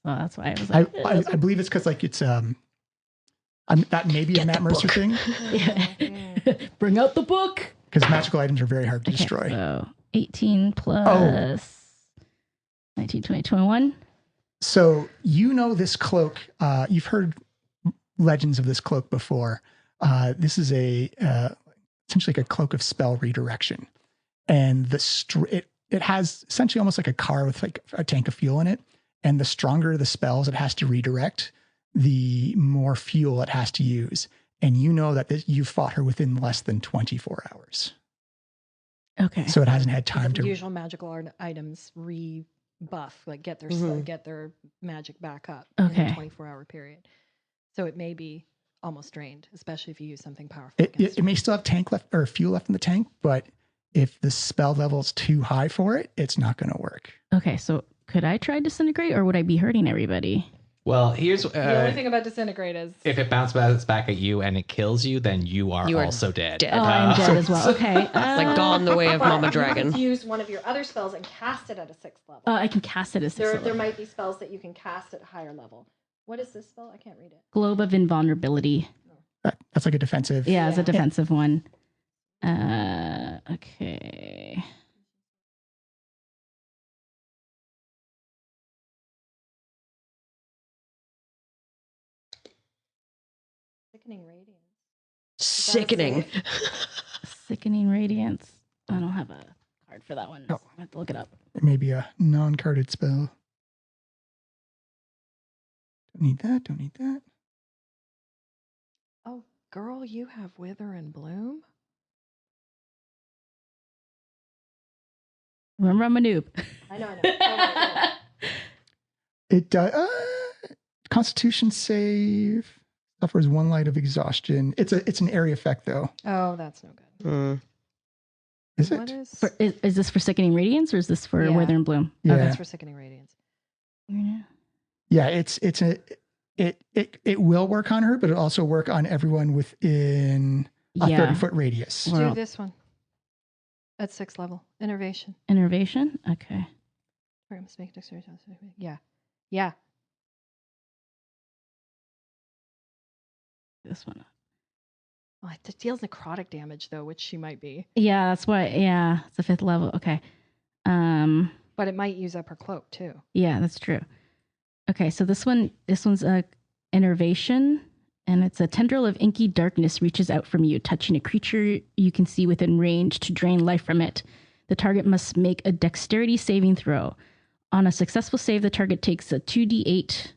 Well, that's why I was like, I believe it's because like it's that may be a Get Matt the Mercer book. thing yeah. Bring out the book. because magical items are very hard to Okay, destroy. so 18 plus 19, 20, 21. So you know this cloak. You've heard legends of this cloak before. This is essentially like a cloak of spell redirection, and it has essentially almost like a car with like a tank of fuel in it. And the stronger the spells it has to redirect, the more fuel it has to use. And you know that you fought her within less than 24 hours, Okay. so it hasn't had time The to. usual magical items rebuff, like get their Mhm. get their magic back up Okay. in a 24-hour period. So it may be almost drained, especially if you use something powerful. It against may still have tank left or fuel left in the tank, but if the spell level is too high for it, it's not going to work. Okay. So could I try disintegrate or would I be hurting everybody? Well, here's the only thing about disintegrate is if it bounces back at you and it kills you, then you are also dead. Oh, I'm dead as well. Okay. Like gone the way of Mama Dragon. use one of your other spells and cast it at a 6th level. I can cast it as there might be spells that you can cast at higher level. What is this spell? I can't read it. Globe of Invulnerability. That's like a defensive. Yeah, it's a Yeah. defensive one. Okay. Sickening radiance. Sickening. Sickening radiance. I don't have a card for that one. Oh. I have to look it up. It may be a non-carded spell. Don't need that. Don't need that. Oh, girl, you have Wither and Bloom? Remember, I'm a noob. I know. Totally. It does. Constitution save suffers 1 light of exhaustion. It's an area effect though. Oh, that's no good. Mm. Is What it? is? Is this for Sickening Radiance or is this for Yeah. Wither and Bloom? Yeah. That's for Sickening Radiance. Yeah. Yeah. It will work on her, but it'll also work on everyone within a 30-foot radius. Well- Do this one. At 6th level. Innervation. Innervation? Okay. Sorry, I must make dexterity. Yeah. Yeah. This one. Oh, it deals necrotic damage though, which she might be. Yeah, that's what. Yeah, it's a 5th level. Okay. But it might use up her cloak too. Yeah, that's true. Okay, so this one's a innervation, and it's a tendril of inky darkness reaches out from you, touching a creature you can see within range to drain life from it. The target must make a dexterity saving throw. On a successful save, the target takes a 2d8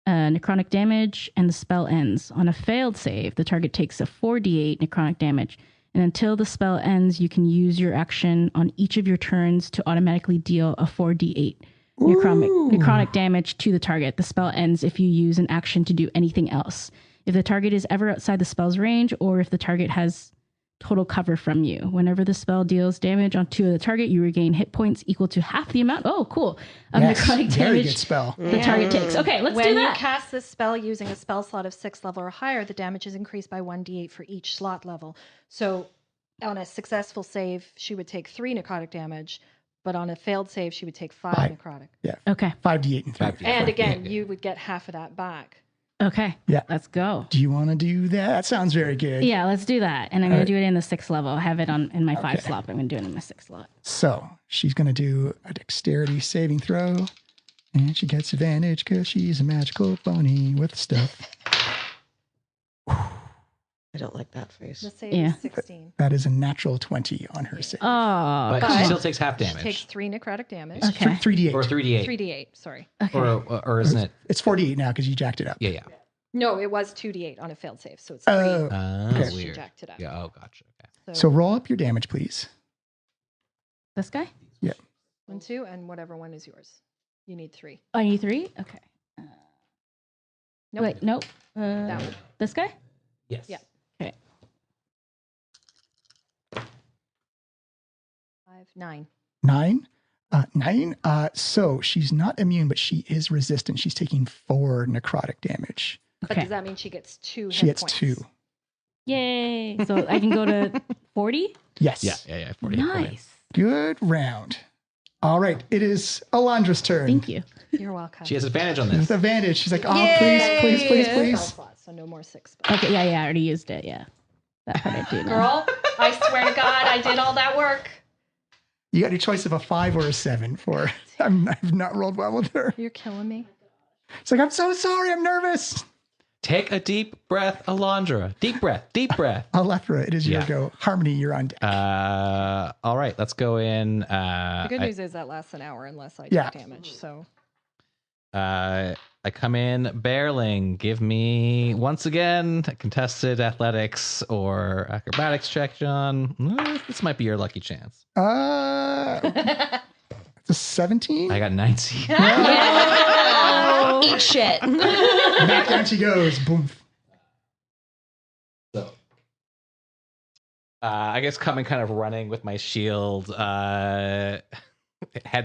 necrotic damage, and the spell ends. On a failed save, the target takes a 4d8 necrotic damage. And until the spell ends, you can use your action on each of your turns to automatically deal a 4d8 necrotic damage to the target. The spell ends if you use an action to do anything else. If the target is ever outside the spell's range, or if the target has total cover from you. Whenever the spell deals damage onto the target, you regain hit points equal to half the amount. Oh, cool. Of necrotic very good damage spell. the target takes. Okay, let's when do you that. cast this spell using a spell slot of 6th level or higher, the damage is increased by 1d8 for each slot level. So on a successful save, she would take 3 necrotic damage, but on a failed save, she would take 5 necrotic. Yeah. Okay. 5d8 and 3. 5d8. And again, Yeah. you would get half of that back. Okay. Yeah. Let's go. Do you want to do that? That sounds very good. Yeah, let's do that. And I'm going Alright. to do it in the 6th level. I have it in my 5 Okay. slot, but I'm going to do it in my 6th slot. So she's going to do a dexterity saving throw, and she gets advantage because she's a magical bunny with stuff. I don't like that face. The save Yeah. is 16. That is a natural 20 on her save. Oh, But But- she still takes half She damage. takes 3 necrotic damage. Okay. 3d8. Or 3d8. 3d8, sorry. okay. Or isn't it? It's 48 now because you jacked it up. Yeah, yeah. No, it was 2d8 on a failed save, so it's 3. Oh. Okay. She Weird. jacked it up. Yeah, oh, gotcha. Okay. So roll up your damage, please. This guy? 1, 2, and whatever one is yours. You need 3. Oh, you 3? Okay. Nope. Wait, nope. That one. This guy? Yes. Yeah. Okay. 5, 9. 9. 9. So she's not immune, but she is resistant. She's taking 4 necrotic damage. But Okay. does that mean she gets 2 hit She gets points? 2. Yay. So I can go to 40? Yes. Yeah. 40. Nice. Good round. All right. It is Alondra's turn. Thank you. You're welcome. She has advantage on With this. advantage. She's like, oh, Yay! please. Spell slot, so no more 6 spells. Okay, yeah, I already used it. Yeah. That part I do now. Girl, I swear to God, I did all that work. You got your choice of a 5 or a 7 for. I've not rolled well with her. You're killing me. It's like, I'm so sorry. I'm nervous. Take a deep breath, Alondra. Deep breath. Alethra, it is your Yeah. go. Harmony, you're on deck. All right, let's go in. The good news is that lasts an hour unless I Yeah. take damage. So I come in barreling. Give me once again a contested athletics or acrobatics check, John. This might be your lucky chance. It's a 17. I got 19. Eat shit. Back down she goes. Boom. So, I guess coming kind of running with my shield, head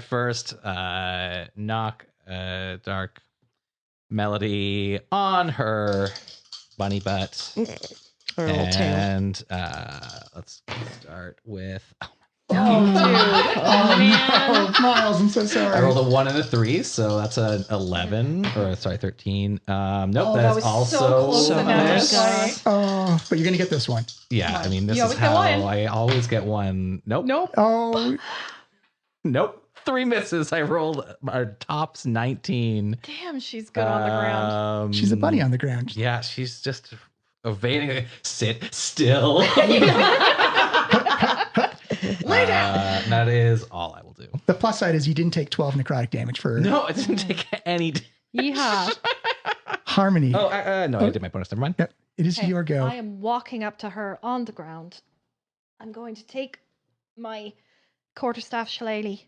first, knock dark melody on her bunny butt. Or old tail. And let's start with. Oh, no. Miles, I'm so sorry. I rolled a 1 and a 3, so that's a 11 or sorry 13. Nope, that that's was also so close to the that. miss. Nice. Oh, but you're going to get this one. Yeah, I mean this You is always get how one. I always get one. Nope. Oh, Nope. 3 misses. I rolled our tops 19. damn, she's good on the ground. she's a bunny on the ground. Yeah, she's just evading. Sit still. Lay down. That is all I will do. The plus side is you didn't take 12 necrotic damage for No, I didn't take any. Yeehaw. Harmony. Oh, no, I did my bonus. Never mind. Yep. It is Okay, your go. I am walking up to her on the ground. I'm going to take my quarterstaff shillelagh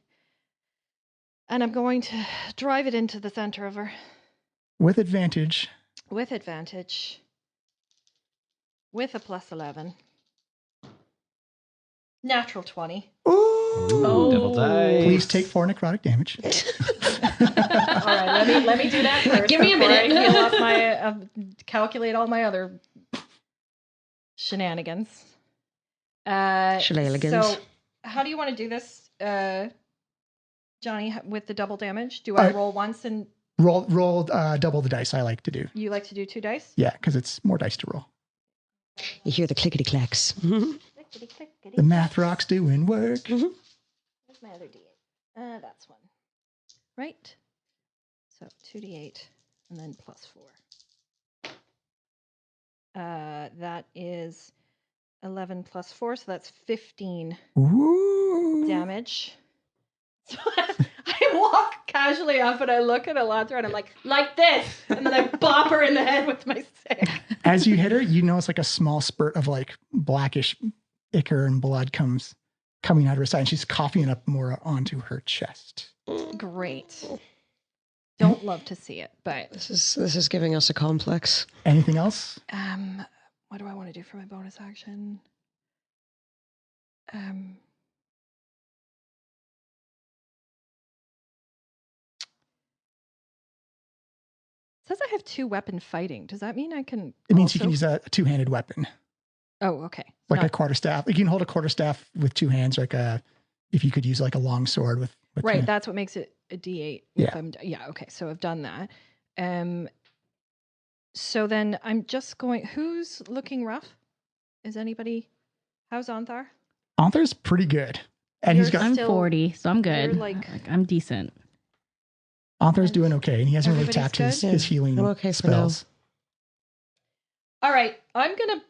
and I'm going to drive it into the center of her With advantage. with advantage. With a plus 11. Natural 20. Ooh. Ooh, double dice. Please take 4 necrotic damage. All right, let me do that first. Give me a before minute. I heal off my calculate all my other shenanigans. Shenanigans. So, how do you want to do this, Johnny? With the double damage, do I roll once and Roll double the dice I like to do. you like to do 2 dice? Yeah, because it's more dice to roll. You hear the clickety clacks. The math rock's doing work. Where's my other d8? That's one. Right. So 2d8 and then plus 4. That is 11 plus 4, so that's 15 Ooh. damage. So I walk casually up and I look at Elantra and I'm like this, and then I bop her in the head with my stick. As you hit her, you notice like a small spurt of like blackish ichor and blood coming out of her side. And she's coughing it up more onto her chest. Great. Don't love to see it, but This is giving us a complex. Anything else? what do I want to do for my bonus action? Says I have 2 weapon fighting. Does that mean I can? It means you also- can use a two-handed weapon, Oh, okay. like a Not- quarterstaff. You can hold a quarterstaff with 2 hands, like if you could use like a long sword with right. two- That's what makes it a D8. Yeah. Okay. So I've done that. So then I'm just going. Who's looking rough? Is anybody? How's Onthar? Arthur's pretty good, and he's You're got I'm Still- 40, so I'm good. you're like- I'm decent. Arthur's doing okay, and he hasn't really Everybody's tapped his, good? his healing I'm okay for now. spells. All right. I'm gonna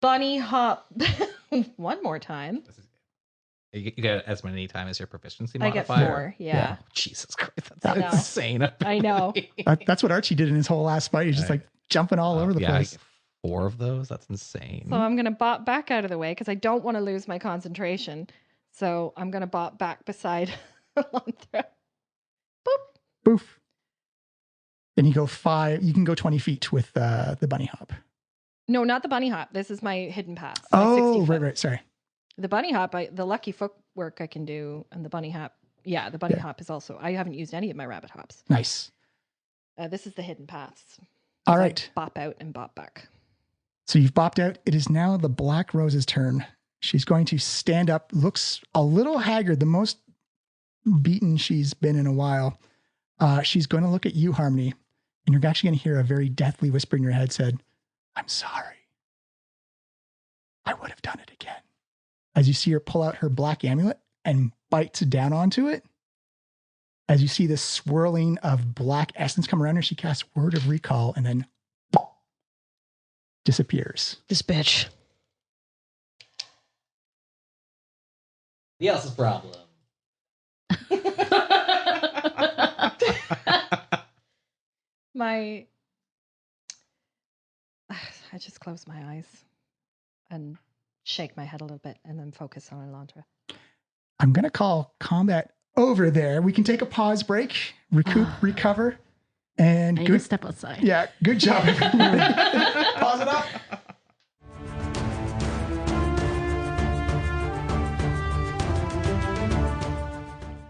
bunny hop one more time. You get as many time as your proficiency I get modifier. 4. Yeah. Jesus Christ, I know. that's insane. I know. That's what Archie did in his whole last fight. He's just Right. like jumping all over the yeah, I place. get 4 of those. That's insane. So I'm gonna bop back out of the way because I don't want to lose my concentration. So I'm gonna bop back beside Elantra. Boof. Then you go 5. You can go 20 feet with the bunny hop. No, not the bunny hop. This is my hidden path. my 60 Oh, foot. right. Sorry. The bunny hop, the lucky footwork I can do, and the bunny hop. Yeah, the bunny Yeah. hop is also. I haven't used any of my rabbit hops. Nice. This is the hidden paths. All I right. bop out and bop back. So you've bopped out. It is now the Black Rose's turn. She's going to stand up, looks a little haggard, the most beaten she's been in a while. She's going to look at you, Harmony, and you're actually going to hear a very deathly whisper in your head said, "I'm sorry. I would have done it again." As you see her pull out her black amulet and bites down onto it, as you see this swirling of black essence come around her, she casts Word of Recall and then disappears. This bitch. The else's problem. I just close my eyes and shake my head a little bit and then focus on Elantra. I'm going to call combat over there. We can take a pause break, recoup, recover, and I need to good. step outside. Yeah, good job, everybody. Pause it up.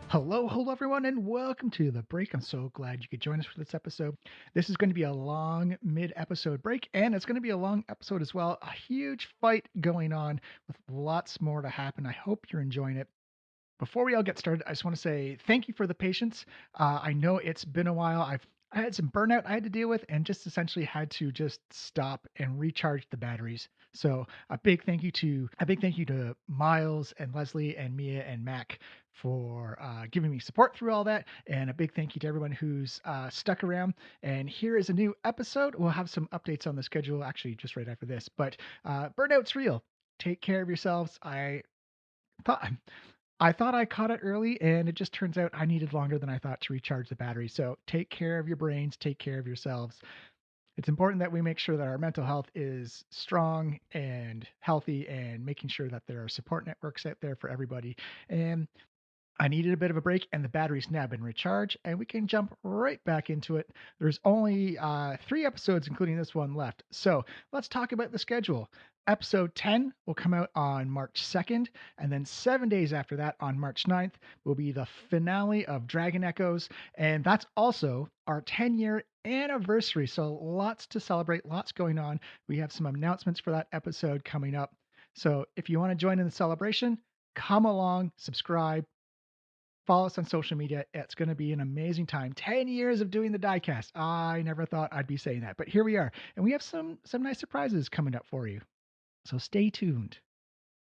Hello, everyone, and welcome to The Break. I'm so glad you could join us for this episode. This is going to be a long mid-episode break, and it's going to be a long episode as well. A huge fight going on with lots more to happen. I hope you're enjoying it. Before we all get started, I just want to say thank you for the patience. I know it's been a while. I had some burnout I had to deal with and just essentially had to just stop and recharge the batteries. So a big thank you to Miles and Leslie and Mia and Mac for giving me support through all that. And a big thank you to everyone who's stuck around. And here is a new episode. We'll have some updates on the schedule actually just right after this. But burnout's real. Take care of yourselves. I thought I caught it early, and it just turns out I needed longer than I thought to recharge the battery. So take care of your brains, take care of yourselves. It's important that we make sure that our mental health is strong and healthy, and making sure that there are support networks out there for everybody. And I needed a bit of a break, and the battery's now been recharged, and we can jump right back into it. There's only 3 episodes, including this one, left. So let's talk about the schedule. Episode 10 will come out on March 2nd, and then 7 days after that, on March 9th, will be the finale of Dragon Echoes, and that's also our 10-year anniversary. So lots to celebrate, lots going on. We have some announcements for that episode coming up. So if you want to join in the celebration, come along, subscribe, follow us on social media. It's going to be an amazing time. 10 years of doing the Diecast. I never thought I'd be saying that, but here we are. And we have some nice surprises coming up for you. So stay tuned.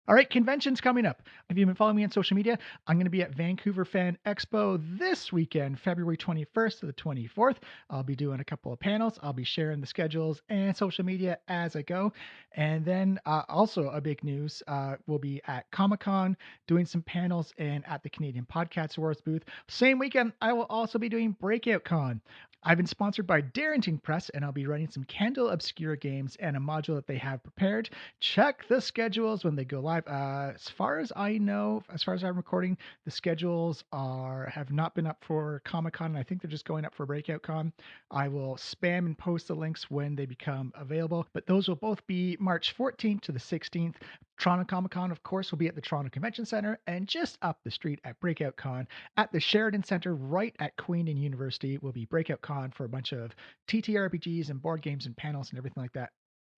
All right, conventions coming up. If you've been following me on social media, I'm going to be at Vancouver Fan Expo this weekend, February 21st to the 24th. I'll be doing a couple of panels. I'll be sharing the schedules and social media as I go. And then also a big news, we'll be at Comic-Con doing some panels and at the Canadian Podcast Awards booth. Same weekend, I will also be doing Breakout Con. I've been sponsored by Darrington Press, and I'll be running some Candle Obscura games and a module that they have prepared. Check the schedules when they go live. As far as I know, as far as I'm recording, the schedules have not been up for Comic-Con, and I think they're just going up for Breakout Con. I will spam and post the links when they become available, but those will both be March 14th to the 16th. Toronto Comic-Con, of course, will be at the Toronto Convention Center, and just up the street at Breakout Con at the Sheridan Center right at Queen and University will be Breakout Con for a bunch of TTRPGs and board games and panels and everything like that.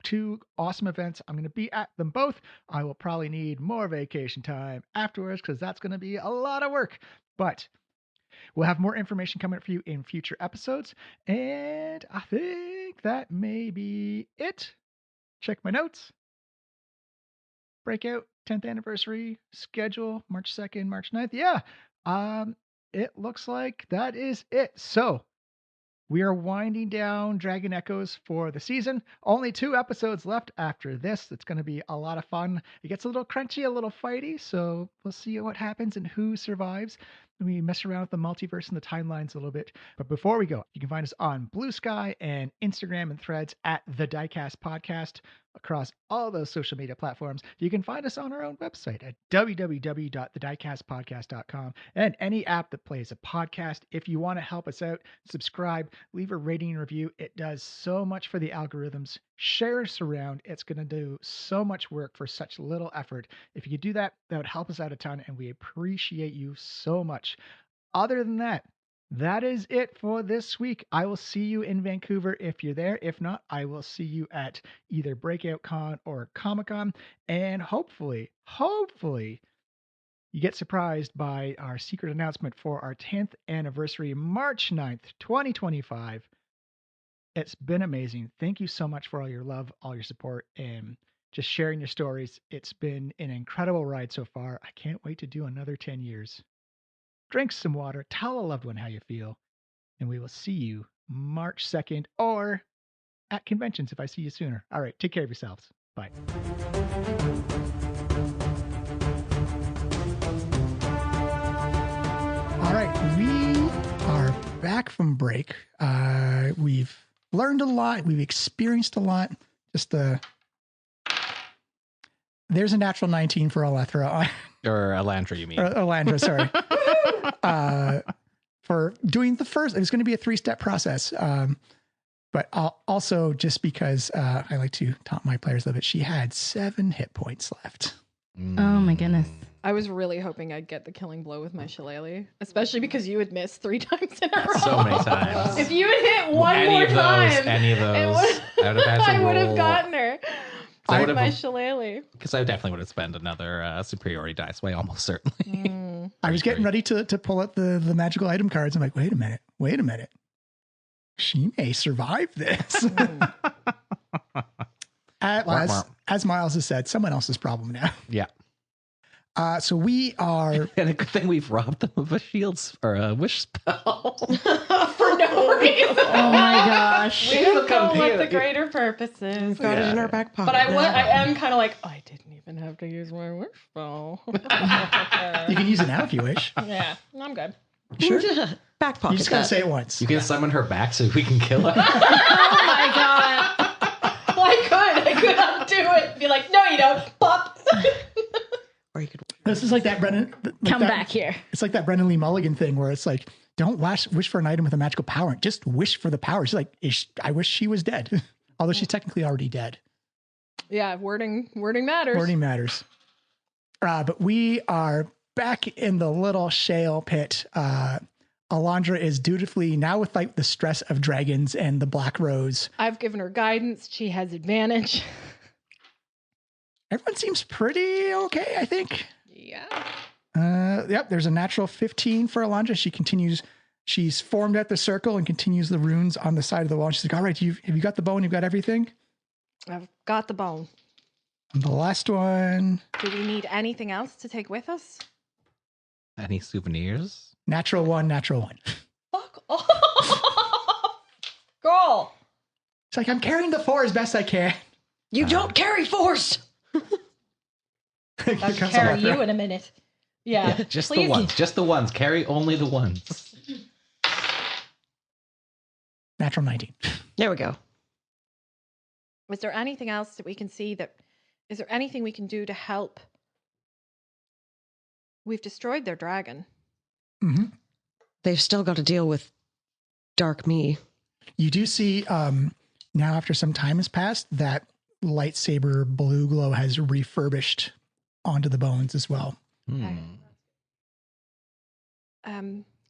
2 awesome events. I'm going to be at them both. I will probably need more vacation time afterwards because that's going to be a lot of work, but we'll have more information coming up for you in future episodes. And I think that may be it. Check my notes. Breakout 10th anniversary schedule, March 2nd, March 9th. Yeah. It looks like that is it. So we are winding down Dragon Echoes for the season. Only 2 episodes left after this. It's going to be a lot of fun. It gets a little crunchy, a little fighty. So we'll see what happens and who survives. We mess around with the multiverse and the timelines a little bit. But before we go, you can find us on Blue Sky and Instagram and Threads at the Diecast Podcast across all those social media platforms. You can find us on our own website at www.thediecastpodcast.com and any app that plays a podcast. If you want to help us out, subscribe, leave a rating and review. It does so much for the algorithms. Share us around. It's going to do so much work for such little effort. If you could do that, that would help us out a ton, and we appreciate you so much. Other than that, that is it for this week. I will see you in Vancouver if you're there. If not, I will see you at either Breakout Con or Comic-Con. And hopefully, you get surprised by our secret announcement for our 10th anniversary, March 9th, 2025. It's been amazing. Thank you so much for all your love, all your support, and just sharing your stories. It's been an incredible ride so far. I can't wait to do another 10 years. Drink some water, tell a loved one how you feel, and we will see you March 2nd or at conventions if I see you sooner. All right, take care of yourselves. Bye. All right, we are back from break. We've learned a lot. We've experienced a lot. There's a natural 19 for Alethra. Or Elandra, you mean? Or Elandra, sorry. For doing the first, it was going to be a 3-step process. But I'll also, just because I like to taunt my players a little bit, she had 7 hit points left. Oh my goodness. I was really hoping I'd get the killing blow with my shillelagh, especially because you had missed 3 times in a row. So many times. If you had hit one more time, any of those, I would have gotten her. I With my shillelagh. Because I definitely would have spent another superiority dice way, almost certainly. I was getting ready to pull out the magical item cards. I'm like, wait a minute. She may survive this. At last, as Miles has said, someone else's problem now. Yeah. So we are. And a good thing we've robbed them of a or a wish spell. For no reason. Oh my gosh. We don't go with the greater purposes. We've got it in our back pocket. But I now. am kind of like, I didn't even have to use my wish spell. You can use it now if you wish. Yeah, I'm good. Sure. Back pocket. You just gotta that. say it once. You can summon her back so we can kill her. Oh my god. Well, I could undo it. Be like, no, you don't. Pop. Or you could. This is like that Brennan. Come back here. It's like that Brennan Lee Mulligan thing where it's like, don't wish for an item with a magical power. Just wish for the power. She's like, I wish she was dead. Although she's technically already dead. Yeah, wording matters. Wording matters. But we are back in the little shale pit. Alondra is dutifully, now with like the stress of dragons and the black rose. I've given her guidance. She has advantage. Everyone seems pretty okay, I think. Yeah. Yep, there's a natural 15 for Alondra. She's formed at the circle and continues the runes on the side of the wall. She's like, all right, have you got the bone? You've got everything? I've got the bone. And the last one, Do we need anything else to take with us? Any souvenirs? natural one. Fuck off. Girl. It's like, I'm carrying the 4 as best I can. You don't carry force. I'll carry you in a minute. Yeah. Just Please. the ones. Just the ones. Carry only the ones. Natural 19. There we go. Was there anything else that we can see is there anything we can do to help? We've destroyed their dragon. Mm-hmm. They've still got to deal with Dark Me. You do see now, after some time has passed, that lightsaber blue glow has refurbished onto the bones as well. Hmm.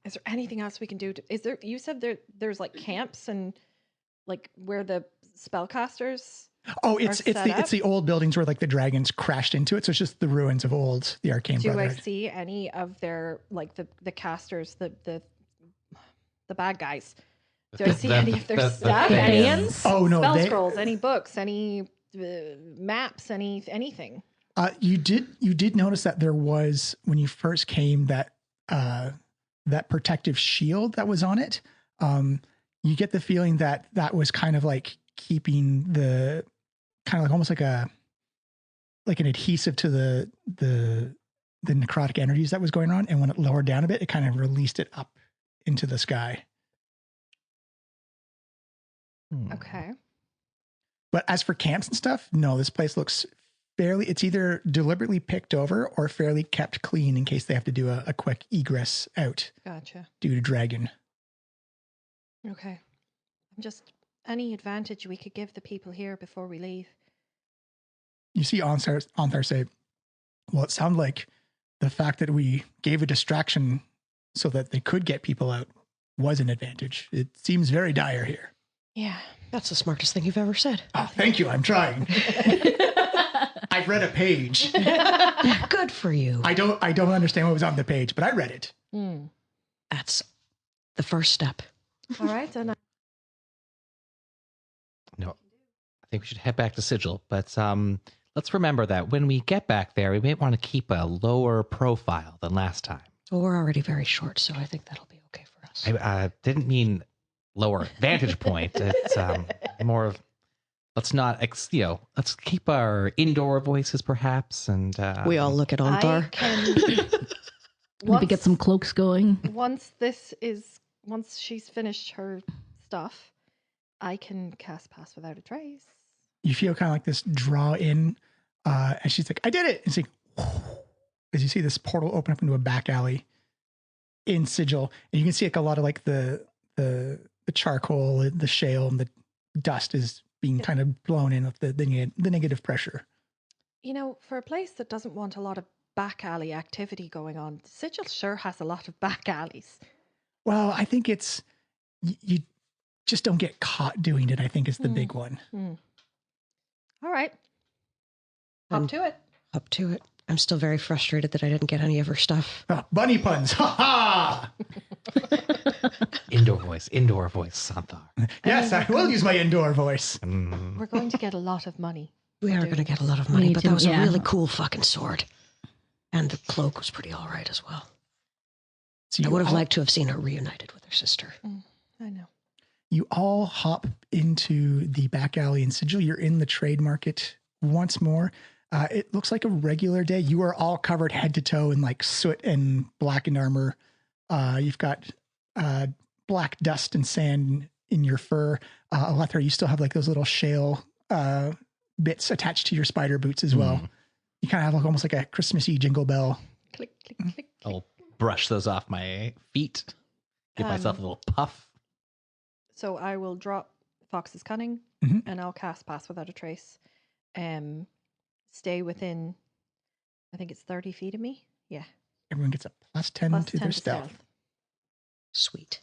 Is there anything else we can do? You said there's like camps and like where the spellcasters. Oh, it's set up? the old buildings where like the dragons crashed into it. So it's just the ruins of old the Arcane Do I Brotherhood. see any of their like the casters, the bad guys? Do I see any of their stuff? Any Thayans? Oh no, spell scrolls, any books, any maps, anything? You did notice that there was, when you first came, that that protective shield that was on it. You get the feeling that was kind of like keeping the kind of like almost like an adhesive to the necrotic energies that was going on. And when it lowered down a bit, it kind of released it up into the sky. Okay. But as for camps and stuff, no, this place looks it's either deliberately picked over or fairly kept clean in case they have to do a quick egress out Gotcha. due to dragon. Okay. Just any advantage we could give the people here before we leave. You see Anthar say, well, it sounded like the fact that we gave a distraction so that they could get people out was an advantage. It seems very dire here. Yeah. That's the smartest thing you've ever said. Oh, thank you. I'm trying. I've read a page. Good for you. I don't understand what was on the page, but I read it. That's the first step. All right, then. No, I think we should head back to Sigil. But let's remember that when we get back there, we may want to keep a lower profile than last time. Well, we're already very short, so I think that'll be okay for us. I didn't mean lower vantage point. It's more of let's keep our indoor voices perhaps, and we all look at Onthar. I can Maybe get some cloaks going. Once she's finished her stuff, I can cast Pass Without a Trace. You feel kind of like this draw in, and she's like, I did it. And it's like, as you see this portal open up into a back alley in Sigil, and you can see like a lot of like the charcoal, the shale, and the dust is being kind of blown in with the negative pressure. You know, for a place that doesn't want a lot of back alley activity going on, Sigil sure has a lot of back alleys. Well, I think it's, you just don't get caught doing it, I think is the big one. All right. Up to it. Up to it. I'm still very frustrated that I didn't get any of her stuff. Oh, bunny puns. Ha ha. Indoor voice, Santhar. Yes, I will use my indoor voice. We're going to get a lot of money. We are going to get a lot of money, but that was a really cool fucking sword. And the cloak was pretty all right as well. So I would have liked to have seen her reunited with her sister. I know. You all hop into the back alley in Sigil. You're in the trade market once more. It looks like a regular day. You are all covered head to toe in like soot and blackened armor. You've got black dust and sand in your fur. Alethra, you still have like those little shale bits attached to your spider boots as well. You kind of have like almost like a Christmassy jingle bell. Click, click, click. I'll brush those off my feet. Give myself a little puff. So I will drop Fox's Cunning, and I'll cast Pass Without a Trace. Stay within, I think it's 30 feet of me. Yeah. Everyone gets a plus 10 to their stealth. Sweet.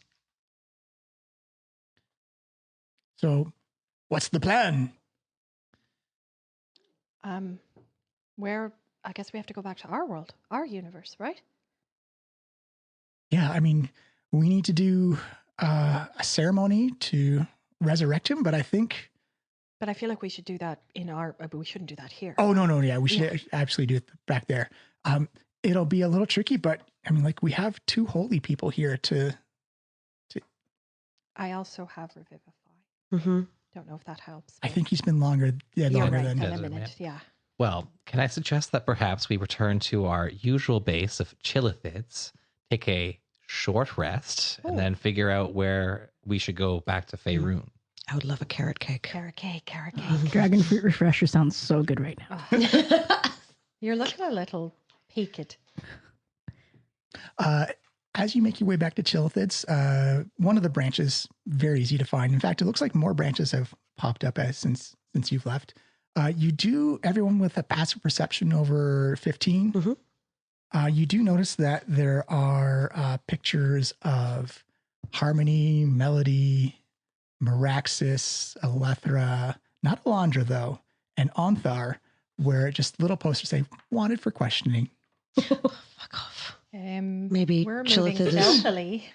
So, what's the plan? I guess we have to go back to our world, our universe, right? Yeah, I mean, we need to do a ceremony to resurrect him, but I think... But I feel like we should do that but we shouldn't do that here. Oh, no, yeah, we should absolutely do it back there. It'll be a little tricky, but I mean, like, we have 2 holy people here to... I also have Revivify. Don't know if that helps. I think he's been longer than... a minute, yeah. Well, can I suggest that perhaps we return to our usual base of Chillithids, take a short rest, and then figure out where we should go back to Faerun? I would love a carrot cake. Carrot cake. Dragon fruit refresher sounds so good right now. You're looking a little peaked. As you make your way back to Chillithids, one of the branches, very easy to find. In fact, it looks like more branches have popped up since you've left. You do, everyone with a passive perception over 15, you do notice that there are pictures of Harmony, Melody, Meraxis, Alethra, not Alondra though, and Onthar, where just little posters say, wanted for questioning. Fuck off. Maybe we're moving Chillithids is stealthily.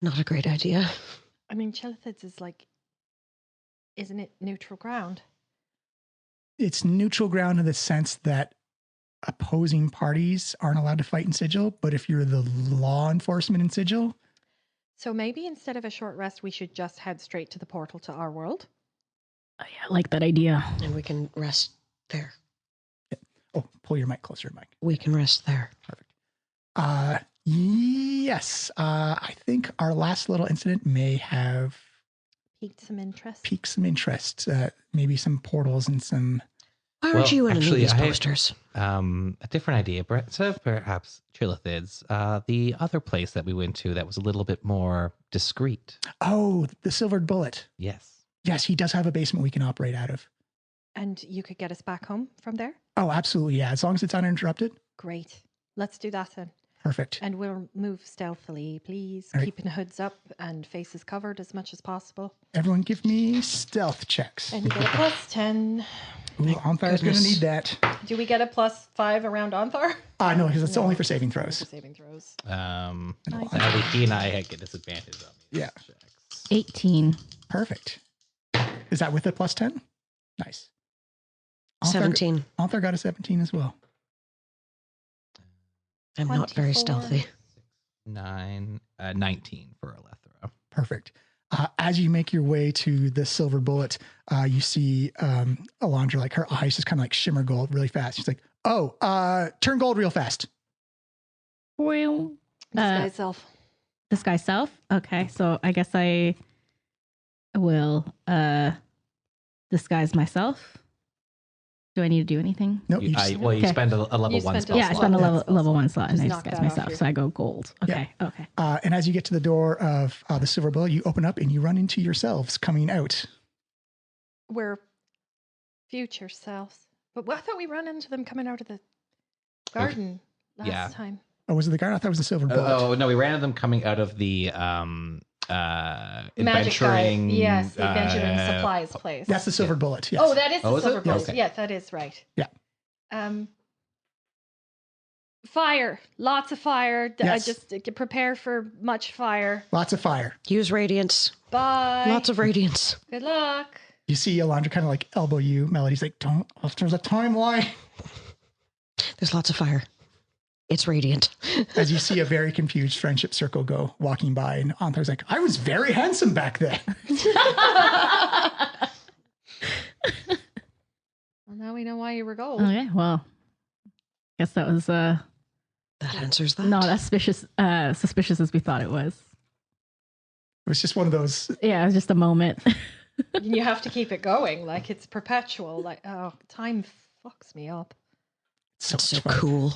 not a great idea. I mean, Chillithids is like, isn't it neutral ground? It's neutral ground in the sense that opposing parties aren't allowed to fight in Sigil, but if you're the law enforcement in Sigil... So maybe instead of a short rest, we should just head straight to the portal to our world? Oh, yeah, I like that idea. And we can rest there. Yeah. Oh, pull your mic closer, Mike. We can rest there. Perfect. Yes. I think our last little incident may have... Piqued some interest. Maybe some portals and some... Why aren't you in any of these posters? A different idea. Instead of perhaps Chillithids, the other place that we went to that was a little bit more discreet. Oh, the Silvered Bullet. Yes. Yes, he does have a basement we can operate out of. And you could get us back home from there? Oh, absolutely, yeah. As long as it's uninterrupted. Great. Let's do that then. Perfect. And we'll move stealthily, please. Right. Keeping hoods up and faces covered as much as possible. Everyone give me stealth checks. And you get a plus 10. Ooh, Onthar's going to need that. Do we get a plus 5 around Onthar? No, because it's only for saving throws. Sadly, he and I get disadvantage on these checks. 18. Perfect. Is that with a plus 10? Nice. 17. Onthar got a 17 as well. I'm not very stealthy. 19 for Alethra. Perfect. As you make your way to the Silver Bullet, you see Alondra, like her eyes just kind of like shimmer gold really fast. She's like, turn gold real fast. Well, Disguise self. Disguise self? Okay, so I guess I will disguise myself. Do I need to do anything? Nope. You spend a level 1 spell slot. I spend a level 1 slot and I Just knock disguise that off myself. your- So I go gold. Okay, Yeah. okay. And as you get to the door of the Silver Bullet, you open up and you run into yourselves coming out. We're future selves. But I thought we ran into them coming out of the garden last time. Oh, was it the guard? I thought it was the Silver Bullet. Oh, no, we ran into them coming out of the Magic adventuring. guy. Yes, the adventuring supplies place. That's the Silver Bullet. Yes. Oh, that is the is it? silver bullet. Okay. Yes, that is right. Yeah. Fire. Lots of fire. Yes. Just prepare for much fire. Lots of fire. Use radiance. Bye. Lots of radiance. Good luck. You see Alondra kind of like elbow you. Melody's like, don't, there's a timeline. There's lots of fire. It's radiant. As you see a very confused friendship circle go walking by, and Anthar's like, I was very handsome back then. Well, now we know why you were gold. Okay, well, guess that was That answers that. not as suspicious as we thought it was. It was just one of those. Yeah, it was just a moment. You have to keep it going. Like, it's perpetual. Like, oh, time fucks me up. So, So much fun. cool.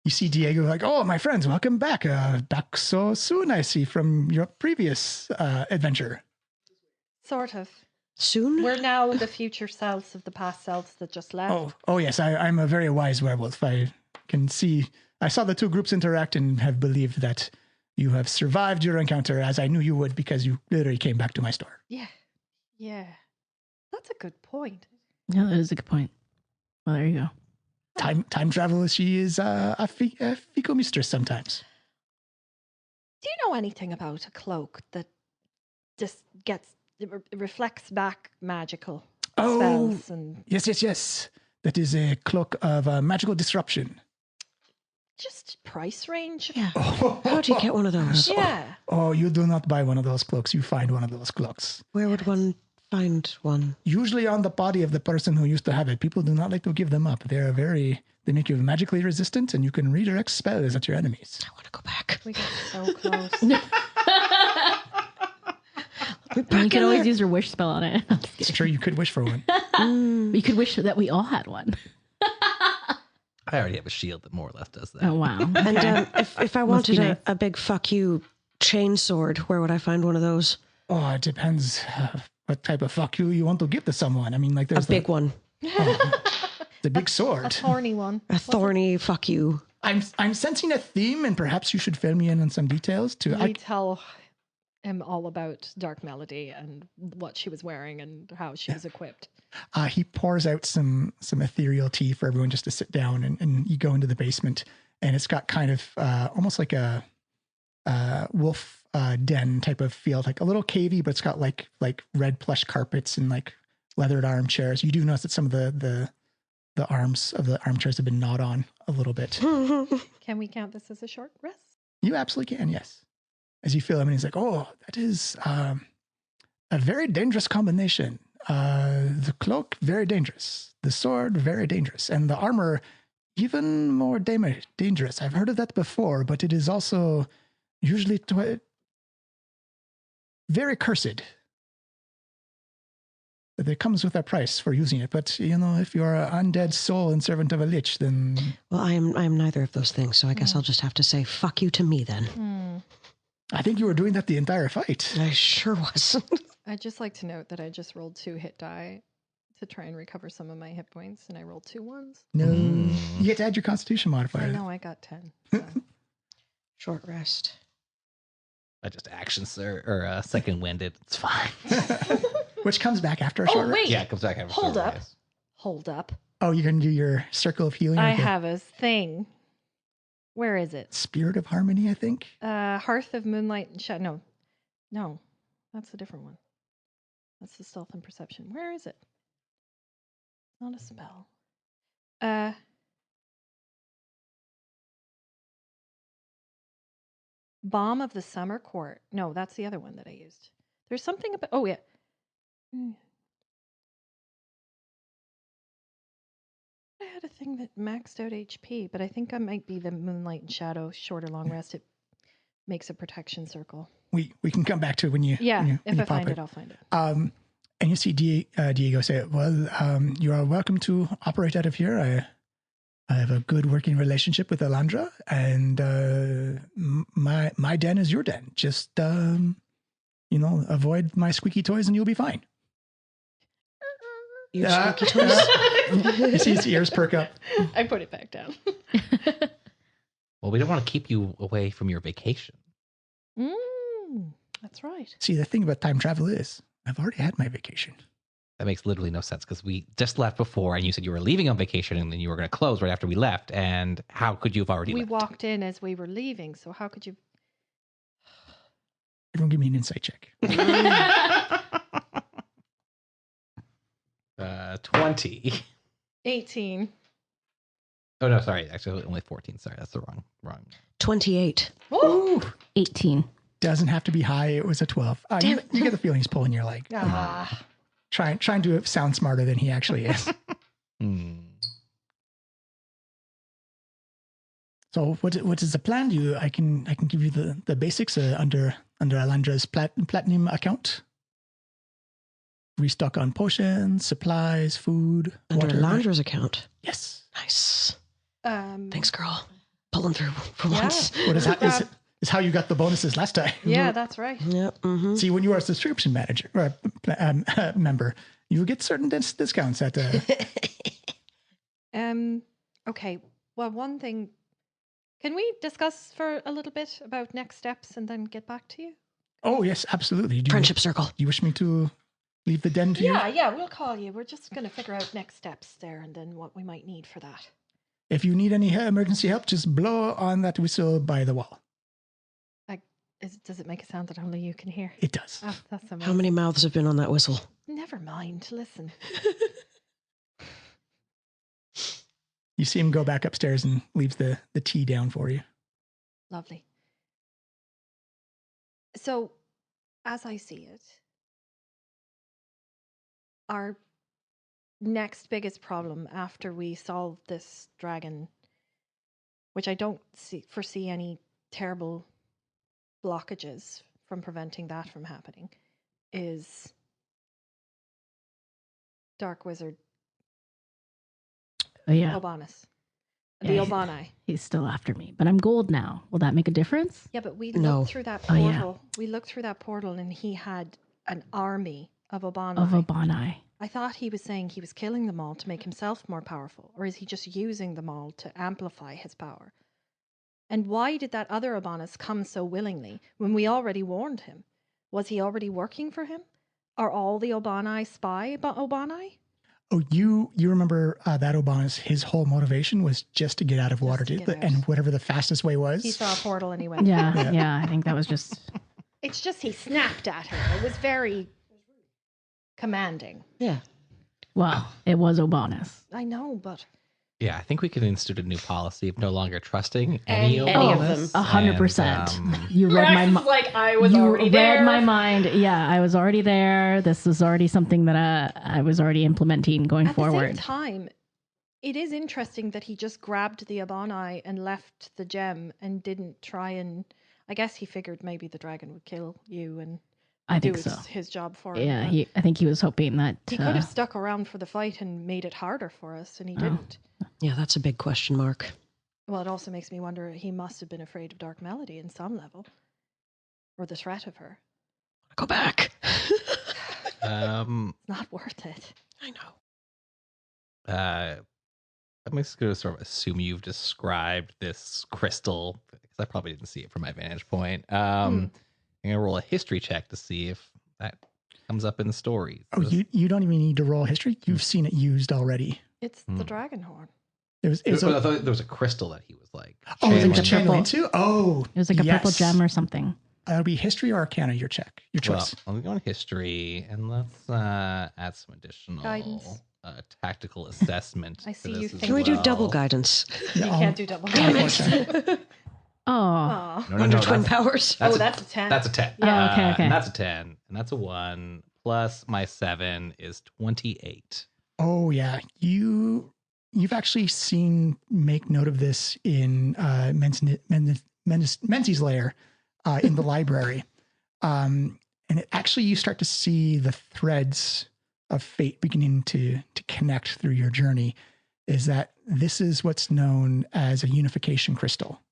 You see Diego like, oh, my friends, welcome back. Back so soon, I see, from your previous adventure. Sort of. Soon? We're now the future selves of the past selves that just left. Oh, yes, I'm a very wise werewolf. I can see. I saw the two groups interact and have believed that you have survived your encounter, as I knew you would, because you literally came back to my store. Yeah. Yeah. That's a good point. Yeah, that is a good point. Well, there you go. Time travel, she is a fecal mistress sometimes. Do you know anything about a cloak that just reflects back magical spells? And Yes. That is a cloak of magical disruption. just price range? Yeah. How do you get one of those? Yeah. Oh, you do not buy one of those cloaks. You find one of those cloaks. Where would one find one? Usually on the body of the person who used to have it. People do not like to give them up. They make you magically resistant, and you can redirect spells at your enemies. I want to go back. We got so close. You could always use your wish spell on it. It's true, you could wish for one. You could wish that we all had one. I already have a shield that more or less does that. Oh, wow. And if I Must be wanted nice. a big fuck you chain sword, where would I find one of those? Oh, it depends what type of fuck you want to give to someone. I mean, like A there's big one. the big A sword. thorny one. A thorny fuck you. I'm sensing a theme, and perhaps you should fill me in on some details too. I tell him all about Dark Melody and what she was wearing and how she was equipped. He pours out some ethereal tea for everyone just to sit down, and you go into the basement, and it's got kind of almost like a wolf den type of feel, like a little cavey, but it's got like red plush carpets and like leathered armchairs. You do notice that some of the arms of the armchairs have been gnawed on a little bit. Can we count this as a short rest? You absolutely can, yes. As you feel him, and he's like, oh, that is a very dangerous combination. The cloak, very dangerous. The sword, very dangerous. And the armor, even more dangerous. I've heard of that before, but it is also usually very cursed. That it comes with a price for using it. But, if you're an undead soul and servant of a lich, then... Well, I am neither of those things, so I guess I'll just have to say fuck you to me then. I think you were doing that the entire fight. I sure was. I'd just like to note that I just rolled 2 hit die to try and recover some of my hit points, and I rolled 2 ones. No. You get to add your constitution modifier. I know I got 10. So. Short rest. I just action or second winded. It's fine. Which comes back after a short rest. wait. Yeah, it comes back after Hold short up. rest. Hold up. Oh, you're going to do your circle of healing? I with the have a thing. Where is it? Spirit of Harmony, I think. Hearth of Moonlight and Shadow. No, that's a different one. That's the stealth and perception. Where is it? Not a spell. Balm of the Summer Court. No, that's the other one that I used. There's something about. Oh yeah. I had a thing that maxed out HP, but I think I might be the Moonlight and Shadow short or long rest. It makes a protection circle. We can come back to it when you. Yeah, when if you I pop find it, I'll find it. And you see Diego say, "Well, you are welcome to operate out of here. I have a good working relationship with Alondra, and my den is your den. Just avoid my squeaky toys, and you'll be fine." Your squeaky toys? You see his ears perk up. I put it back down. Well, we don't want to keep you away from your vacation. That's right. See, the thing about time travel is, I've already had my vacation. That makes literally no sense because we just left before and you said you were leaving on vacation and then you were going to close right after we left. And how could you have already We left? walked in as we were leaving, so how could you? Everyone give me an insight check. 20. 18. Oh no, sorry. Actually, only 14. Sorry, that's the wrong. 28. Ooh, 18. doesn't have to be high. It was a 12. Damn You get the feeling he's pulling your leg. Ah. Trying to sound smarter than he actually is. So what is the plan? I can give you the basics under Alandra's platinum account. Restock on potions, supplies, food, Under water. Landra's account. Yes. Nice. Um, Thanks, girl. Pulling through for Yeah. once. What is how you got the bonuses last time. Yeah, that's right. Yep. Mm-hmm. See, when you are a subscription manager or member, you get certain discounts at. Okay. Well, one thing. Can we discuss for a little bit about next steps and then get back to you? Oh yes, absolutely. Friendship circle. Do you wish me to leave the den to you? Yeah, we'll call you. We're just going to figure out next steps there and then what we might need for that. If you need any emergency help, just blow on that whistle by the wall. Does it make a sound that only you can hear? It does. Oh, that's amazing. How many mouths have been on that whistle? Never mind. Listen. You see him go back upstairs and leaves the tea down for you. Lovely. So, as I see it, our next biggest problem after we solve this dragon, which I don't foresee any terrible blockages from preventing that from happening, is Dark Wizard Oh, yeah. Obanus. Yeah, The he's- Obani. He's still after me, but I'm gold now. Will that make a difference? Yeah, but we No. looked through that Oh, yeah. portal. We looked through that portal and he had an army of Obani. Of Obani. I thought he was saying he was killing them all to make himself more powerful, or is he just using them all to amplify his power? And why did that other Obanus come so willingly when we already warned him? Was he already working for him? Are all the Obani spy Obani? Oh, you remember that Obanus, his whole motivation was just to get out of water, to get out. and whatever the fastest way was. He saw a portal and he went. Yeah, yeah. I think that was just. It's just he snapped at her. It was very commanding. Yeah. Well, it was Obanus. I know, but Yeah, I think we can institute a new policy of no longer trusting any of Any of them. 100%. You read my mind. like I was You already read there. my mind. Yeah, I was already there. This was already something that I was already implementing going at the same forward. time, it is interesting that he just grabbed the Abani and left the gem and didn't try and. I guess he figured maybe the dragon would kill you and I do think so. his job for him. Yeah, but I think he was hoping that he could have stuck around for the fight and made it harder for us, and he didn't. Yeah, that's a big question mark. Well, it also makes me wonder. He must have been afraid of Dark Melody in some level, or the threat of her. Go back. It's not worth it. I know. I'm just going to sort of assume you've described this crystal because I probably didn't see it from my vantage point. I'm going to roll a history check to see if that comes up in the stories. Oh, you don't even need to roll history. You've seen it used already. It's the dragon horn. It was I thought there was a crystal that he was like. oh, it was a channeling purple- into? Oh, it was like a purple yes. gem or something. It'll be history or arcana, your choice. Well, I'm going history and let's add some additional Guidance. Tactical assessment. I to see this you as think- Can we do well. double guidance? You No, can't do double. Damn damage. it. Oh, Aw. No, Under no, twin that's- powers. Oh, that's a 10. That's a 10. Oh, okay, okay. And that's a 10. And that's a 1. Plus my 7 is 28. Oh yeah, you've actually seen make note of this in Menzies' lair in the library, and it actually you start to see the threads of fate beginning to connect through your journey. Is that this is what's known as a unification crystal,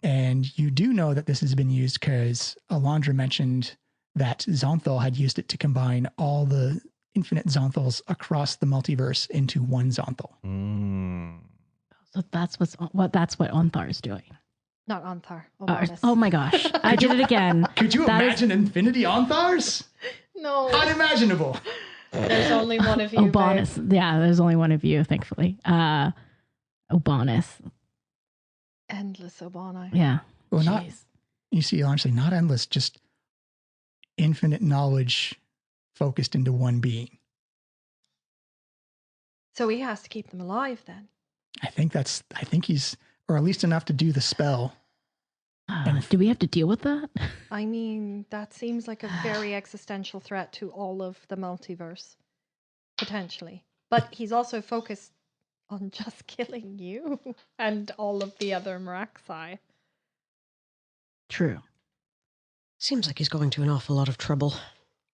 and you do know that this has been used because Alondra mentioned that Zonthal had used it to combine all the infinite Zonthals across the multiverse into one Zonthal. so that's what Onthar's is doing. Not Anthar. Oh my gosh, I did it again. Could you That is- imagine infinity Onthars? No. Unimaginable. There's only one of you. Obanus. Yeah, there's only one of you, thankfully. Obanus. Endless Obani. Yeah. Well, not Jeez. you see, honestly, not endless, just infinite knowledge focused into one being. So he has to keep them alive then. I think he's, or at least enough to do the spell. Do we have to deal with that? I mean, that seems like a very existential threat to all of the multiverse, potentially. But he's also focused on just killing you and all of the other Maraxi. True. Seems like he's going to an awful lot of trouble.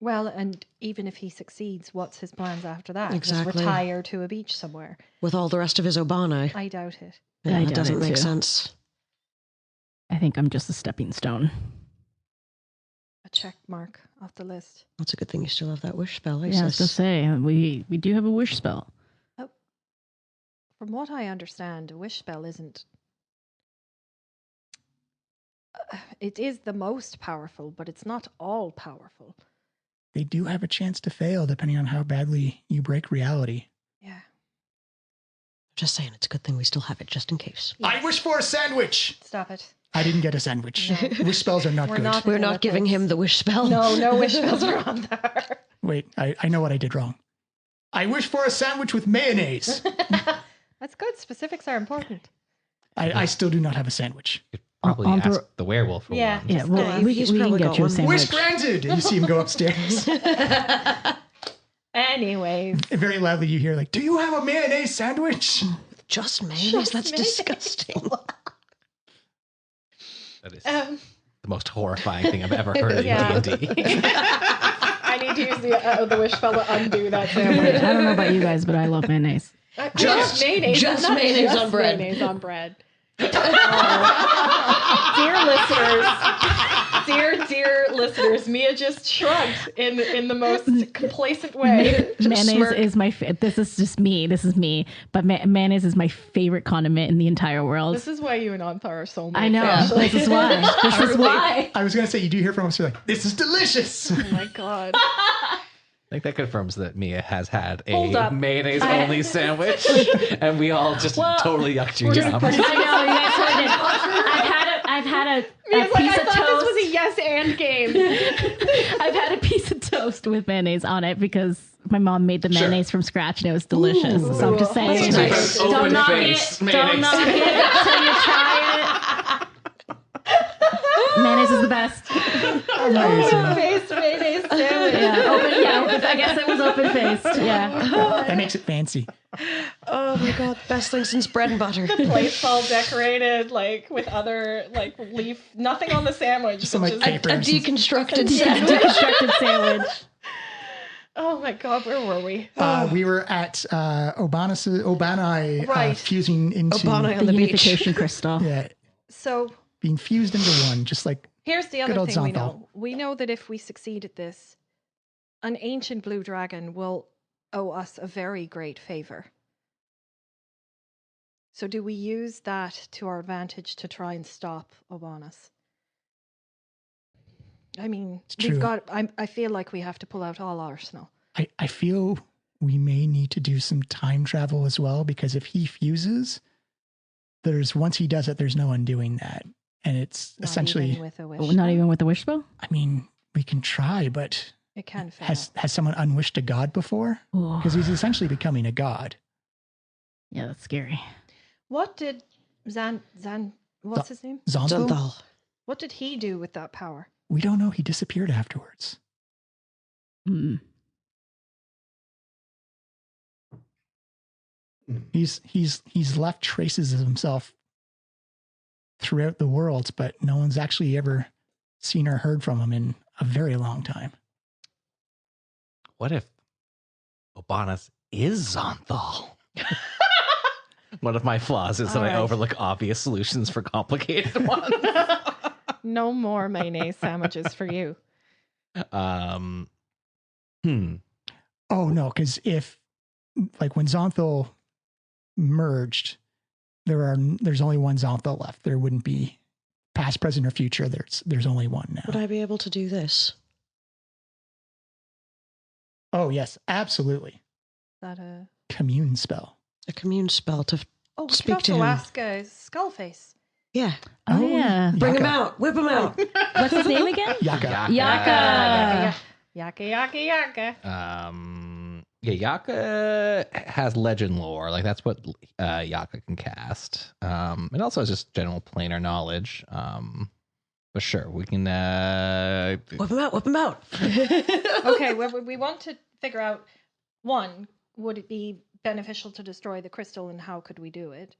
Well, and even if he succeeds, what's his plans after that? Exactly. Just retire to a beach somewhere? With all the rest of his Obani. I doubt it. Yeah, I it doubt doesn't it make too. sense. I think I'm just a stepping stone. A check mark off the list. That's a good thing you still have that wish spell, Yeah, I was gonna say we do have a wish spell. From what I understand, a wish spell isn't... it is the most powerful, but it's not all powerful. They do have a chance to fail depending on how badly you break reality. Yeah. Just saying, it's a good thing we still have it, just in case. I wish for a sandwich. Stop it. I didn't get a sandwich. No. Wish spells are not We're good. not- We're not giving him the wish spell. No wish spells are on there. Wait, I know what I did wrong. I wish for a sandwich with mayonnaise. That's good. Specifics are important. I still do not have a sandwich. You could probably On ask the- the werewolf for Yeah. one. Yeah, Just well, go. we He's can probably get got you a one. sandwich. Wish granted. You see him go upstairs. Anyways. Very loudly you hear like, do you have a mayonnaise sandwich? Just mayonnaise? Just That's mayonnaise. disgusting. That is Um, the most horrifying thing I've ever heard Yeah. in D&D. I need to use the wish spell to undo that I sandwich. don't know about you guys, but I love mayonnaise. Just- mayonnaise, just not mayonnaise just on bread. Mayonnaise on bread. Dear listeners, Mia just shrugged in the most complacent way. Mayonnaise smirk. is my. This is just me. This is me. But mayonnaise is my favorite condiment in the entire world. This is why you and Anthar are soulmates. I know. actually. This is why. This is why. I was going to say, you do hear from us, you're like, this is delicious. Oh my god. I think that confirms that Mia has had Hold a up. mayonnaise-only sandwich, and we all just totally yucked your yums. I know. You guys heard it. I've had a Mia's like, piece I of thought toast. this was a yes and game. I've had a piece of toast with mayonnaise on it because my mom made the mayonnaise from scratch and it was delicious. So I'm just saying, Ooh. like, Nice. don't Open knock face it. Don't mayonnaise. knock it until you try it. Mayonnaise is the best. Amazing. Face mayonnaise sandwich. I guess it was open faced. Yeah. That makes it fancy. Oh my god, best thing since bread and butter. Plates all decorated, like with other like leaf, nothing on the sandwich. Some like just- A papers. deconstructed Yeah, sandwich. deconstructed sandwich. Oh my god, where were we? We were at Obani Right. fusing into Obani on The the beach. unification crystal. yeah, So being fused into one, just like here's the Good other old thing we Zonthal. know. We know that if we succeed at this, an ancient blue dragon will owe us a very great favor. So do we use that to our advantage to try and stop Obanus? I mean, It's we've true. got. I feel like we have to pull out all arsenal. I feel we may need to do some time travel as well, because if he fuses, once he does it, there's no undoing that. And it's Not essentially, even with a wish. Not even with the wish spell? I mean, we can try, but It can fail. has someone unwished a god before? Ooh. Because he's essentially becoming a god. Yeah, that's scary. What did Zan? What's his name? Zonthal? Zonthal. What did he do with that power? We don't know. He disappeared afterwards. Hmm. He's left traces of himself throughout the worlds, but no one's actually ever seen or heard from him in a very long time. What if Obanus is Zonthal? One of my flaws is that All I right. overlook obvious solutions for complicated ones. No more mayonnaise sandwiches for you. Hmm. Oh no, because if like when Zonthal merged, there's only one Zonthal left. There wouldn't be past, present, or future. There's only one now. Would I be able to do this? Oh yes, absolutely. Is that a? Commune spell. A commune spell to... Oh, we Speak could to also him. ask Skullface. Yeah. Oh, yeah. Bring him Yaka. out. Whip him out. What's his name again? Yaka. Yaka. Yaka. Um, Yeah, Yaka has legend lore. Like that's what Yaka can cast. It also has just general planar knowledge. But sure, we can Whip him out, whip him out. Okay, well, we want to figure out, one, would it be beneficial to destroy the crystal and how could we do it?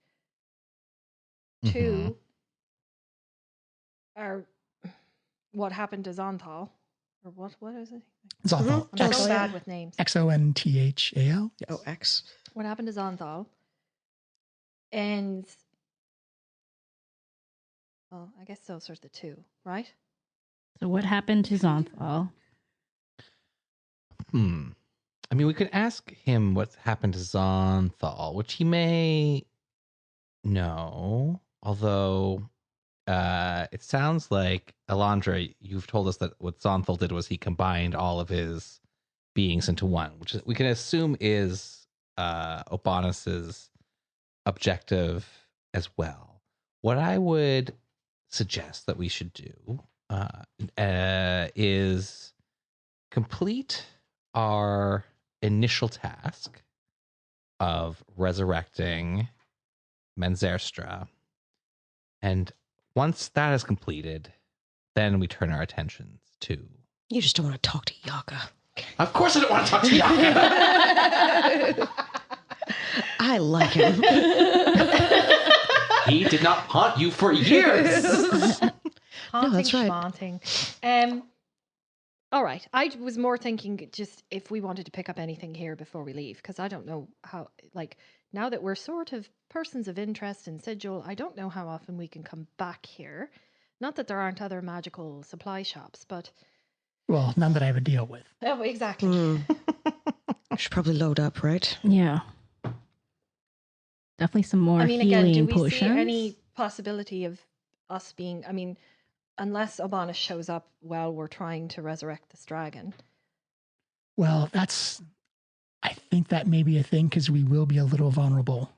Two, what happened to Zonthal? Or what is it? Zonthal. I'm X- so bad with names. Xonthal. Oh, X. What happened to Zonthal? And, well, I guess those are the two, right? So what happened to Zonthal? I mean, we could ask him what happened to Zonthal, which he may know. Although, it sounds like, Alondra, you've told us that what Zonthal did was he combined all of his beings into one, which we can assume is Obanus's objective as well. What I would suggest that we should do is complete our initial task of resurrecting Menzerstra. And once that is completed, then we turn our attentions to... You just don't want to talk to Yaka. Of course I don't want to talk to Yaka! I like him. He did not haunt you for years! Haunting, that's right. schmonting. All right. I was more thinking just if we wanted to pick up anything here before we leave, because I don't know how, like, now that we're sort of persons of interest in Sigil, I don't know how often we can come back here. Not that there aren't other magical supply shops, but... Well, none that I have a deal with. Oh, exactly. I should probably load up, right? Yeah. Definitely some more I mean, healing again, do we potions. see any possibility of us being... I mean, unless Obanus shows up while we're trying to resurrect this dragon. Well, I think that may be a thing because we will be a little vulnerable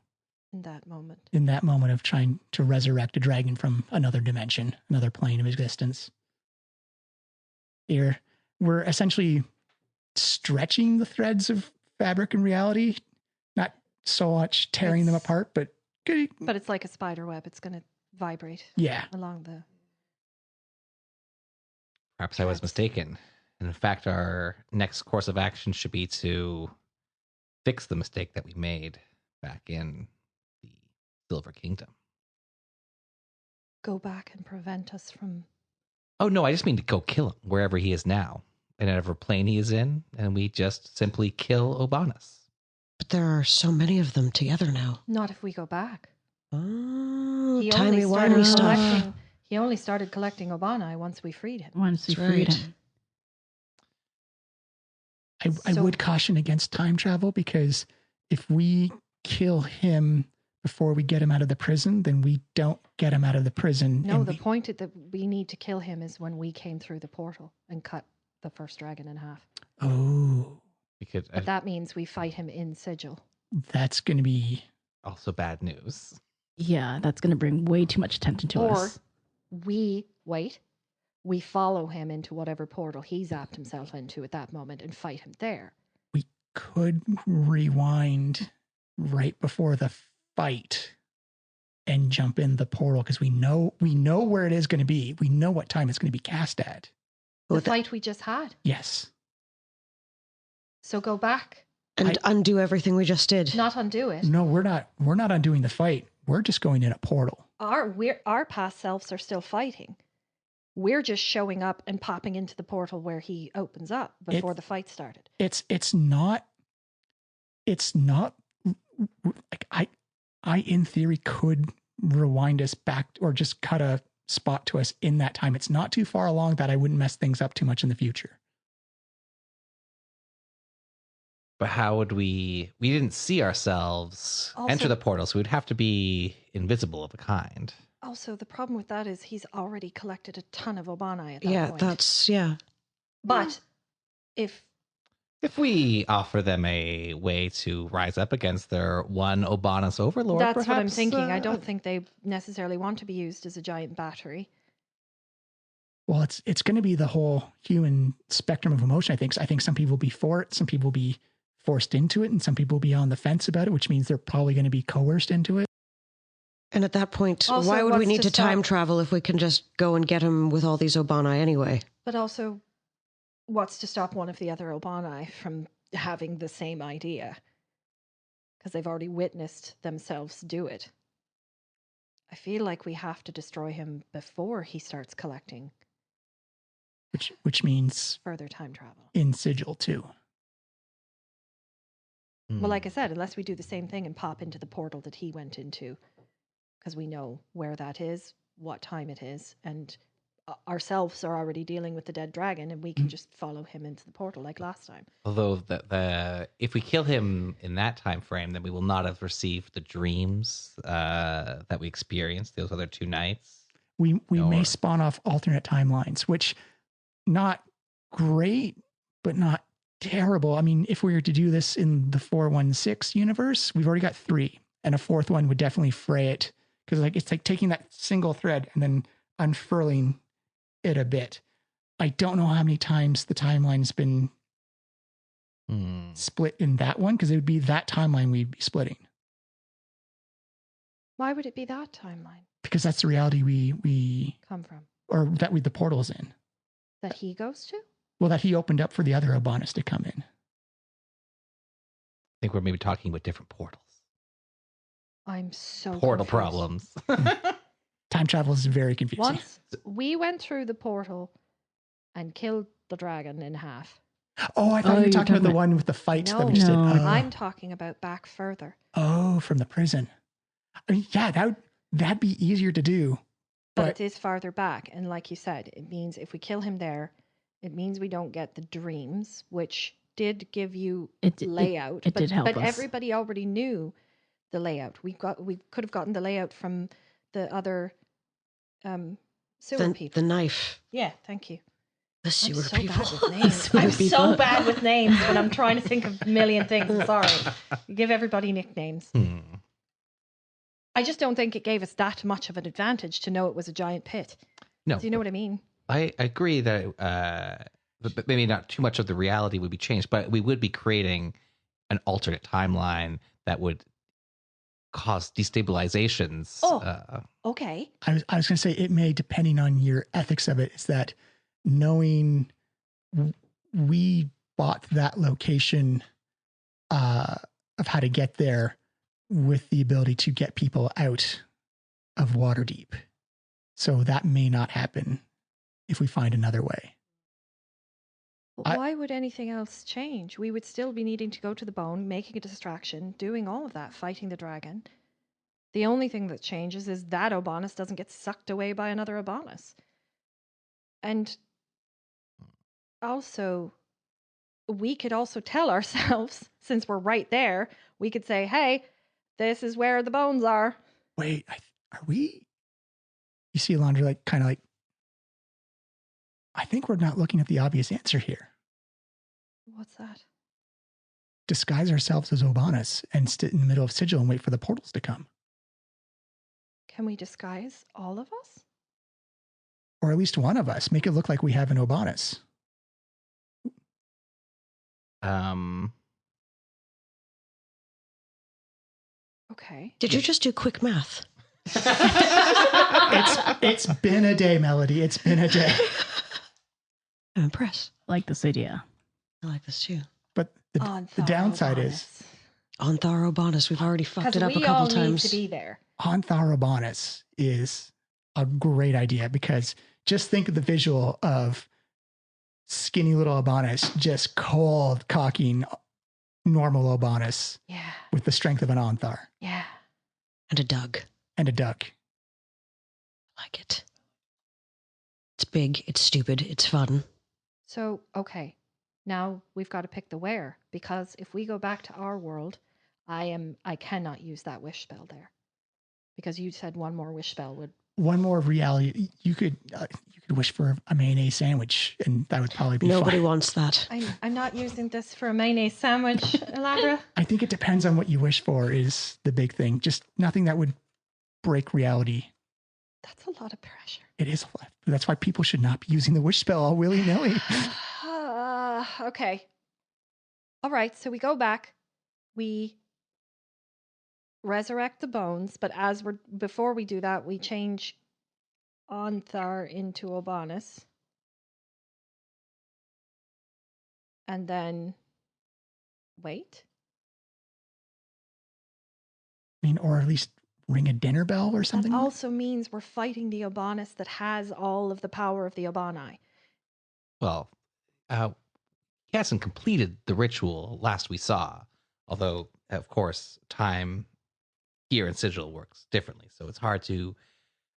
In that moment. in that moment of trying to resurrect a dragon from another dimension, another plane of existence. Here, we're essentially stretching the threads of fabric and reality, not so much tearing them apart, but But it's like a spider web. It's going to vibrate yeah. along the... Perhaps I was mistaken. And in fact, our next course of action should be to fix the mistake that we made back in the Silver Kingdom. Go back and prevent us from... Oh, no, I just mean to go kill him wherever he is now, in whatever plane he is in, and we just simply kill Obanus. But there are so many of them together now. Not if we go back. Oh, He timey-wimey stuff. He only started collecting Obani once we freed him. Once we That's freed right. him. I So- would caution against time travel because if we kill him before we get him out of the prison, then we don't get him out of the prison. No, and the point that we need to kill him is when we came through the portal and cut the first dragon in half. Oh, We could But that means we fight him in Sigil. that's going to be... also bad news. Yeah, that's going to bring way too much attention to Or us. we follow him into whatever portal he zapped himself into at that moment and fight him there. We could rewind right before the fight and jump in the portal because we know where it is going to be. We know what time it's going to be cast at. The With the- fight we just had. Yes. So go back, And undo everything we just did. not undo it. No, we're not undoing the fight. We're just going in a portal. Our past selves are still fighting. We're just showing up and popping into the portal where he opens up before the fight started. It's not like I in theory could rewind us back or just cut a spot to us in that time. It's not too far along that I wouldn't mess things up too much in the future. But how would we didn't see ourselves Also- enter the portal, so we'd have to be invisible of a kind. Also, the problem with that is he's already collected a ton of Obani at that Yeah, point. But if If we offer them a way to rise up against their one Obanus overlord, that's what I'm perhaps, thinking, I don't think they necessarily want to be used as a giant battery. Well, it's going to be the whole human spectrum of emotion. I think some people will be for it, some people will be forced into it, and some people will be on the fence about it, which means they're probably going to be coerced into it. And at that point, Also, why would we what's need to to time stop- travel if we can just go and get him with all these Obani anyway? But also, what's to stop one of the other Obani from having the same idea? Because they've already witnessed themselves do it. I feel like we have to destroy him before he starts collecting Which means further time travel. in Sigil too. Well, like I said, unless we do the same thing and pop into the portal that he went into, because we know where that is, what time it is, and ourselves are already dealing with the dead dragon, and we can just follow him into the portal like last time. Although the if we kill him in that time frame, then we will not have received the dreams that we experienced those other 2 nights. We may Or- spawn off alternate timelines, which not great, but not terrible. I mean, if we were to do this in the 416 universe, we've already got 3, and a 4th one would definitely fray it, because like it's like taking that single thread and then unfurling it a bit. I don't know how many times the timeline's been split in that one, because it would be that timeline we'd be splitting, Why would it be that timeline because that's the reality we come from? or that the portal's in. That he goes to? Well, that he opened up for the other Obanis to come in. I think we're maybe talking about different portals. I'm so Portal confused. problems. Time travel is very confusing. Once we went through the portal and killed the dragon in half. Oh, I thought you were talking about the one with the fight that we just did. No. Oh. I'm talking about back further. Oh, from the prison. I mean, yeah, that'd be easier to do. But But it is farther back. And like you said, it means if we kill him there, it means we don't get the dreams, which did give you layout. It did help but us. everybody already knew the layout. We could have gotten the layout from the other sewer people. The knife. Yeah, thank you. The I'm sewer so people. bad with names. Sewer I'm people. so bad with names when I'm trying to think of a million things. I'm sorry. Give everybody nicknames. I just don't think it gave us that much of an advantage to know it was a giant pit. No, Do you know what I mean? I agree that but maybe not too much of the reality would be changed, but we would be creating an alternate timeline that would cause destabilizations. Oh. Okay. I was going to say it may, depending on your ethics of it, is that knowing we bought that location of how to get there with the ability to get people out of Waterdeep. So that may not happen if we find another way. But why would anything else change? We would still be needing to go to the bone, making a distraction, doing all of that, fighting the dragon. The only thing that changes is that Obanus doesn't get sucked away by another Obanus. And also, we could also tell ourselves, since we're right there, we could say, hey, this is where the bones are. Wait, are we? You see Alondra like kind of like, I think we're not looking at the obvious answer here. What's that? Disguise ourselves as Obanus and sit in the middle of Sigil and wait for the portals to come. Can we disguise all of us? Or at least one of us. Make it look like we have an Obanus. Okay. Did you just do quick math? It's been a day, Melody. It's been a day. I'm impressed. I like this idea. I like this too. But the downside is On Tharobanus, we've already fucked it up a we couple all times. need to be there. on Tharobanus is a great idea, because just think of the visual of skinny little Obanus just cold cocking normal Obanus Yeah. with the strength of an Onthar Yeah. And a Doug. and a duck. I like it. It's big, it's stupid, it's fun. So, okay. Now we've got to pick the where, because if we go back to our world, I cannot use that wish spell there. Because you said one more wish spell would. One more reality. You could wish for a mayonnaise sandwich, and that would probably be Nobody fine. wants that. I'm not using this for a mayonnaise sandwich, Eladra. I think it depends on what you wish for is the big thing. Just nothing that would break reality. That's a lot of pressure. It is a lot. That's why people should not be using the wish spell all willy-nilly. Okay. All right, so we go back. We resurrect the bones, but before we do that, we change Onthar into Obanus. And then wait. I mean, or at least ring a dinner bell or something. That also means we're fighting the Obanus that has all of the power of the Obani. Well, he hasn't completed the ritual last we saw, although, of course, time here in Sigil works differently, so it's hard to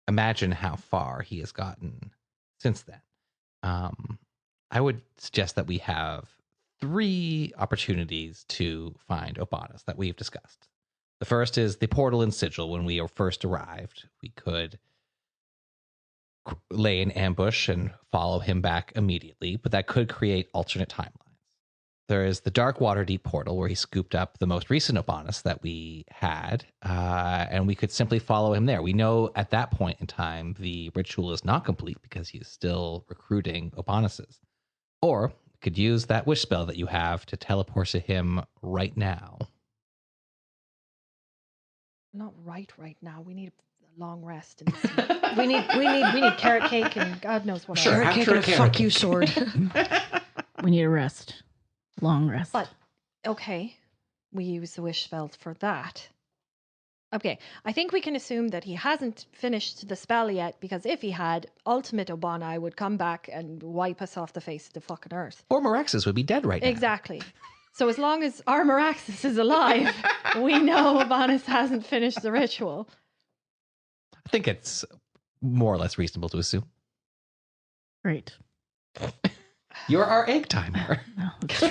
imagine how far he has gotten since then. I would suggest that we have 3 opportunities to find Obanus that we've discussed. The first is the portal in Sigil. When we first arrived, we could lay an ambush and follow him back immediately, but that could create alternate timelines. There is the Dark Waterdeep portal where he scooped up the most recent Obanus that we had, and we could simply follow him there. We know at that point in time the ritual is not complete because he is still recruiting Obanuses. Or we could use that wish spell that you have to teleport to him right now. Not right now. We need a long rest. And we need carrot cake and God knows what Sure, else. Carrot cake and a fuck you sword. We need a rest. Long rest. But okay, we use the wish spell for that. Okay, I think we can assume that he hasn't finished the spell yet, because if he had, Ultimate Obani would come back and wipe us off the face of the fucking earth. Or Meraxes would be dead right now. Exactly. So as long as our Meraxes is alive, we know Obanus hasn't finished the ritual. I think it's more or less reasonable to assume. Great. You're our egg timer. No, that's true.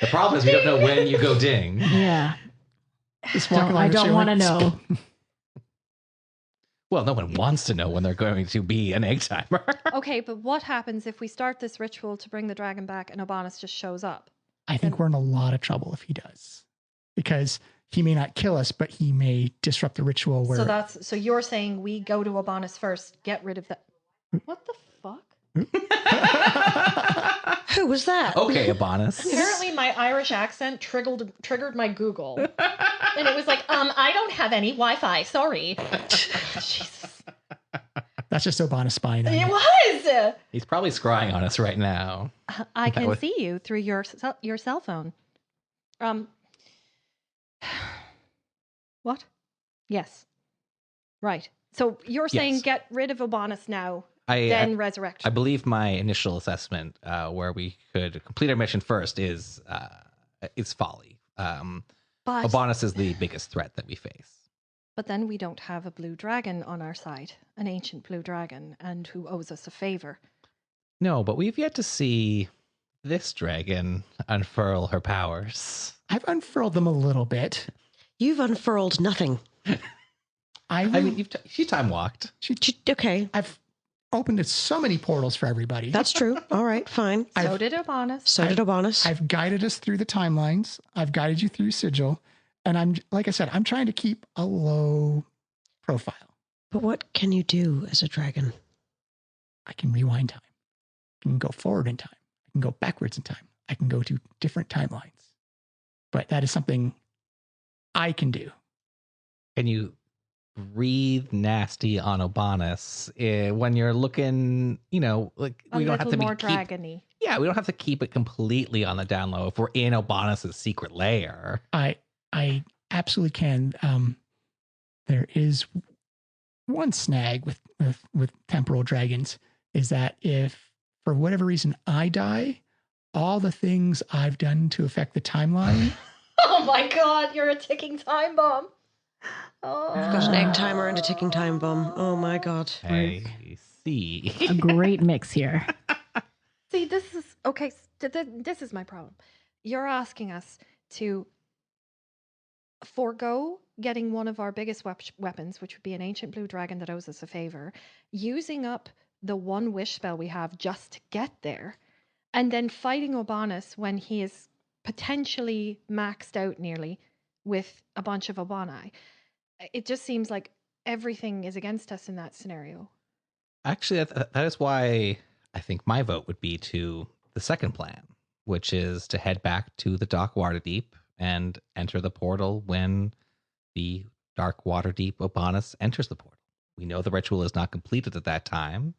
The problem is we don't know when you go ding. Yeah. Just walk along I the don't chain want to like, know. Well, no one wants to know when they're going to be an egg timer. Okay, but what happens if we start this ritual to bring the dragon back and Obanus just shows up? I think we're in a lot of trouble if he does, because he may not kill us, but he may disrupt the ritual. Where So you're saying we go to Obanus first, get rid of that. What the fuck? Who was that? Okay, Obanus. Apparently, my Irish accent triggered my Google, and it was like, I don't have any Wi-Fi. Sorry. Jesus. that's just Obana spying on It you. was. He's probably scrying on us right now. I can was- see you through your cell phone. What? Yes. Right. So you're saying Yes. get rid of Obanus now, I then resurrect. I believe my initial assessment, where we could complete our mission first, is folly. but Obanus is the biggest threat that we face. But then we don't have a blue dragon on our side, an ancient blue dragon, and who owes us a favor. No, but we've yet to see this dragon unfurl her powers. I've unfurled them a little bit. You've unfurled nothing. I mean, she time walked. Okay, I've opened so many portals for everybody. that's true. All right, fine. So did Obanus. So did Obanus. I've guided us through the timelines. I've guided you through Sigil. And I'm, like I said, I'm trying to keep a low profile. But what can you do as a dragon? I can rewind time. I can go forward in time. I can go backwards in time. I can go to different timelines. But that is something I can do. Can you breathe nasty on Obanus when you're looking, like A we don't have to little more keep, dragony. yeah, we don't have to keep it completely on the down low if we're in Obanus's secret lair. I absolutely can. There is one snag with temporal dragons is that if for whatever reason I die, all the things I've done to affect the timeline. Oh my God, you're a ticking time bomb. Oh. I've got an egg timer and a ticking time bomb. Oh my god. I see. A great mix here. See, this is okay. This is my problem. You're asking us to forego getting one of our biggest weapons, which would be an ancient blue dragon that owes us a favor, using up the one wish spell we have just to get there, and then fighting Obanus when he is potentially maxed out nearly with a bunch of Obani. It just seems like everything is against us in that scenario. Actually, that is why I think my vote would be to the second plan, which is to head back to the Dark Waterdeep and enter the portal when the Dark Waterdeep Obanus enters the portal. We know the ritual is not completed at that time.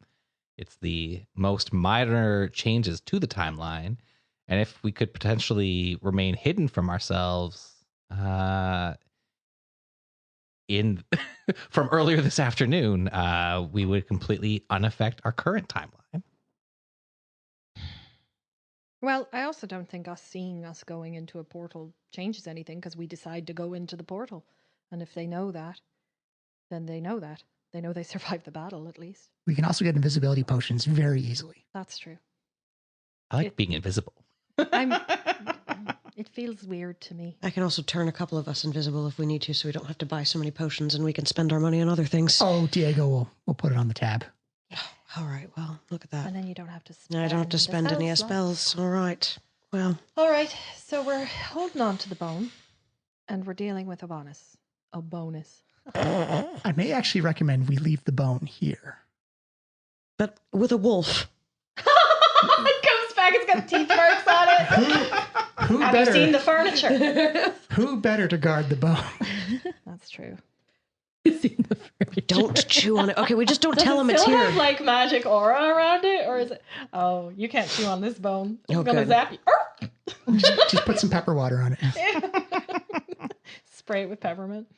It's the most minor changes to the timeline. And if we could potentially remain hidden from ourselves in from earlier this afternoon, we would completely unaffect our current timeline. Well, I also don't think us seeing us going into a portal changes anything because we decide to go into the portal. And if they know that, then they know that. They know they survived the battle, at least. We can also get invisibility potions very easily. That's true. I like being invisible. It feels weird to me. I can also turn a couple of us invisible if we need to, so we don't have to buy so many potions and we can spend our money on other things. Oh, Diego, we'll put it on the tab. All right, well, look at that. And then you don't have to spend No, I don't have to the spend any spell spells. All right. Well, All right, so we're holding on to the bone, and we're dealing with a bonus. A bonus. I may actually recommend we leave the bone here. but with a wolf. It comes back, it's got teeth marks on it. Who Have better? you seen the furniture? Who better to guard the bone? That's true. Don't chew on it. Okay, we just don't Does tell it him it's still here. have like magic aura around it, or is it? Oh, you can't chew on this bone. It's Oh, gonna good. zap you. Just put some pepper water on it. Spray it with peppermint.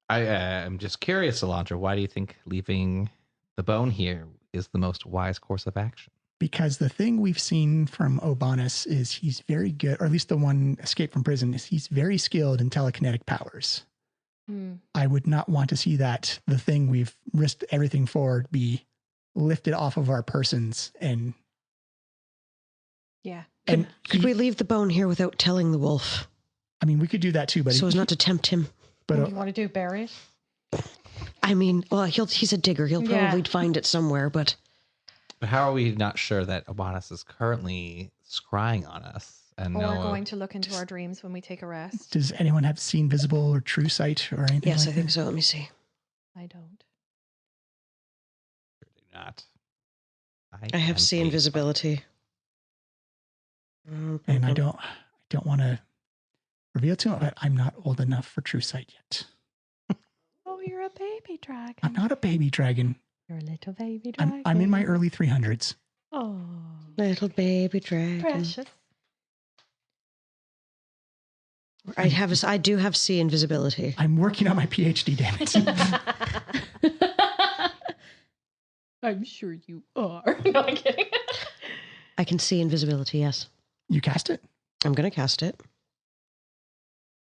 I am just curious, Alondra, why do you think leaving the bone here is the most wise course of action? Because the thing we've seen from Obanus is he's very good, or at least the one escaped from prison, is he's very skilled in telekinetic powers. I would not want to see that the thing we've risked everything for be lifted off of our persons and Yeah. Could we leave the bone here without telling the wolf? I mean, we could do that too, but So as not to tempt him. What do but you want to do? Bury it? I mean, well, he's a digger. He'll probably find it somewhere, but But how are we not sure that Obanus is currently scrying on us? And Or going to look into our dreams when we take a rest? does anyone have seen visible or true sight or anything? yes, like I think that? so. Let me see. I don't. not. I have am seen pleased. visibility. And I don't want to reveal too much, but I'm not old enough for true sight yet. Oh, you're a baby dragon. I'm not a baby dragon. You're a little baby dragon. I'm in my early 300s. Oh, Little baby dragon. precious. I do have see invisibility. I'm working on my PhD, damn it. I'm sure you are. No, I'm kidding. I can see invisibility, yes. You cast it? I'm going to cast it.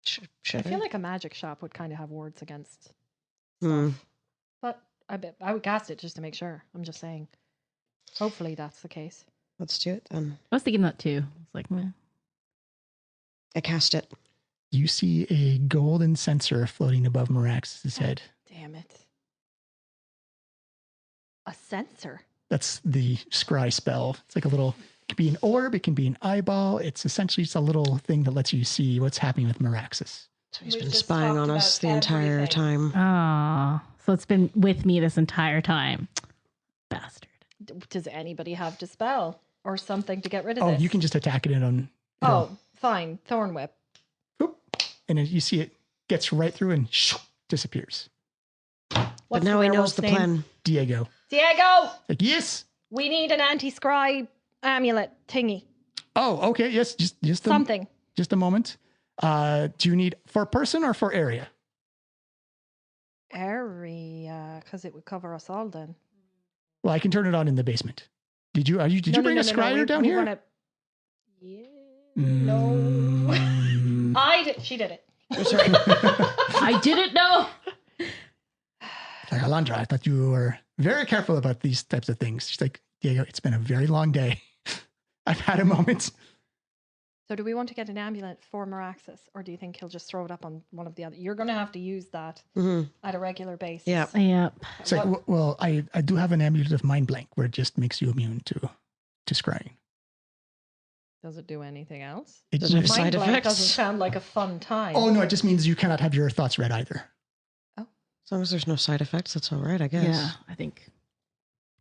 Should I feel like a magic shop would kind of have wards against Hmm. stuff. But I bet I would cast it just to make sure. I'm just saying. Hopefully that's the case. Let's do it then. I was thinking that too. It's like, meh. I cast it. You see a golden censer floating above Marax's head. Damn it. A sensor. That's the scry spell. It's like a little, it can be an orb, it can be an eyeball. It's essentially just a little thing that lets you see what's happening with Maraxus. So he's We've been just spying talked on us the about entire everything. time. Ah, so it's been with me this entire time. Bastard. Does anybody have Dispel or something to get rid of Oh, this? you can just attack it on. Oh, fine. Thorn Whip. And then you see it gets right through and disappears. But What's now the he knows werewolf's the name? plan. Diego. Diego! Like, yes. We need an anti-scry amulet thingy. Oh, okay. Yes. Just Something. Just a moment. Do you need for person or for area? Area, because it would cover us all then. Well, I can turn it on in the basement. Did you bring a scryer down here? Yeah. No. She did it. Sorry. I didn't know. Like, Alondra, I thought you were very careful about these types of things. She's like, Diego, it's been a very long day. I've had a moment. So do we want to get an amulet for Maraxus, or do you think he'll just throw it up on one of the other? You're going to have to use that at a regular basis. Yeah. Yep. It's like, well, I do have an amulet of mind blank where it just makes you immune to scrying. Does it do anything else? It Does it have just- side Mind blank effects? doesn't sound like a fun time. Oh, no, it just means you cannot have your thoughts read either. As long as there's no side effects, that's all right, I guess. Yeah, I think.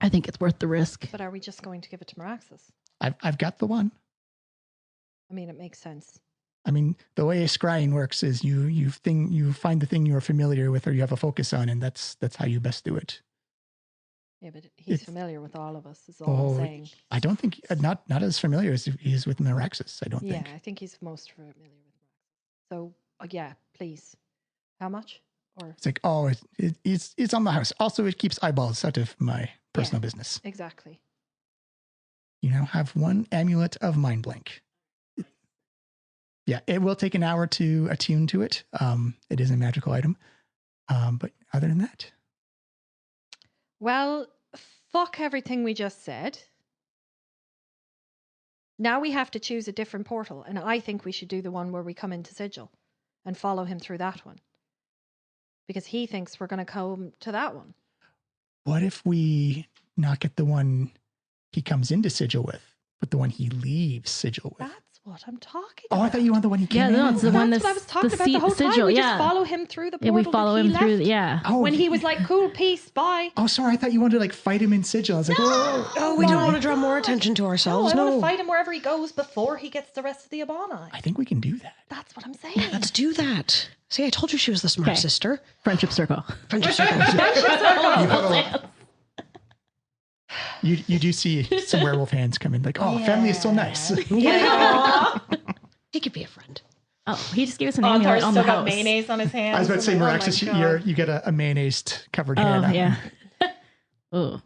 I think it's worth the risk. But are we just going to give it to Meraxis? I've got the one. I mean, it makes sense. I mean, the way scrying works is you find the thing you're familiar with or you have a focus on, and that's how you best do it. Yeah, but he's It's- familiar with all of us, is all I'm saying. I don't think not as familiar as he is with Meraxis, I don't Yeah, think. I think he's most familiar with Meraxis. So, yeah, please. How much? Or It's like, oh, it's on the house. Also, it keeps eyeballs out of my personal business. exactly. You now have one amulet of mind blank. Yeah, it will take an hour to attune to it. It is a magical item. But other than that, Well, fuck everything we just said. Now we have to choose a different portal, and I think we should do the one where we come into Sigil and follow him through that one. Because he thinks we're going to come to that one. what if we not get the one he comes into Sigil with, but the one he leaves Sigil with? That's what I'm talking Oh, about. I thought you wanted the one he came Yeah, no, in it's the with. one That's what I was talking about the whole time. sigil, We yeah. just follow him through the Yeah, portal. we follow that he him through. left. Yeah. Oh, When he was like, cool, peace, bye. Oh, sorry. I thought you wanted to like fight him in Sigil. I was like, oh, Oh, we don't want to draw more attention to No, ourselves. I want to No. fight him wherever he goes before he gets the rest of the Abani. I think we can do that. That's what I'm saying. Let's do that. See, I told you she was the smart Okay. sister. Friendship circle. Friendship circle. You do see some werewolf hands come in, like, oh, family is so nice. Yeah. He could be a friend. Oh, he just gave us an amulet on the house. mayonnaise on his hands. I was about to say, I'm like, Meraxis, oh my God. you get a mayonnaise covered hand. Oh, yeah. Oh.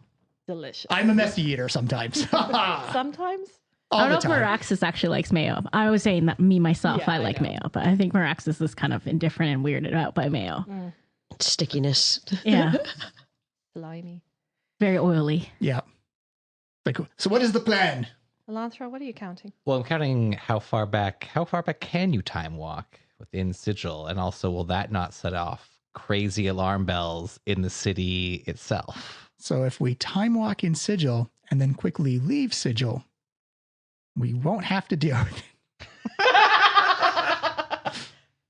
Delicious. I'm a messy eater sometimes. Sometimes. All I don't know the if time. Meraxis actually likes mayo. I was saying that myself, Yeah, I I like know. mayo, but I think Meraxis is kind of indifferent and weirded out by mayo. Stickiness. Yeah. Slimy. Very oily. Yeah. Like, so what is the plan? Elanthra, what are you counting? Well, I'm counting how far back can you time walk within Sigil? And also, will that not set off crazy alarm bells in the city itself? So if we time walk in Sigil and then quickly leave Sigil, we won't have to deal with it.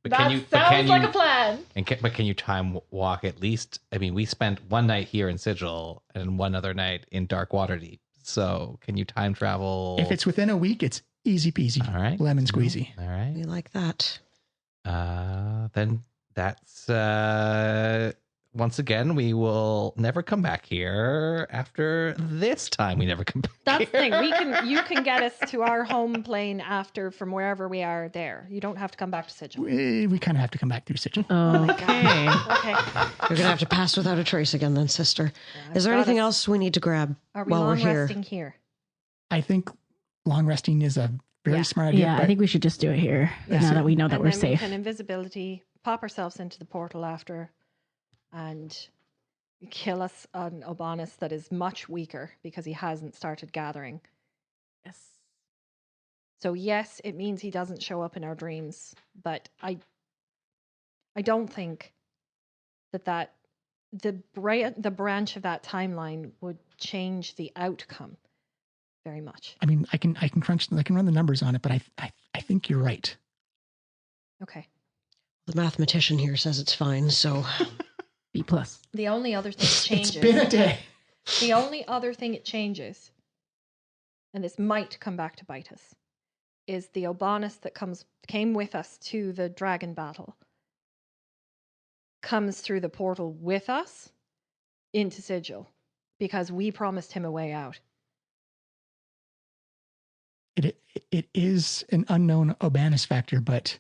But Sounds like a plan. But can you time walk at least? I mean, we spent one night here in Sigil and one other night in Dark Waterdeep. So can you time travel? If it's within a week, it's easy peasy. All right, Lemon squeezy. All right. We like that. Then that's once again, we will never come back here after this time. We never come back. That's the here. thing. You can get us to our home plane after from wherever we are there. You don't have to come back to Sigil. We kind of have to come back through Sigil. Okay. Okay. You're going to have to pass without a trace again then, sister. Is there got anything us. else we need to grab Are we while we're long here? resting here? I think long resting is a very Yeah. smart idea. Yeah, I but think we should just do it here Yeah. now that we know that And we're then safe. We can invisibility, pop ourselves into the portal after, and kill us an Obanus that is much weaker because he hasn't started gathering. Yes. So yes, it means he doesn't show up in our dreams, but I don't think that the branch of that timeline would change the outcome very much. I mean, I can run the numbers on it, but I think you're right. Okay. The mathematician here says it's fine, so B plus. The only other thing it changes. It's been a day. The only other thing it changes, and this might come back to bite us, is the Obanus that came with us to the dragon battle comes through the portal with us into Sigil because we promised him a way out. It is an unknown Obanus factor, but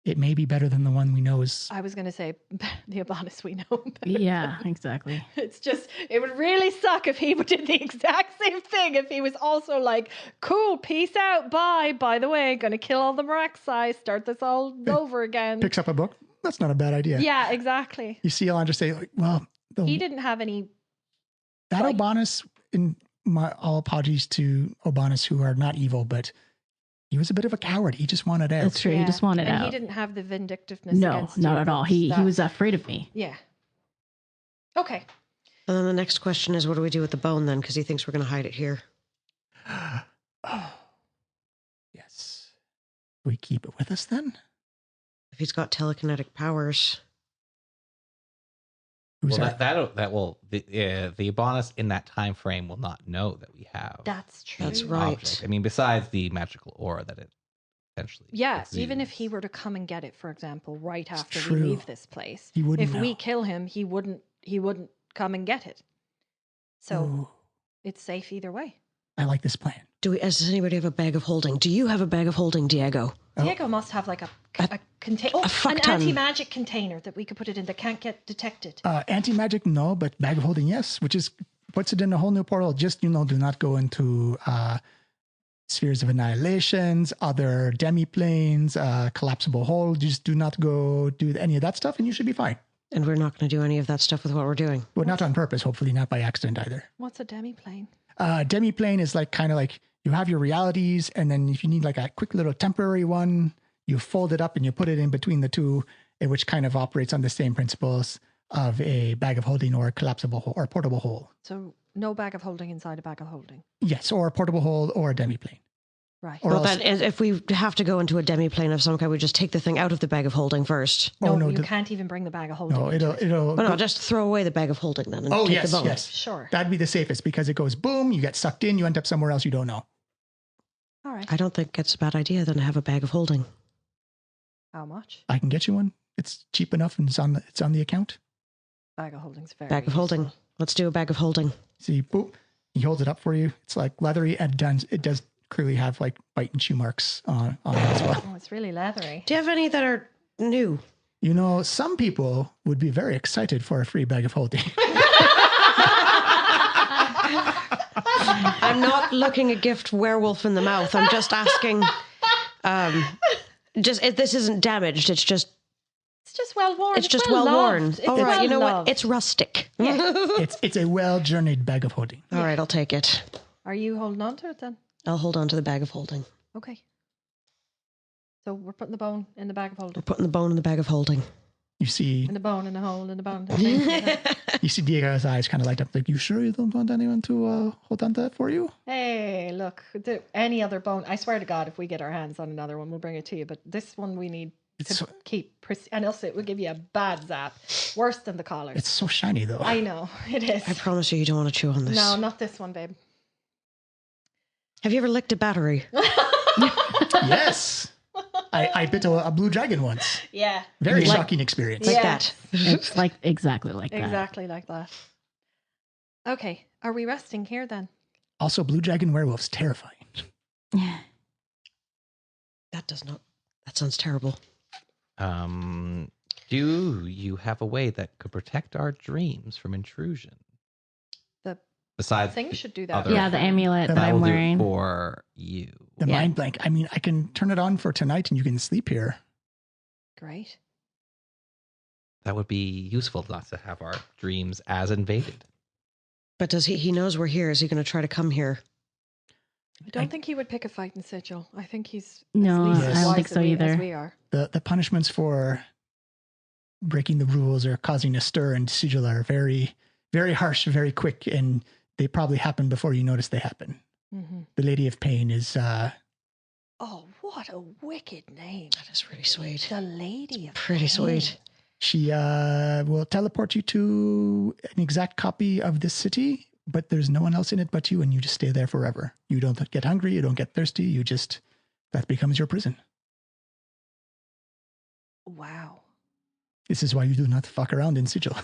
it may be better than the one we know is. I was going to say the Obanus we know. better. Yeah, exactly. It's just, it would really suck if he did the exact same thing. If he was also like, cool, peace out, bye. By the way, going to kill all the Meraxi, start this all over again. Picks up a book. That's not a bad idea. Yeah, exactly. You see Elandra say, like, well, He didn't have any. that like- Obanus, in my all apologies to Obanus who are not evil, but he was a bit of a coward. He just wanted out. That's true. He just wanted and out. he didn't have the vindictiveness. No, against not you at all. that- He was afraid of me. Yeah. Okay. And then the next question is, what do we do with the bone then? Because he thinks we're going to hide it here. Oh, yes. We keep it with us then? If he's got telekinetic powers. Who's Well, that? that will the Abonis in that time frame will not know that we have. That's true. That's the right. object. I mean, besides the magical aura that it essentially. Yeah, even if exudes. he were to come and get it, for example, right after true. we leave this place, He wouldn't if we know. kill him, he wouldn't come and get it. So Ooh, it's safe either way. I like this plan. Does anybody have a bag of holding? Do you have a bag of holding, Diego? Oh. Diego must have like a container, fuck an ton. anti-magic container that we could put it in that can't get detected. Anti-magic, no, but bag of holding, yes, which is puts it in a whole new portal. Just, do not go into spheres of annihilations, other demi-planes, collapsible hole. Just do not go do any of that stuff and you should be fine. And we're not going to do any of that stuff with what we're doing. But not on purpose, hopefully not by accident either. What's a demi-plane? Demi-plane is like kind of like you have your realities, and then if you need like a quick little temporary one, you fold it up and you put it in between the two, which kind of operates on the same principles of a bag of holding or a collapsible hole or portable hole. So no bag of holding inside a bag of holding. Yes, or a portable hole or a demi-plane. Right. Or Well, else, then, if we have to go into a demi-plane of some kind, we just take the thing out of the bag of holding first. No, no, you can't even bring the bag of holding. no, into it'll. Well, no, just throw away the bag of holding then and Oh take yes, the bone. yes. Sure. That'd be the safest because it goes boom, you get sucked in, you end up somewhere else you don't know. All right. I don't think it's a bad idea then to have a bag of holding. How much? I can get you one. It's cheap enough and it's on the account. Bag of holding's very Bag of holding. useful. Let's do a bag of holding. See, boop, he holds it up for you. It's like leathery and it does clearly have like bite and chew marks on it as well. Oh, it's really leathery. Do you have any that are new? Some people would be very excited for a free bag of holding. I'm not looking a gift werewolf in the mouth. I'm just asking. Just if this isn't damaged, it's just well worn. it's just well worn. loved. It's All right, well you know what? loved. It's rustic. It's a well journeyed bag of holding. All right, I'll take it. Are you holding on to it then? I'll hold on to the bag of holding. Okay. So we're putting the bone in the bag of We're holding. putting the bone in the bag of holding. You see, In the bone, in the hole, in the bone. you see Diego's eyes kind of light up. Like, you sure you don't want anyone to hold on to that for you? Hey, look, any other bone. I swear to God, if we get our hands on another one, we'll bring it to you. But this one we need It's to so, keep. And else it will give you a bad zap. Worse than the collars. it's so shiny though. I know, it is. I promise you don't want to chew on this. No, not this one, babe. Have you ever licked a battery? Yes, I bit a blue dragon once. Yeah. Very Like- shocking experience. Like Yes. that. It's like exactly like that. Exactly like that. Okay, are we resting here then? Also, blue dragon werewolves terrifying. That sounds terrible. Do you have a way that could protect our dreams from intrusion? The Besides, thing the should do that. other- Yeah, the amulet That that that I'm will do it wearing. for you. The Yeah. mind blank. I mean, I can turn it on for tonight, and you can sleep here. Great. That would be useful not to have our dreams as invaded. But does he knows we're here? Is he going to try to come here? I don't think he would pick a fight in Sigil. I think he's No, as I least don't wise think as so either. As we are. The punishments for breaking the rules or causing a stir in Sigil are very, very harsh, very quick, and they probably happen before you notice they happen. Mm-hmm. The Lady of Pain is Oh, what a wicked name! That is really sweet. The Lady of Pretty Pain. sweet. she will teleport you to an exact copy of this city, but there's no one else in it but you, and you just stay there forever. You don't get hungry, you don't get thirsty, that becomes your prison. Wow, This is why you do not fuck around in Sigil.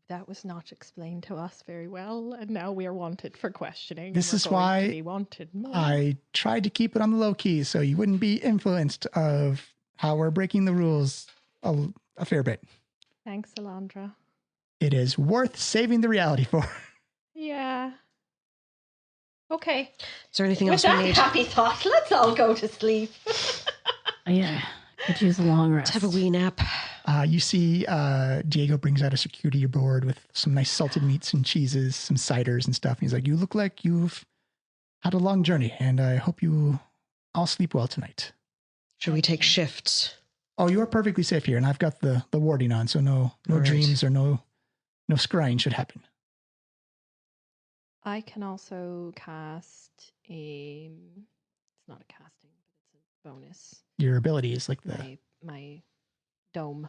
That was not explained to us very well, and now we are wanted for questioning. This and we're is going why to be wanted more. I tried to keep it on the low key so you wouldn't be influenced of how we're breaking the rules a fair bit. Thanks, Alondra. It is worth saving the reality for. Yeah. Okay. Is there anything With else we that need? happy thought, let's all go to sleep. Yeah, could use a long Let's rest. have a wee nap. You see Diego brings out a security board with some nice salted meats and cheeses, some ciders and stuff. And he's like, you look like you've had a long journey, and I hope you all sleep well tonight. Should we take shifts? Oh, you are perfectly safe here, and I've got the warding on, so no All right. dreams or no scrying should happen. I can also cast a. It's not a casting, but it's a bonus. Your ability is like the My dome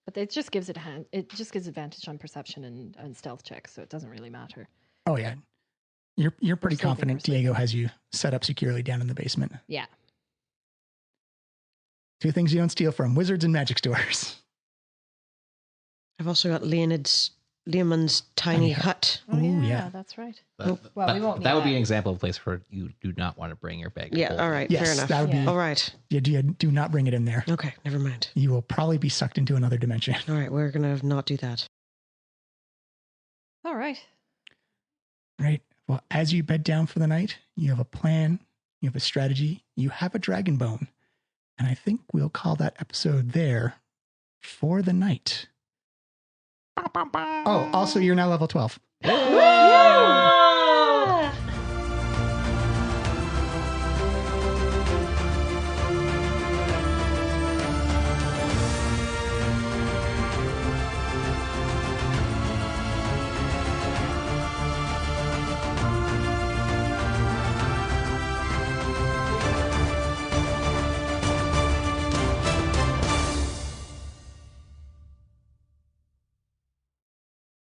But it just gives it just gives advantage on perception and stealth checks, so it doesn't really matter. Oh yeah. You're pretty sleeping, confident we're sleeping. Diego has you set up securely down in the basement. Yeah. 2 things you don't steal from wizards and magic stores. I've also got Leomund's tiny hut. Oh, Ooh, yeah, yeah. that's right. But, Well, we won't need that would be that. an example of a place where you do not want to bring your bag. Yeah, all right, Yes, fair enough. that would be. All right. Yeah, do not bring it in there. Okay, never mind. You will probably be sucked into another dimension. All right, we're going to not do that. All right. Right. Well, as you bed down for the night, you have a plan, you have a strategy, you have a dragon bone. And I think we'll call that episode there for the night. Oh, also, you're now level 12. Woo!